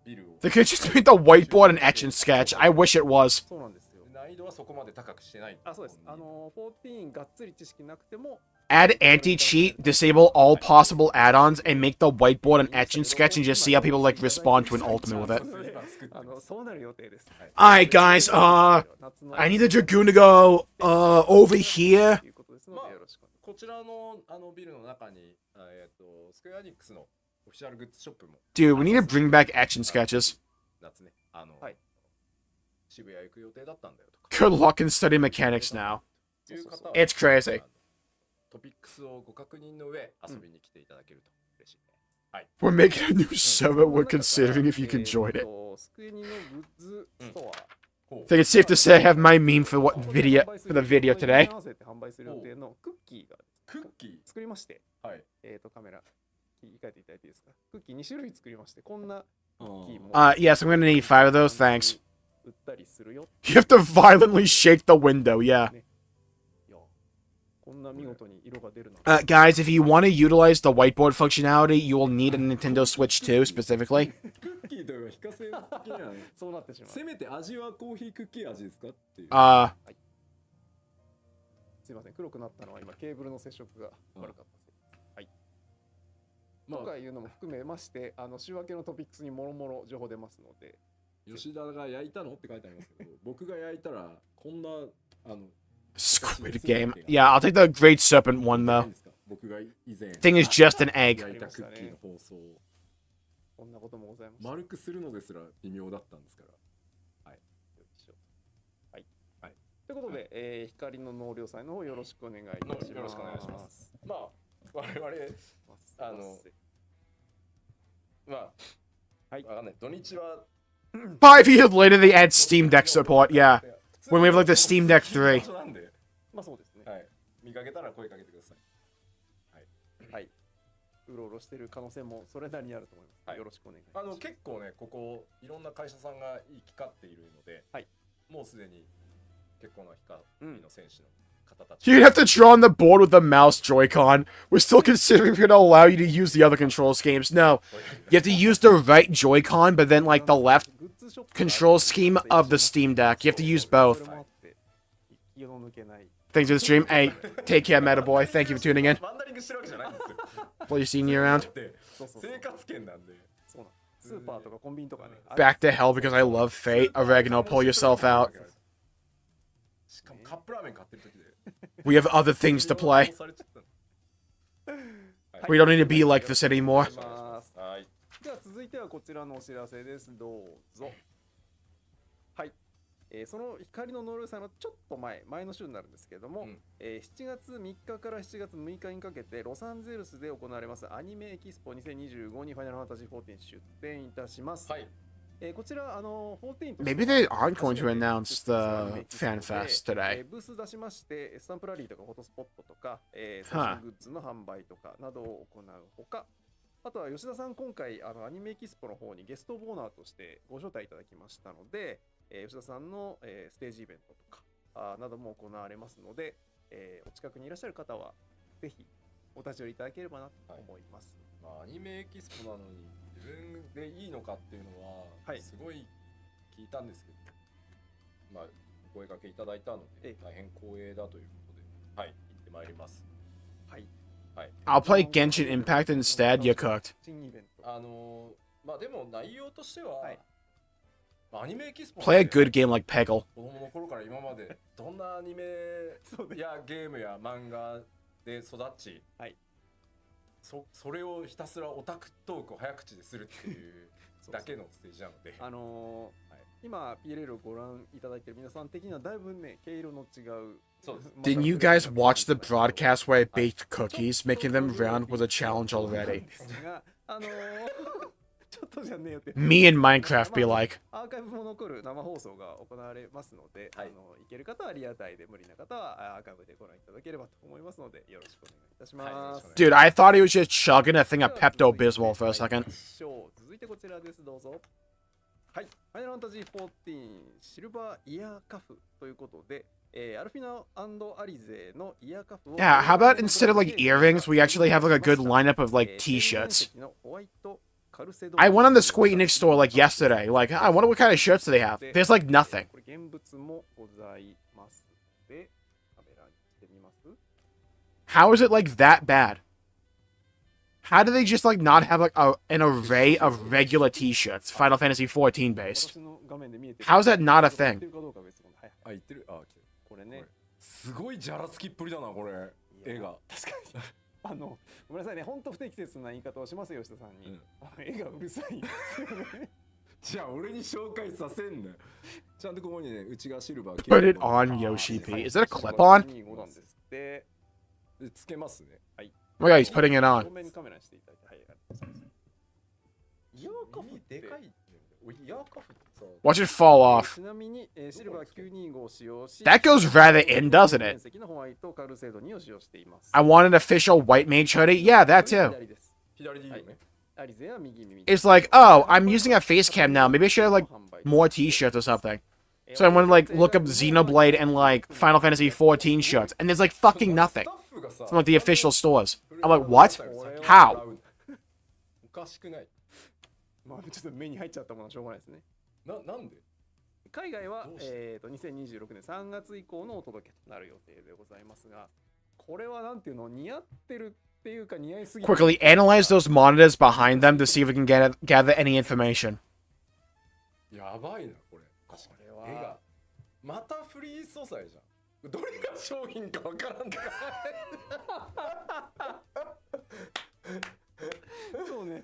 ビルを They could just make the whiteboard an etch and sketch. I wish it was. そうなんですよ。難易度はそこまで高くしてない。あ、そうです。14がっつり知識なくても Add anti-cheat, disable all possible add-ons, and make the whiteboard an etch and sketch and just see how people like respond to an ultimate with it. そうなる予定です。 Alright guys, I need the Dragoon to go over here. ということですのでよろしくお願いします。こちらのビルの中にスクエアニックスのオフィシャルグッズショップも Dude, we need to bring back etch and sketches. 夏ねはい渋谷行く予定だったんだよとか Good luck in studying mechanics now. いう方は It's crazy. トピックスをご確認の上遊びに来ていただけると嬉しいね。はい We're making a new server. We're considering if you can join it. スクエニのグッズストア I think it's safe to say I have my meme for what video for the video today. 合わせて販売する予定のクッキーがクッキー作りまして、はいカメラ切り替えていただいていいですか。クッキー2種類作りまして、こんなクッキーも Yes, I'm gonna need 5 of those, thanks. 売ったりするよ。 You have to violently shake the window, yeah. いや、こんな見事に色が出るの。 Guys, if you want to utilize the whiteboard functionality, you will need a Nintendo Switch 2 specifically. クッキーといえば非化性的なそうなってしまう。せめて味はコーヒークッキー味ですかっていう。すいません、黒くなったのは今ケーブルの接触が悪かったせいです。はい。まあとかいうのも含めまして、週明けのトピックスにもろもろ情報出ますので。吉田が焼いたのって書いてありますけど、僕が焼いたらこんなSquid game. Yeah, I'll take the Great Serpent one ない though. んですか。僕が以前 Thing is just an egg. 焼いたクッキーの放送をこんなこともございました。丸くするのですら微妙だったんですから。はい。はい。はい。ということで、光の納涼祭の方よろしくお願いいたします。よろしくお願いします。まあ我々はいわかんない土日は 5 years later, they add Steam Deck support. Yeah, when we have like the Steam Deck 3. なんでまあそうですね。はい見かけたら声かけてください。はい。うろうろしてる可能性もそれなりにあると思います。はいよろしくお願いします。結構ねここいろんな会社さんが行き交っているので、はいもうすでに結構な光の選手の方たち、 You'd have to draw on the board with the mouse Joy-Con. We're still considering if we're gonna allow you to use the other control schemes. No, you have to use the right Joy-Con, but then like the left control scheme of the Steam Deck. You have to use both. それもあって気を抜けない。 Thanks for the stream. Hey, take care, Meta Boy. Thank you for tuning in. ワンダリングしてるわけじゃないんですよ。 Well, you seen you around. でそうそうそう生活圏なんで。そうなんスーパーとかコンビニとかね。 Back to hell because I love Fate. Oregano, pull yourself out. しかもカップラーメン買ってる時で We have other things to play. されちゃったの We don't need to be like this anymore. はいでは続いてはこちらのお知らせです。どうぞ。はい。その光の納涼祭のちょっと前の週になるんですけれども、7月3日から7月6日にかけてロサンゼルスで行われますアニメエキスポ2025にファイナルファンタジー14出展いたします。はいこちら14 Maybe they aren't going to announce the Fan Fest today. ブース出しましてスタンプラリーとかフォトスポットとか、最 Huh. 新グッズの販売とかなどを行うほか、あとは吉田さん今回アニメエキスポの方にゲストボーナーとしてご招待いただきましたので、吉田さんの、ステージイベントとかなども行われますので、お近くにいらっしゃる方はぜひお立ち寄りいただければなと思います。まあアニメエキスポなのに自分でいいのかっていうのは、はい、すごい聞いたんですけど、まあお声掛けいただいたので大変光栄だということで、はい、行ってまいります。はい。はい。I'll play Genshin Impact instead. You're cooked. まあでも内容としては、アニメエキスポ Play a good game like Peggle. 子供の頃から今までどんなアニメやゲームや漫画で育ち、はい、それをひたすらオタクトークを早口でするっていうだけのステージなので今 PLL をご覧いただいている皆さん的にはだいぶね毛色の違う。Didn't you guys watch the broadcast where I baked cookies? Making them round was a challenge already. ちょっとじゃねえよって。Me and Minecraft be like. アーカイブも残る生放送が行われますので、行ける方はリアタイで、無理な方はアーカイブでご覧いただければと思いますので、よろしくお願いいたします。Dude, I thought he was just chugging a thing of Pepto-Bismol for a second. 続いてこちらです、どうぞ。はい、ファイナルファンタジー14シルバーイヤーカフということで、アルフィナ&アリゼのイヤーカフを Yeah, how about instead of like earrings, we actually have like a good lineup of like t-shirts? I went on the Square Enix store like yesterday. Like, I wonder what kind of shirts do they have. There's like nothing. How is it like that bad? How do they just like not have like an array of regular t-shirts, Final Fantasy 14 based? How is that not a thing? すごいじゃらつきっぷりだなこれ絵が。確かにごめんなさいね、本当不適切な言い方をしますよ吉田さんに。絵がうるさいんですよね。じゃあ俺に紹介させんな。ちゃんとここにね内側シルバー。Put it on Yoshi P. Is that a clip-on? でつけますね。はい。Oh my god, he's putting it on. 正面カメラにしていただいて、はい、ありがとうございます。イヤーカフでかい。Watch it fall off. That goes rather in, doesn't it? I want an official white mage hoodie. Yeah, that too. It's like, oh, I'm using a face cam now. Maybe I should have like more t-shirts or something. So I want to like look up Xenoblade and like Final Fantasy 14 shirts, and there's like fucking nothing from like the official stores. I'm like, what? How? まあちょっと目に入っちゃったものはしょうがないですね。なんで？海外は2026年3月以降のお届けとなる予定でございますが、これはなんていうの似合ってるっていうか似合いすぎ。Quickly analyze those monitors behind them to see if we can gather any information. やばいなこれ。これは絵がまたフリー素材じゃん。どれが商品かわからんだ。そうね。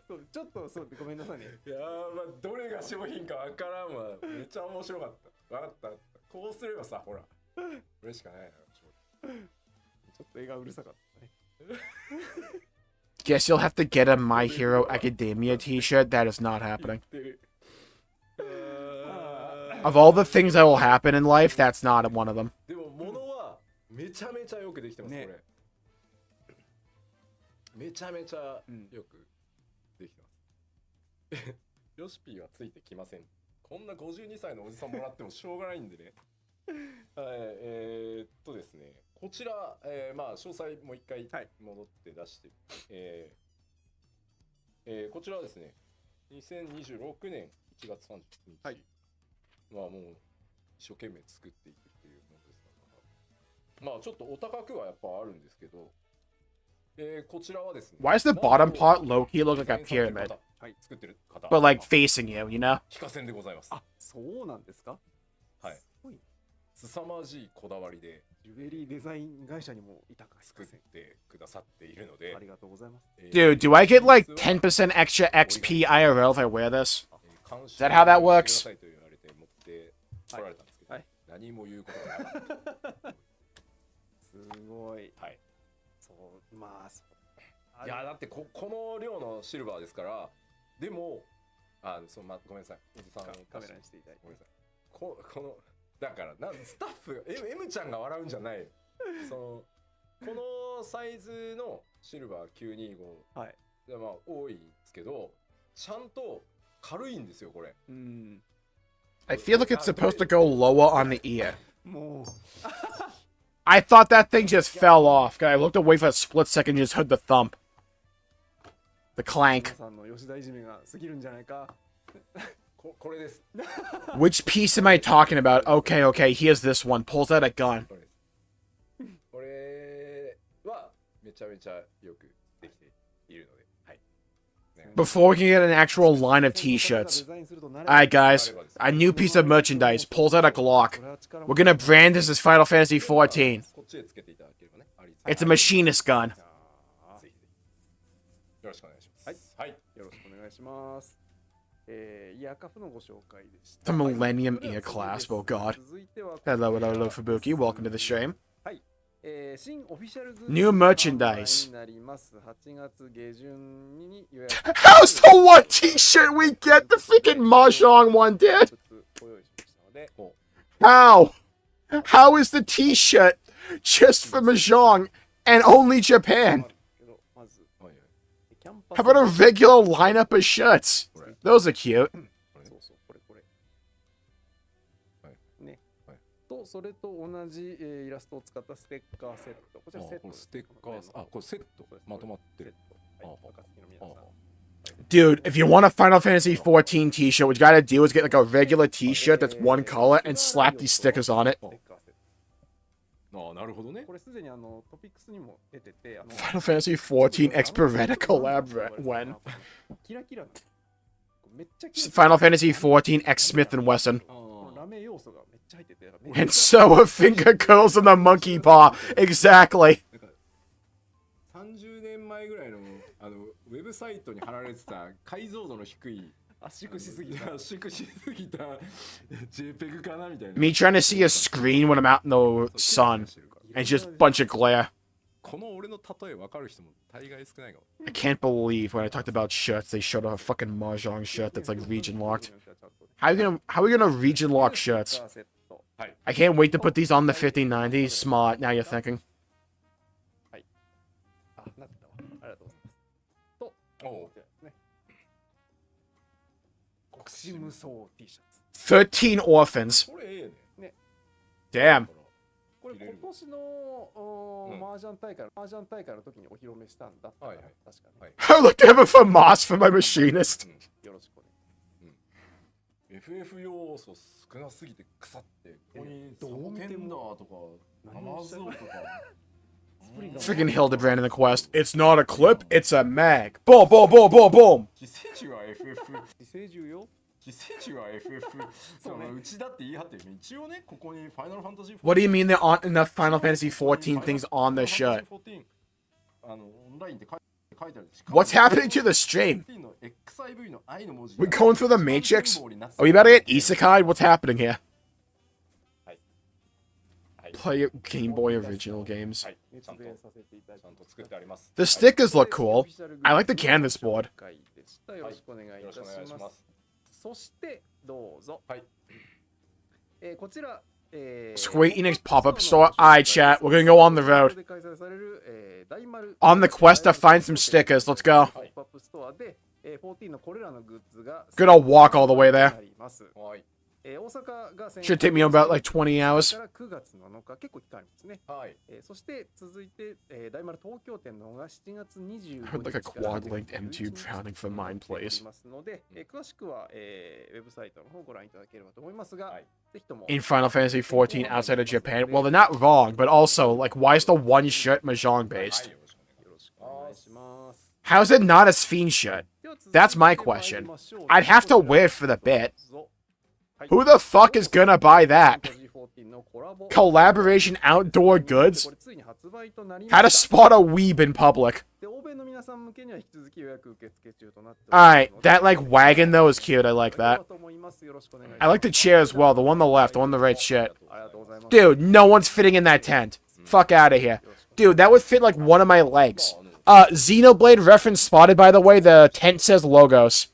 そうちょっとそうごめんなさいね。いやまあどれが商品かわからんわ。めっちゃ面白かった。わかった。こうすればさほら。これしかないな。ちょっと絵がうるさかったね。Guess you'll have to get a My Hero Academia t-shirt. That is not happening. Of all the things that will happen in life, that's not one of them. でも物はめちゃめちゃよくできてますこれ。めちゃめちゃよくできてます。ヨシピーはついてきません。こんな52歳のおじさんもらってもしょうがないんでね。はい、ですね、こちら、まあ詳細もう一回戻って出して、こちらはですね、2026年1月30日、はい、まあもう一生懸命作っていくっていうものですから、まあちょっとお高くはやっぱあるんですけど。こちらはですね Why does the bottom part low-key look like a pyramid? But like facing you, you know? 非課線でございます。あ、そうなんですか？はい。凄まじいこだわりでジュエリーデザイン会社にもいたか作ってくださっているので、ありがとうございます。Dude, do I get like 10% extra XP IRL if I wear this? Is that how that works? 何も言うことがない。すごい。はい。まあそういやだってこの量のシルバーですから、でもあ、そう、ごめんなさい。おじさんカメラにしていただいて。ごめんなさい。このだからスタッフが M ちゃんが笑うんじゃない。このサイズのシルバー925はいでまあ多いんですけど、ちゃんと軽いんですよこれ。I feel like it's supposed to go lower on the ear. もう I thought that thing just fell off. I looked away for a split second and just heard the thump. The 皆 clank. さんの吉田いじめが過ぎるんじゃないか。これです。 Which piece am I talking about? Okay, okay, here's this one. Pulls out a gun. これはめちゃめちゃよくできているので、はい。 Before we can get an actual line of t-shirts. Alright guys, a new piece of merchandise. Pulls out a Glock. We're gonna brand this as Final Fantasy XIV. こっちでつけていただければね。 It's a machinist gun. ぜひよろしくお願いします。はい。よろしくお願いします。イヤカフのご紹介でした。 The Millennium Ear Clasp, oh god. 続いては Hello, hello, Fubuki. Welcome to the stream. 新オフィシャルグッズ New merchandise. になります8月下旬に予約 How's the one t-shirt we get? The freaking Mahjong one did. ご用意しましたので、 How? How is the t-shirt just for Mahjong and only Japan? まずキャン How about a regular lineup of shirts? Those are cute. そうそうこれねとそれと同じイラストを使ったステッカーセット。こちらセットです。ステッカー、あ、これセットまとまってる。はい、暁の皆さん。 Dude, if you want a Final Fantasy XIV t-shirt, what you gotta do is get like a regular t-shirt that's one color and slap these stickers on it. あ、なるほどね。これすでにトピックスにも出てて、Final Fantasy XIV X Beretta collab when? キラキラめっちゃ Final Fantasy XIV X Smith and Wesson. ラメ要素がめっちゃ入ってて、 And so are finger curls in the monkey paw. Exactly. 30年前ぐらいのウェブサイトに貼られてた解像度の低い圧縮しすぎた JPEG かなみたいな。 Me trying to see a screen when I'm out in the sun. And just a bunch of glare. この俺の例え分かる人も大概少ないかも。 I can't believe when I talked about shirts, they showed a fucking Mahjong shirt that's like region locked. How are we gonna region lock shirts? I can't wait to put these on the 5090. Smart, now you're thinking. あ、なったわ。ありがとうございます。と、こちらですね。国士無双 T シャツ。 13 orphans. これええね。 Damn. これ今年の麻雀大会の時にお披露目したんだったかな。確かね。 I looked ever for moss for my machinist. よろしくお願い。FF 要素少なすぎて腐って、ここにサボテンダーとかナマズオとか Freaking Hildibrand in the quest. It's not a clip, it's a mag. Boom, boom, boom, boom, boom. 寄生獣は FF 寄生獣よ。寄生獣は FF そうね、うちだって言い張ってる。一応ね、ここにファイナルファンタジー What do you mean there aren't enough Final Fantasy 14 things on the shirt? オンラインって書いてある。 What's happening to the stream? の XIV の I の文字 We going through the Matrix? Are we about to get isekai? What's happening here? Play Game Boy original games. 熱弁させていただきちゃんと作ってあります。 The stickers look cool. I like the canvas board. よろしくお願いいたします。そしてどうぞ。はい。こちら Square Enix pop-up store. Alright, chat. We're gonna go on the road. で開催される大丸 On the quest to find some stickers. Let's go. ポップアップストアで14のこれらのグッズが Gonna walk all the way there. あります。はい。大阪が Should take me about like 20 hours. から9月7日結構期間ありますね。はい。そして続いて大丸東京店の方が7月25 I heard like a quad-linked M2 drowning for mine, please. ますので、詳しくはウェブサイトの方をご覧いただければと思いますが、ぜひとも In Final Fantasy 14 outside of Japan. Well, they're not wrong, but also, like, why is the one shirt Mahjong based? よろしくお願いします。 How's it not a Sphene shirt? That's my question. I'd have to wear it for the bit. Who the fuck is gonna buy that? Collaboration outdoor goods? How to spot a weeb in public. Alright, that like wagon though is cute, I like that. I like the chair as well, the one on the left, the one on the right shit. Dude, no one's fitting in that tent. Fuck out of here. Dude, that would fit like one of my legs. Xenoblade reference spotted by the way, the tent says logos.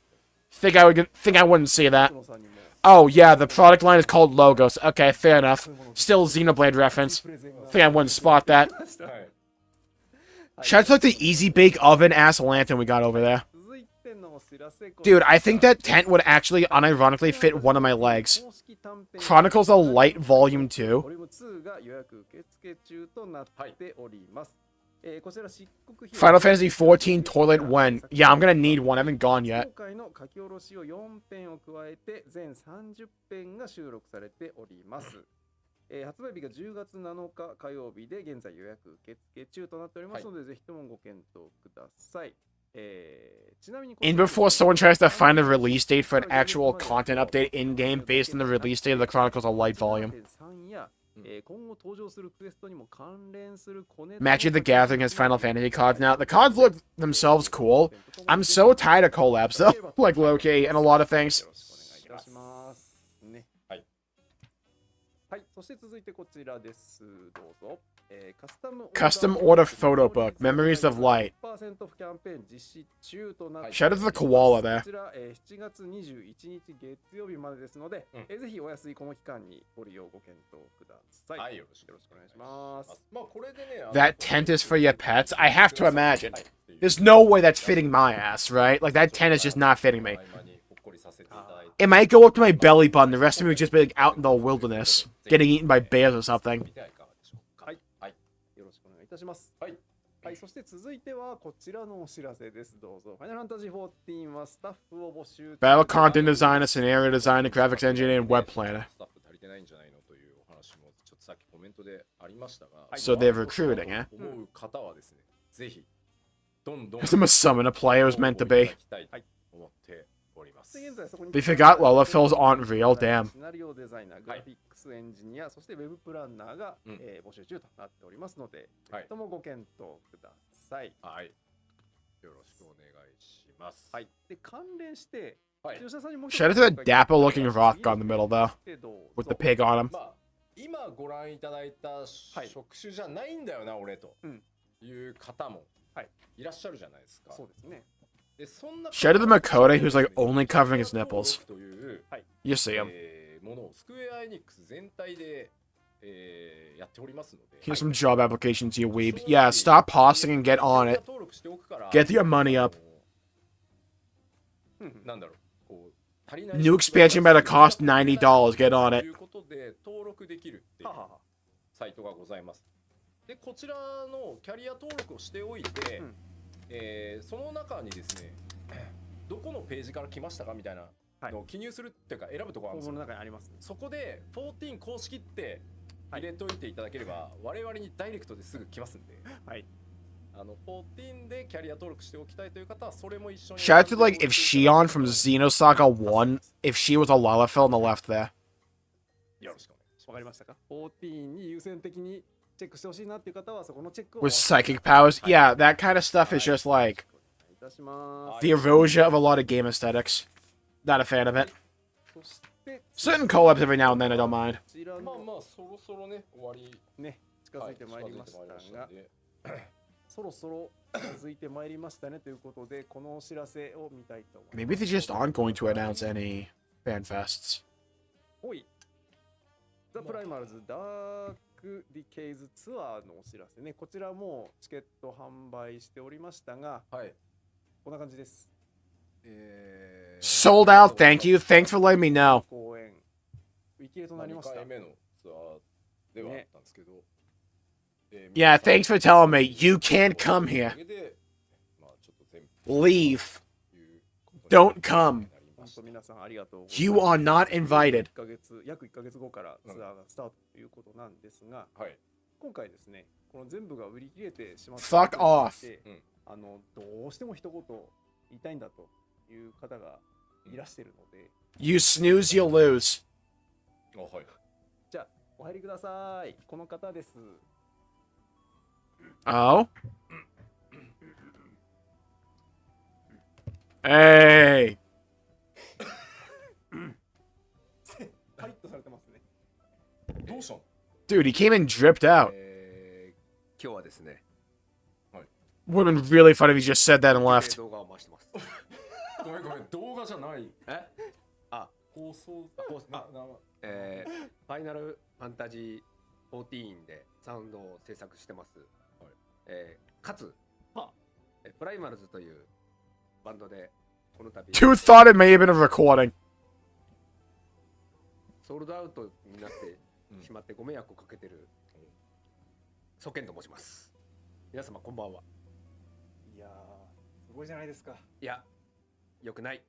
Think I wouldn't see that. 野さんにも Oh yeah, the product line is called Logos. Okay, fair enough. Still Xenoblade reference. プレゼンが Think I wouldn't spot that. はい Shout out to the easy bake oven ass lantern we got over there. 続いてのお知らせ Dude, I think that tent would actually unironically fit one of my legs. 公式短編 Chronicles of Light Volume 2. ボリューム2が予約受付中となっております。こちら漆黒費 Final Fantasy XIV Toilet When. Yeah, I'm gonna need one. I haven't gone yet. 今回の書き下ろしを4編を加えて全30編が収録されております。発売日が10月7日火曜日で現在予約受付中となっておりますので、ぜひともご検討ください。ちなみに And before someone tries to find a release date for an actual content update in-game based on the release date of the Chronicles of Light volume. 3や今後登場するクエストにも関連する小ネタ Magic the Gathering has Final Fantasy cards now. The cards look themselves cool. I'm so tired of collabs though, like Loki and a lot of things. よろしくお願いいたしますね。はい。はい、そして続いてこちらです。どうぞ。Custom order photo book, Memories of Light. 10% キャンペーン実施中となって Shout out to the koala there. こちら、7月21日月曜日までですので、ぜひお安いこの期間にご利用ご検討ください。はい、よろしくお願いします。まあこれでね That tent is for your pets? I have to imagine. There's no way that's fitting my ass, right? Like, that tent is just not fitting me. It might go up to my belly button. The rest of me would just be like out in the wilderness, getting eaten by bears or something. よろしくお願いいたします。はい。はい、そして続いてはこちらのお知らせです。どうぞ。ファイナルファンタジー14はスタッフを募集。Battle content designer, scenario designer, graphics engineer, and web planner. スタッフ足りてないんじゃないのというお話もちょっとさっきコメントでありましたが、 So they're recruiting, eh? 思う方はですね、ぜひどんどん Because I'm a summoner player was meant to be. 思っております。 They forgot Lola fills aren't real, damn. シナリオデザイナー、グラフィックスエンジニア、そしてウェブプランナーが、募集中となっておりますので、ぜひともご検討ください。はい。よろしくお願いします。はい。で、関連して、Shout out to the dapper looking rock guy in the middle, though, with the pig on him. まあ今ご覧いただいた職種じゃないんだよな、俺という方もいらっしゃるじゃないですか。そうですね。Shout out to Makoto, who's like only covering his nipples. You see him. ものをスクエアエニックス全体でやっておりますので。 Here's some job applications, you weeb. Yeah, stop pausing and get on it. Get your money up. なんだろう。 New expansion better cost $90. Get on it. ということで登録できるっていうサイトがございます。でこちらのキャリア登録をしておいて、その中にですね、どこのページから来ましたかみたいなのを記入するっていうか選ぶところがあるんですよ。この中にあります。そこで14公式って入れといていただければ、我々にダイレクトですぐ来ますんで。はい。14でキャリア登録しておきたいという方はそれも一緒に。 Shout out to like if Shion from Xenosaga 1, if she was a Lalafell on the left there. よろしくお願いします。わかりましたか？ 14に優先的にチェックしてほしいなっていう方はそこのチェックを。 With psychic powers, yeah, that kind of stuff is just like the erosion of a lot of game aesthetics. Not a fan of it. Certain collabs every now and then I don't mind. まあまあそろそろね終わりね近づいてまいりましたが。そろそろ続いてまいりましたねということで、このお知らせを見たいと思います。 Maybe they just aren't going to announce any fan fests. おい。ザ・プライマルズ・ダーク・ディケイズ・ツアーのお知らせね。こちらもチケット販売しておりましたが、こんな感じです。Sold out, thank you. Thanks for letting me know. 公演売り切れとなりました。2回目のツアーではあったんですけど。Yeah, thanks for telling me. You can't come here. Leave. Don't come. You are not invited. 約1ヶ月後からツアーがスタートということなんですが、今回ですね、この全部が売り切れてしまった Fuck off. どうしても一言言いたいんだという方がいらしているので、You snooze, you'll lose. じゃあお入りください。この方です。 Oh? Hey! カリッとされてますね。どうしたの？ Dude, he came and dripped out. 今日はですね。Would have been really funny if he just said that and left. 動画を回してます。ごめんごめん、動画じゃない。放送ファイナルファンタジー14でサウンドを制作してます。かつ、プライマルズというバンドでこの度 Dude thought it may have been a recording. ソールドアウトになってしまってご迷惑をかけてるソケンと申します。皆様こんばんは。いやー、すごいじゃないですか。いや、よくない。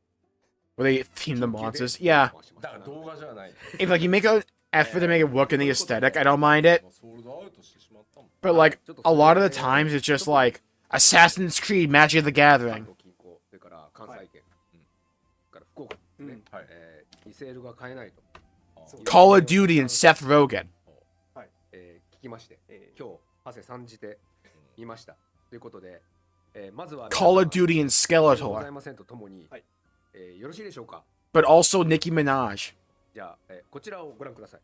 Where they theme the monsters. Yeah. だから動画じゃない。 If like you make an effort to make it work in the aesthetic, I don't mind it. ソールドアウトしてしまったもん。 But like a lot of the times, it's just like Assassin's Creed, Magic of the Gathering. 近郊、それから関西圏、から福岡ですね。リセールが買えないと。Call of Duty and Seth Rogen. 聞きまして、今日汗3じて見ました。ということで、まずは Call of Duty and ござ Skeletor. いませんとともに、よろしいでしょうか。 But also Nicki Minaj. じゃあ、こちらをご覧ください。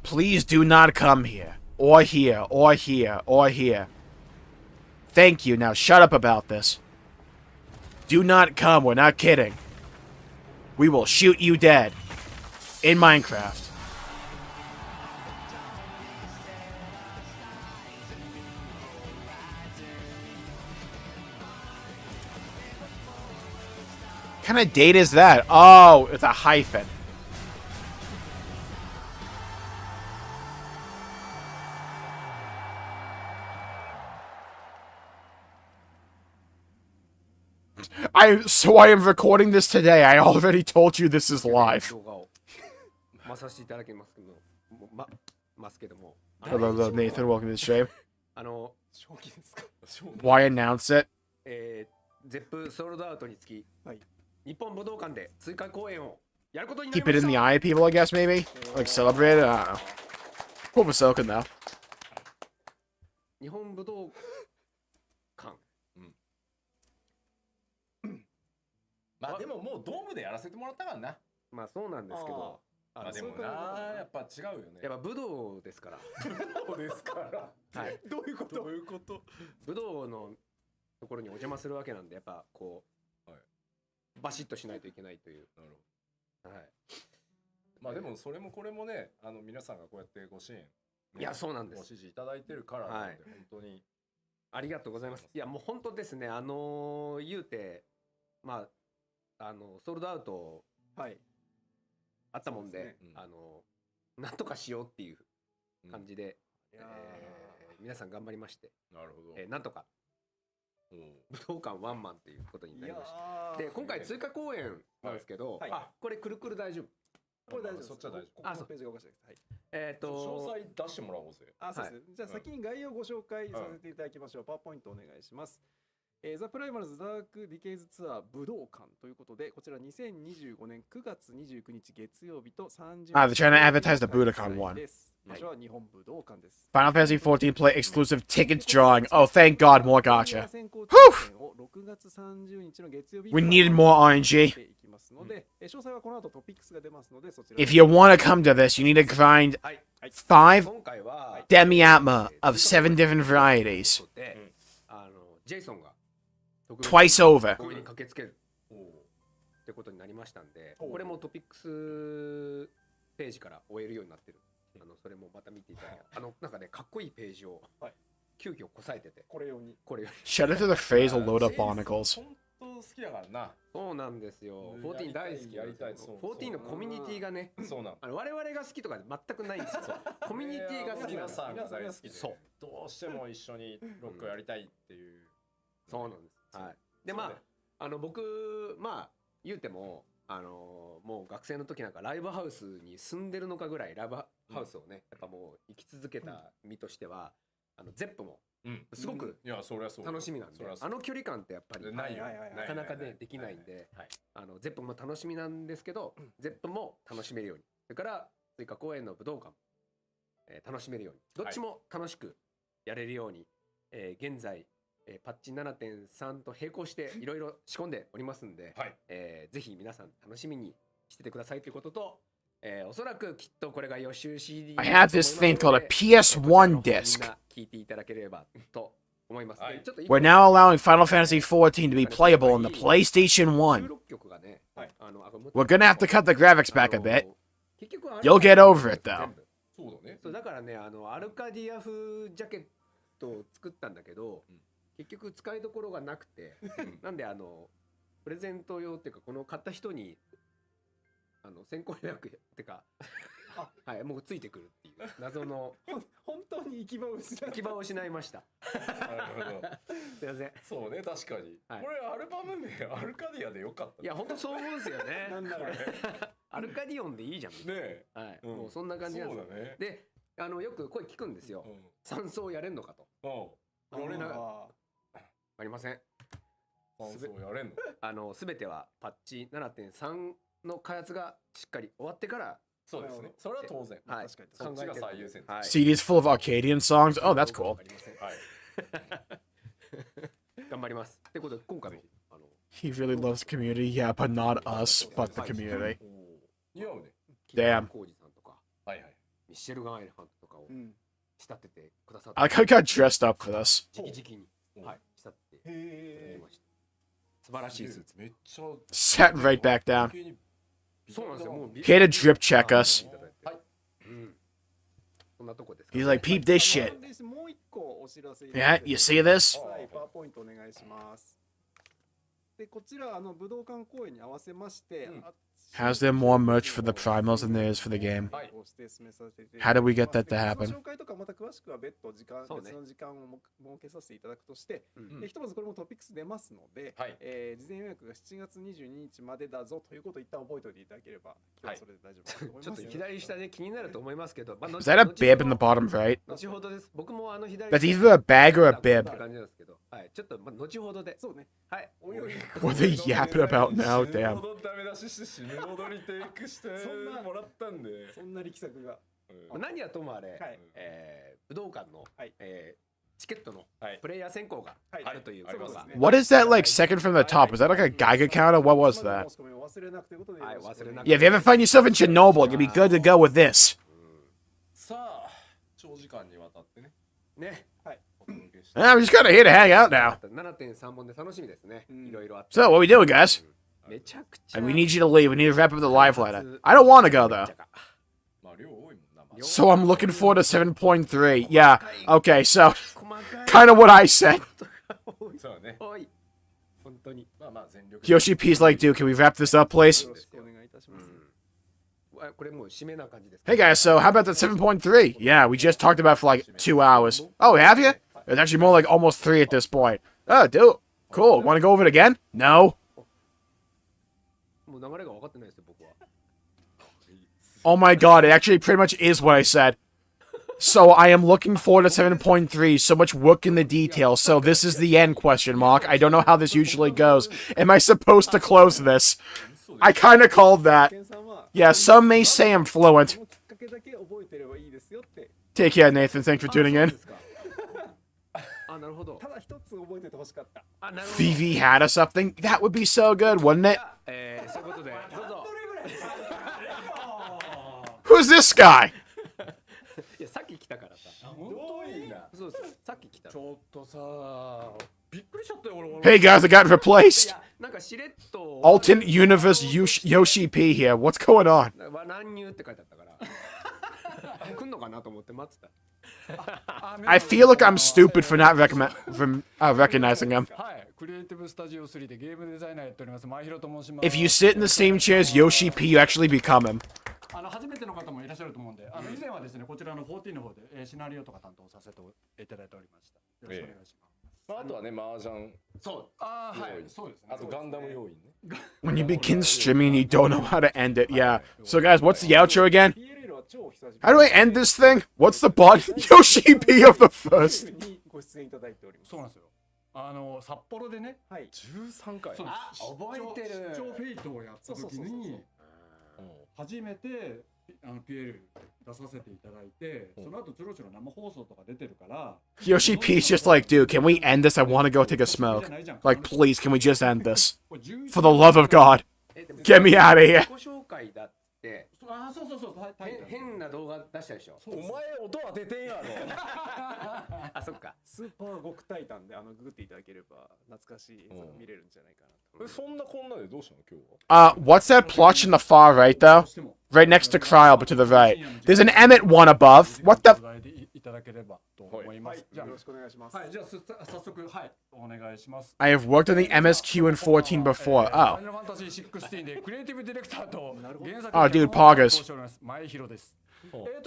Please do not come here. Or here, or here, or here. Thank you. Now shut up about this. Do not come. We're not kidding. We will shoot you dead. In Minecraft. What kind of date is that? Oh, it's a hyphen. I am recording this today. I already told you this is live. 動画をさせていただきますけども、ますけども、 Hello, Nathan. Welcome to the stream. 正気ですか。 Why announce it? ゼップソールドアウトにつき、日本武道館で追加公演をやることになり Keep ま it し in た。 the eye of people, I guess, maybe? Like, celebrate it? I don't know. Cool for Soken, though. 日本武道館。まあでももうドームでやらせてもらったからな。まあそうなんですけど、まあでもな、やっぱ違うよね。やっぱ武道ですから。そうですから。はい。どういうこと？どういうこと？武道のところにお邪魔するわけなんで、やっぱこう、バシッとしないといけないという。なるほど。はい。まあでもそれもこれもね、皆さんがこうやってご支援、いやそうなんです。ご支持いただいてるからなんで、本当にありがとうございます。いやもう本当ですね。言うてまあソールドアウトあったもんで、なんとかしようっていう感じで、皆さん頑張りまして、なるほど。なんとか武道館ワンマンっていうことになりました。で今回追加公演なんですけど、これくるくる大丈夫。これ大丈夫です。そっちは大丈夫。このページがおかしいです。はい。詳細出してもらおうぜ。そうですね。じゃあ先に概要をご紹介させていただきましょう。パワーポイントお願いします。ザ・プライマルズ・ダーク・ディケイズ・ツアー武道館ということで、こちら2025年9月29日月曜日と30日。they're trying to advertise the Budokan one. 場所は日本武道館です。 Final Fantasy 14 Play exclusive tickets drawing. Oh, thank God, more gacha. We needed more RNG. If you want to come to this, you need to grind 5 Demi Atma of 7 different varieties. ジェイソンが Twice over. ここに駆けつけるってことになりましたんで、これもトピックスページから終えるようになってる。それもまた見ていただいて、なんかねかっこいいページを急遽こさえてて、これ用に。Shut it to the phrase will load up barnacles. 本当好きだからな。そうなんですよ。14大好き。やりたい。14のコミュニティがね、そうなの。我々が好きとか全くないんですよ。コミュニティが好き皆さんが大好きで、そう。どうしても一緒にロックをやりたいっていう。そうなんです。はい。でまあ僕言うてももう学生の時なんかライブハウスに住んでるのかぐらいライブハウスをねやっぱもう生き続けた身としてはゼップもすごく楽しみなんで、距離感ってやっぱりなかなかねできないんで、ゼップも楽しみなんですけど、ゼップも楽しめるように、それから追加公演の武道館楽しめるように、どっちも楽しくやれるように現在パッチ 7.3 と並行していろいろ仕込んでおりますんで、ぜひ皆さん楽しみにしててくださいということと、おそらくきっとこれが予習 CD I have this thing called a PS1 disc. 聞いていただければと思います。はいちょっと We're now allowing Final Fantasy XIV to be playable on the PlayStation 1. 16曲がね、We're gonna have to cut the graphics back a bit. 結局あれ You'll get over it, though. そうだね。そうだからね、アルカディア風ジャケットを作ったんだけど、結局使いどころがなくて、なんでプレゼント用っていうかこの買った人に先行予約ってか、はい、もうついてくるっていう謎の本当に行き場を失行き場を失いました。なるほど。すいません。そうね、確かに。はいこれアルバム名アルカディアでよかった。いや本当そう思うんですよね。なんだろうね。アルカディオンでいいじゃん。ねえ。はい、うんもうそんな感じなんですよ。そうだね。で、よく声聞くんですよ。山荘やれんのかと。うん。やれない。ありません。そうやれんの。すべてはパッチ 7.3 の開発がしっかり終わってからそうですね。それは当然。はい確かに。そっちが最優先。はい。 CDs full of Arcadian songs? Oh, that's cool. ありませんはい。頑張ります。ってことで今回もHe really loves the community. Yeah, but not us, but the community. 似合うね。 Damn. コージさんとかはいはい。ミッシェルガン・アイレファントとかをうん。仕立ててくださっ I て、 got dressed up for this. 直々にはい仕立てていただへきました。素晴らしいスーツ。めっちゃ。 Sat right back down. そうなんですよ。もう He had to drip check us. はい。うん。そんなとこですか。 He's like, peep this shit. もう一個お知らせ。 Yeah, you see this? はい、パワーポイントお願いします。で、こちらブドウ館公演に合わせまして、How's there more merch for the primals than there is for the game? はいこうして進めさせて How do we get that to そ happen? の紹介とかまた詳しくは別途そうね別の時間を設けさせていただくとして、うんでひとまずこれもトピックス出ますので、はい事前予約が7月22日までだぞということを一旦覚えておいていただければ、今日はそれで大丈夫だと思います。ちょっと左下で気になると思いますけど、まあ Is that a bib in the bottom right? 後ほどです。僕も左 That's either a bag or a っ bib. て感じなんですけど、はい、ちょっと後ほどで。そうね。はい。おいおい。 What are they yapping about now? 死ぬ Damn. ほどダメ出しして死ぬほどリテイクしてそんなもらったんで。そんな力作が。何はともあれ、はい武道館の、はいチケットのはいプレイヤー選考があるということが、はいWhat is that like second from the top? Was that like a Geiger counter? What was that? 忘れなくということで。はい、忘れなく Yeah, if you ever find yourself in Chernobyl, you'll be good to go with this. さあ、長時間にわたってね。ね。お届けして。 I'm just kind of here to hang out now. 7.3 本で楽しみですね。いろいろあって。 So, what we doing, guys? めちゃくちゃ。 And we need you to leave. We need to wrap up the live letter. I don't want to go, though. まあ量多いもんな。まあ So I'm looking forward to 7.3. Yeah, okay, so 細かい。 kind of what I said. そうね。おい。本当に。まあまあ全力。 Yoshi P's like, dude, can we wrap this up, please? よろしくお願いいたします。これもう締めな感じです。 Hey, guys, so how about that 7.3? Yeah, we just talked about it for like 2 hours. Oh, have you? It's actually more like almost 3 at this point. Oh, dude. Cool. Want to go over it again? No? もう流れが分かってないですよ、僕は。 Oh my god, it actually pretty much is what I said. So I am looking forward to 7.3. So much work in the details. So this is the end question mark. I don't know how this usually goes. Am I supposed to close this? I kind of called that. ケンさんは Yeah, some may say I'm fluent. このきっかけだけ覚えてればいいですよって。 Take care, Nathan. Thanks for tuning in. あ、なるほど。ただ一つ覚えててほしかった。あ、なるほど。 VV had us something. That would be so good, wouldn't it? そういうことで、どうぞ。 Who's this guy? いや、さっき来たからさ。本当いいな。そうそう、さっき来た。ちょっとさ、びっくりしちゃったよ俺。 Hey guys, I got い replaced. や、なんかしれっと。 Alternate Universe Yoshi P here. What's going on? 乱入って書いてあったから。来んのかなと思って待ってた。 I feel like I'm stupid for not recognizing him. はい、クリエイティブスタジオ3でゲームデザイナーやっております前広と申します。 If you sit in the same chair as Yoshi P, you actually become him. 初めての方もいらっしゃると思うんで、以前はですね、こちらの14の方で、シナリオとか担当させていただいておりました。よろしくお願いします。あとはね、麻雀。そう。ああ、はい、そうですね。あとガンダム要員ね。 When you begin streaming, you don't know how to end it. Yeah. So guys, what's the outro again? PLL は超久しぶり How do I end this thing? What's the button? Yoshi P of the first. にご出演いただいております。そうなんですよ。札幌でね、はい。 13回。そうあ、覚えてる。出張フェイトをやった時に、初めてPL 出させていただいて、その後ちょろちょろ生放送とか出てるから、 Yoshi P's just like, dude, can we end this? I want to go take a smoke. Like, please, can we just end this? For the love of God, get me out of here. 自己紹介だってあ、そうそうそう、タイタン。変な動画出したでしょ。お前音当ててんやろ。あ、そっか。スーパー極タイタンでググっていただければ懐かしい映像が見れるんじゃないかなと。そんなこんなでどうしたの今日は。What's that plotch in the far right, though? Right next to Cryle, but to the right. There's an Emmet one above. What the? いただければと思います。じゃあよろしくお願いします。はい、じゃあ早速、はい、お願いします。 I have worked on the MSQ in 14 before. Oh. ファイナルファンタジー16でクリエイティブディレクターと原作 Oh, dude, Poggers. 前広です。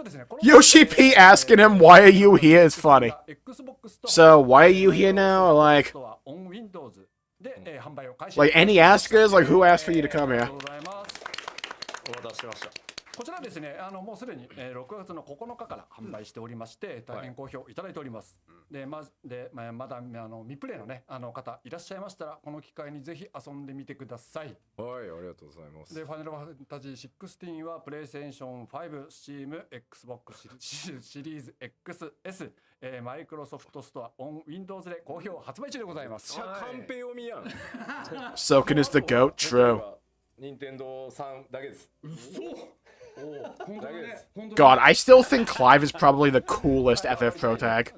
ですね、Yoshi P asking him, why are you here is funny. Xbox So, why are you here now? Or like, は on Windows で販売を開始。 like any askers? Like, who asked for you to come あり here? がとうございます。お渡ししました。こちらですね、もうすでに6月の9日から販売しておりまして、大変好評いただいております。で、まだ未プレイのね、方いらっしゃいましたら、この機会にぜひ遊んでみてください。はい、ありがとうございます。で、ファイナルファンタジー16は、プレイステーション5、Steam、Xbox シリーズ XS、マイクロソフトストア、オン Windows で好評発売中でございます。カンペ読みやん。Soken is the goat, true. 任天堂さんだけです。God, I still think Clive is probably the coolest FF Pro tag.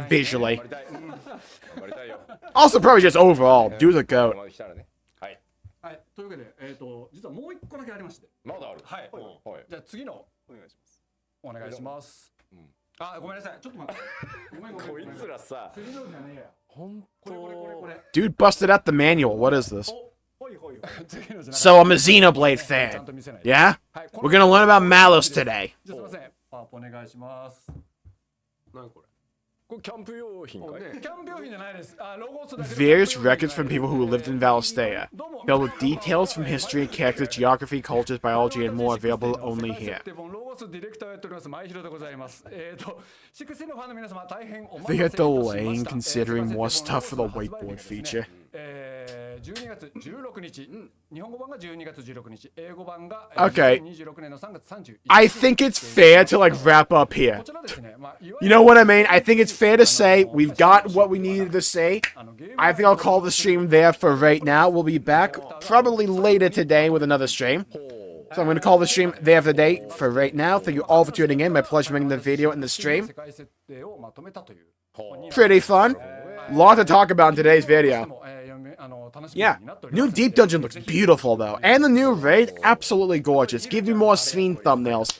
Visually. 頑張りたいよ。Also, probably just overall. Do the goat. まで来たらね。はい。はい、というわけで、実はもう一個だけありまして。まだある。はい。はい。じゃあ次のお願いします。お願いします。あ、ごめんなさい。ちょっと待って。ごめん。こいつらさ、次のじゃねえや。本当。これ。Dude busted out the manual. What is this? ほいほい。 So, I'm a Xenoblade fan. Yeah? We're gonna learn about Malus today. じゃあすみません。パワーお願いします。何これ。これキャンプ用品かい？キャンプ用品じゃないです。ロゴスだけ。 Various records from people who lived in Valistea, filled with details from history, characters, geography, cultures, biology, and more available only here. ロゴスディレクターをやっております前広でございます。16のファンの皆様大変お待たせ They い are たしました。 delaying considering more stuff for the whiteboard feature. 12月16日、日本語版が12月16日、英語版が Okay. 2026年の3月31日。 I think it's fair to like wrap up here. You know what I mean? I think it's fair to say we've got what we needed to say. I think I'll call the stream there for right now. We'll be back probably later today with another stream. So I'm going to call the stream there for the day for right now. Thank you all for tuning in. My pleasure making the video and the stream. Pretty fun. Lot to talk about in today's video. Yeah, new Deep Dungeon looks beautiful though. And the new raid, absolutely gorgeous. Give me more scene thumbnails.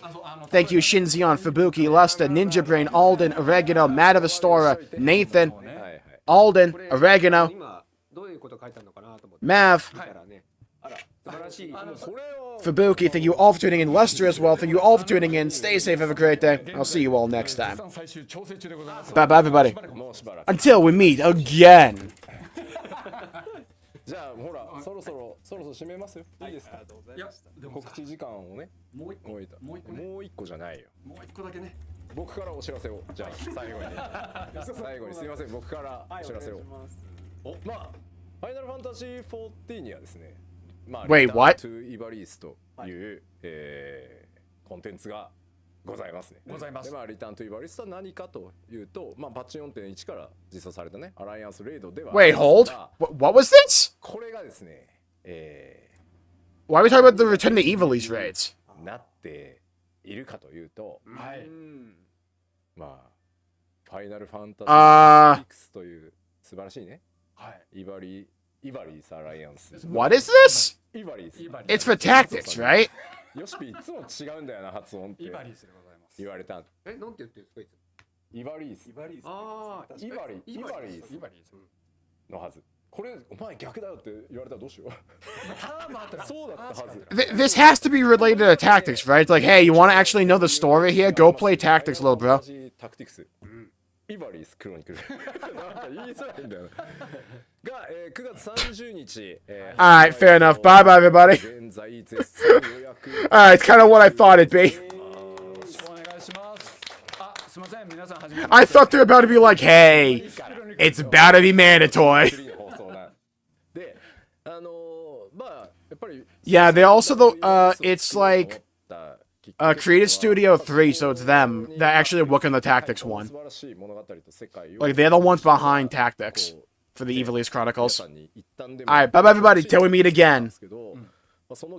Thank you Shinzion, Fubuki, Luster, Ninja Brain, Alden, Oregano, Madavastora, Nathan, Alden, Oregano, 今どういうこと書いてあるのかなと思って Mav, 見たらね。あら、素晴らしい。 Fubuki, thank you all for tuning in. Luster as well, thank you all for tuning in. Stay safe, have a great day. I'll see you all next time. Bye bye everybody. もうしばらく。 Until we meet again. じゃあほらそろそろ締めますよ。いいですか？いや、でも告知時間をね。もう一個。置いた。もう一個ね。もう一個じゃないよ。もう一個だけね。僕からお知らせを。じゃあ最後に。最後にすいません。僕からお知らせを。まあファイナルファンタジー14にはですね。まあ Wait, what? トゥイバリースというコンテンツがございますね。ございます。でまあリターントゥイバリスとは何かというと、まあパッチ 4.1 から実装されたねアライアンスレイドでは。 Wait, hold. What was this? これがですね、Why are we talking about the Return to Evilise raids? なっているかというと、はい。まあファイナルファンタジー6という素晴らしいね。はい。イバリースアライアンス。What is this? イバリース。 It's for tactics, right? ヨシピいつも違うんだよな発音ってイバリースでございます。言われた。なんて言ってるんですかいつも。イバリース。ああ、イバリースのはず。これお前逆だよって言われたらどうしよう。そうだったはず。This has to be related to tactics, right? Like, hey, you want to actually know the story here? Go play tactics, little bro. タクティクス。イバリースクロニクル。なんか言いづらいんだよな。が、9月30日。Alright, fair enough. Bye bye, everybody. 現在絶賛予約。Alright, it's kind of what I thought it'd be. お願いします。あ、すみません、皆さんはじめ。 I thought they were about to be like, hey, it's about to be mandatory. で、まあやっぱり。Yeah, they also it's like Creative Studio 3, so it's them that actually work on the Tactics one. Like, they're the ones behind Tactics for the Evilise Chronicles. Alright, bye bye everybody, till we meet again.